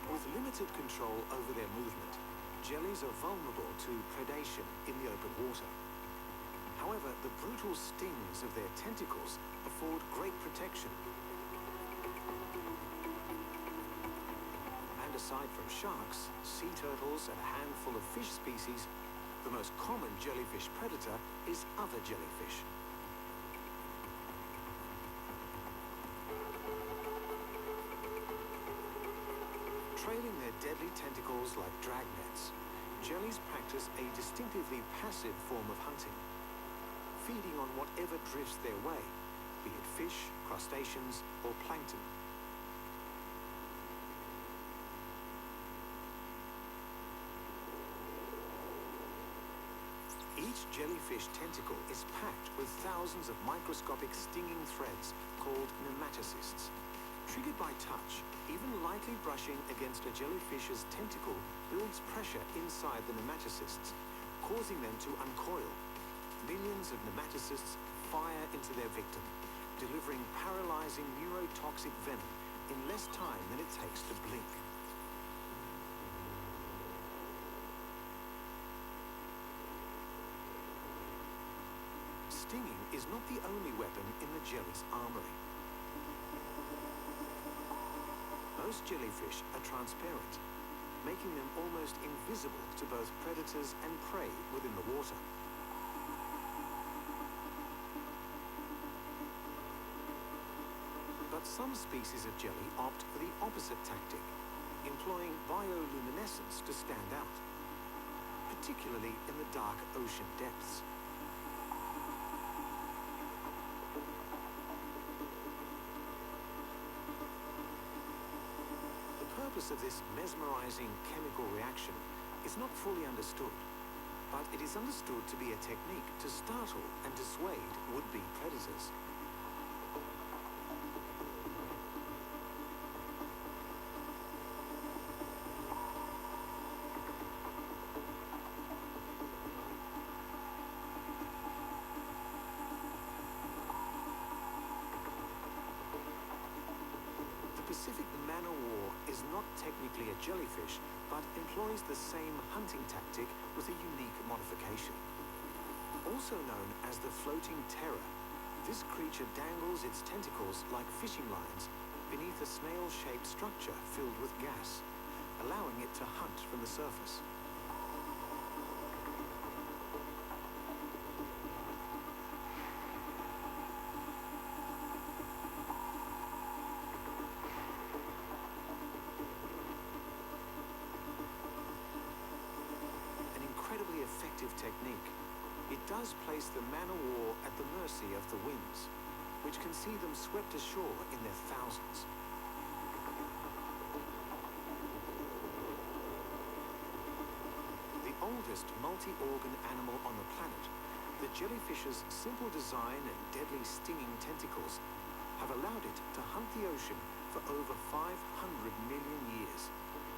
With limited control over their movement, jellies are vulnerable to predation in the open water. However, the brutal stings of their tentacles afford great protection. And aside from sharks, sea turtles, and a handful of fish species, the most common jellyfish predator is other jellyfish. Trailing their deadly tentacles like dragnets, jellies practice a distinctively passive form of hunting, feeding on whatever drifts their way, be it fish, crustaceans, or plankton. Each jellyfish tentacle is packed with thousands of microscopic stinging threads called nematocysts. Triggered by touch, even lightly brushing against a jellyfish's tentacle builds pressure inside the nematocysts, causing them to uncoil. Millions of nematocysts fire into their victim, delivering paralyzing neurotoxic venom in less time than it takes to blink. Stinging is not the only weapon in the jelly's armory. Most jellyfish are transparent, making them almost invisible to both predators and prey within the water. But some species of jelly opt for the opposite tactic, employing bioluminescence to stand out, particularly in the dark ocean depths. The purpose of this mesmerizing chemical reaction is not fully understood, but it is understood to be a technique to startle and dissuade would-be predators. The Pacific man-o-war is not technically a jellyfish, but employs the same hunting tactic with a unique modification. Also known as the floating terror, this creature dangles its tentacles like fishing lines beneath a snail-shaped structure filled with gas, allowing it to hunt from the surface. technique, it does place the man-o-war at the mercy of the winds, which can see them swept ashore in their thousands. The oldest multi-organ animal on the planet, the jellyfish's simple design and deadly stinging tentacles have allowed it to hunt the ocean for over 500 million years,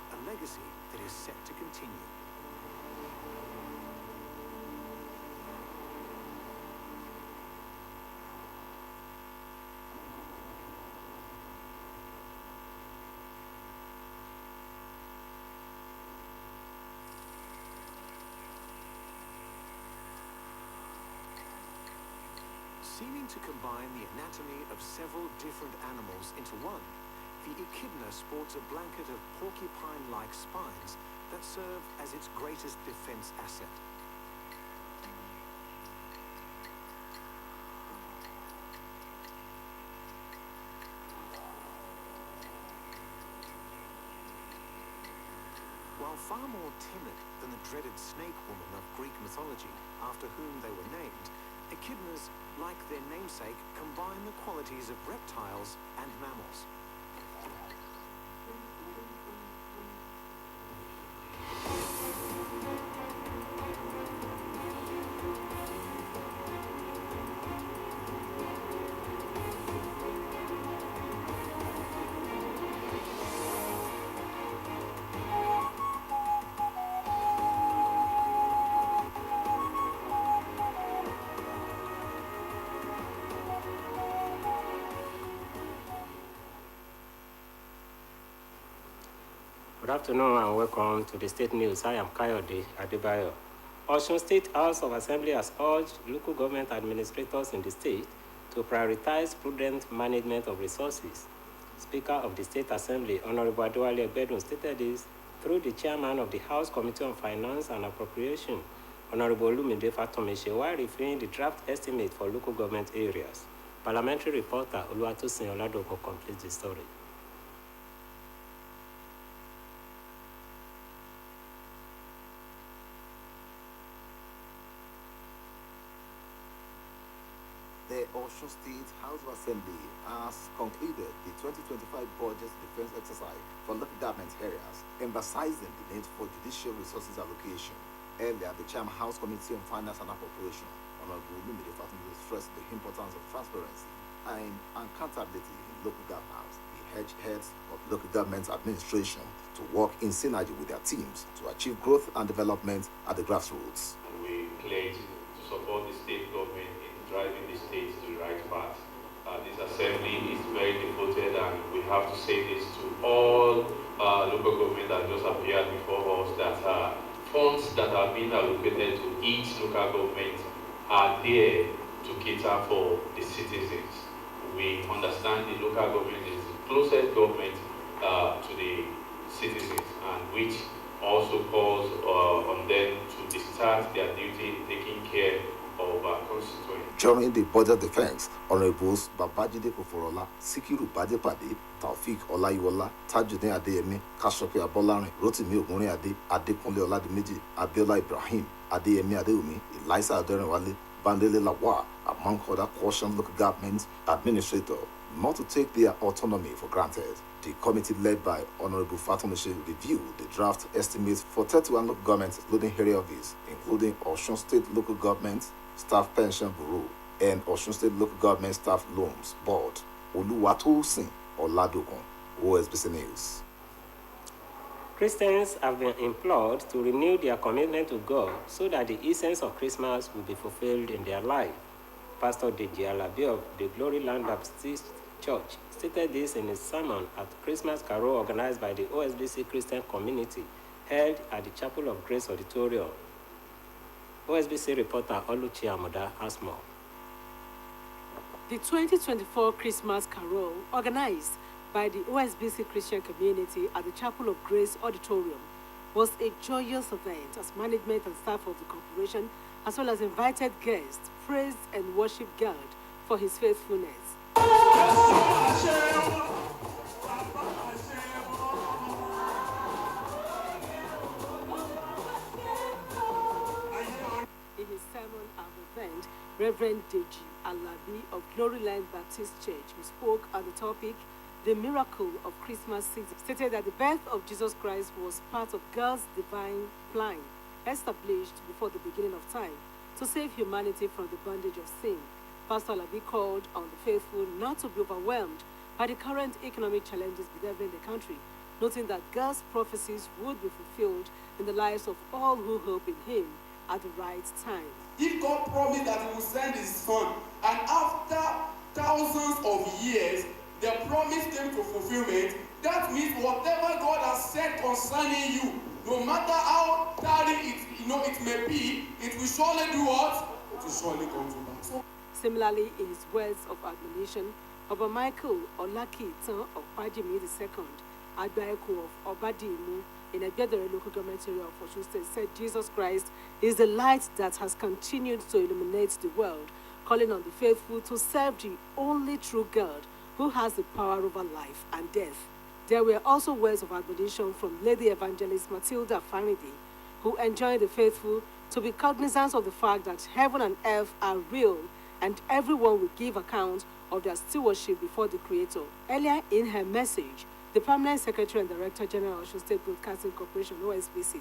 a legacy that is set to continue. Seeming to combine the anatomy of several different animals into one, the echidna sports a blanket of porcupine-like spines that serve as its greatest defense asset. While far more timid than the dreaded snake woman of Greek mythology, after whom they were named, echidnas, like their namesake, combine the qualities of reptiles and mammals. Good afternoon and welcome to the State News. I am Kayode Adebayo. Osun State House of Assembly has urged local government administrators in the state to prioritize prudent management of resources. Speaker of the State Assembly, Honorable Adewale Egbedun, stated this through the chairman of the House Committee on Finance and Appropriation, Honorable Olumide Fatomise, while reviewing the draft estimate for local government areas. Parliamentary reporter Oluwatosin Oladoko completes the story. The Osun State House of Assembly has concluded the 2025 budget defense exercise for local government areas, emphasizing the need for judicial resources allocation. Earlier, the Chairman House Committee on Finance and Appropriation, Honorable Olumide Fatomise, stressed the importance of transparency and accountability in local governments. He urged heads of local government administration to work in synergy with their teams to achieve growth and development at the grassroots. We pledge to support the state government in driving the state to the right path. This assembly is very devoted, and we have to say this to all local government that just appeared before us, that funds that are being allocated to each local government are there to cater for the citizens. We understand the local government is the closest government to the citizens, and which also calls on them to discharge their duty taking care of our constituents. During the budget defense, Honorables Babajide Koforola, Sikiru Badepade, Taufik Olayiwola, Tajudeen Adeyemi, Kashope Abolarin, Rotimi Ogunrinade, Adekunle Oladimeji, Abiola Ibrahim, Adeyemi Adewumi, Elisa Aderenwale, Bandele Lawal, among other cautioned local government administrators not to take their autonomy for granted. The committee led by Honorable Fatomise reviewed the draft estimates for 31 local governments, including area office, including Osun State Local Government Staff Pension Bureau and Osun State Local Government Staff Loans Board. Oluwatosin Oladokun, OSBC News. Christians have been implored to renew their commitment to God so that the essence of Christmas will be fulfilled in their life. Pastor Deji Alabi of the Glory Land Baptist Church stated this in his sermon at Christmas Carol organized by the OSBC Christian community held at the Chapel of Grace Auditorium. OSBC reporter Oluchi Amoda has more. The 2024 Christmas Carol, organized by the OSBC Christian community at the Chapel of Grace Auditorium, was a joyous event as management and staff of the corporation, as well as invited guests, praised and worshiped God for his faithfulness. Reverend Deji Alabi of Gloryland Baptist Church, who spoke on the topic, The Miracle of Christmas Season, stated that the birth of Jesus Christ was part of God's divine plan, established before the beginning of time, to save humanity from the bondage of sin. Pastor Alabi called on the faithful not to be overwhelmed by the current economic challenges bedeviling the country, noting that God's prophecies would be fulfilled in the lives of all who hope in Him at the right time. If God promised that He will send His Son, and after thousands of years, the promise came to fulfillment, that means whatever God has said concerning you, no matter how tardy it may be, it will surely do what? It will surely come to pass. Similarly, in his words of admonition, Oba Michael Olakitan of Pajimi II, Agbaeko of Obadimu, in Egba local government area of Osun State, said Jesus Christ is the light that has continued to illuminate the world, calling on the faithful to serve the only true God who has the power over life and death. There were also words of admonition from Lady Evangelist Matilda Faridi, who enjoined the faithful to be cognizant of the fact that heaven and earth are real and everyone will give account of their stewardship before the Creator. Earlier in her message, the Permanent Secretary and Director General of Osun State Broadcasting Corporation, OSBC,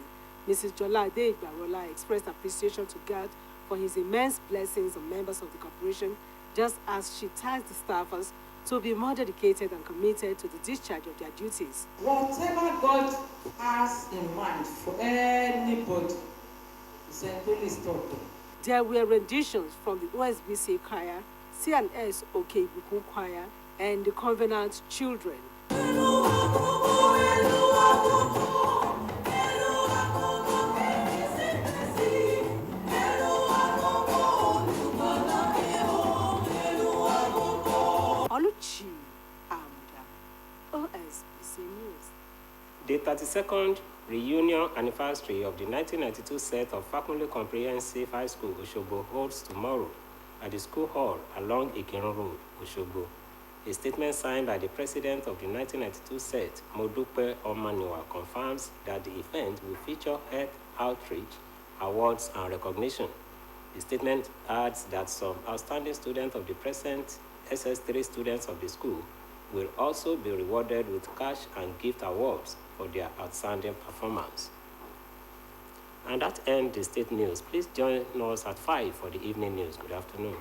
Mrs. Jola Egba expressed appreciation to God for His immense blessings on members of the corporation, just as she tasked the staffers to be more dedicated and committed to the discharge of their duties. Whatever God has in mind for anybody, He only stop them. There were renditions from the OSBC choir, C&S Okebukun choir, and the Covenant Children. Oluchi Amda, OSBC News. The 32nd reunion anniversary of the 1992 set of Fakunle Comprehensive High School, Osogbo, holds tomorrow at the school hall along Ikirun Road, Osogbo. A statement signed by the president of the 1992 set, Modupe Omaniwa, confirms that the event will feature health outreach, awards, and recognition. The statement adds that some outstanding students of the present SS3 students of the school will also be rewarded with cash and gift awards for their outstanding performance. And that ends the state news. Please join us at 5 for the evening news. Good afternoon.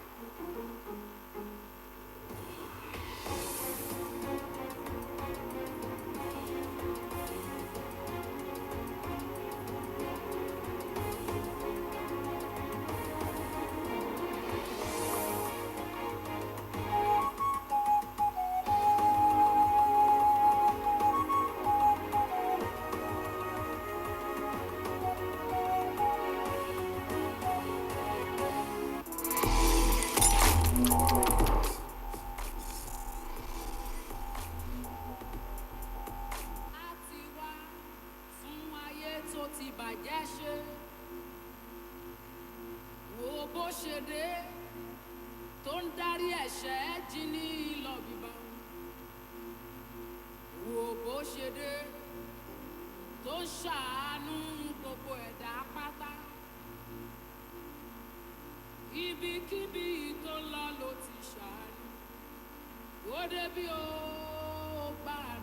Ibikíbi tó lọ ló ti ṣàánú, ó débi ó gbára.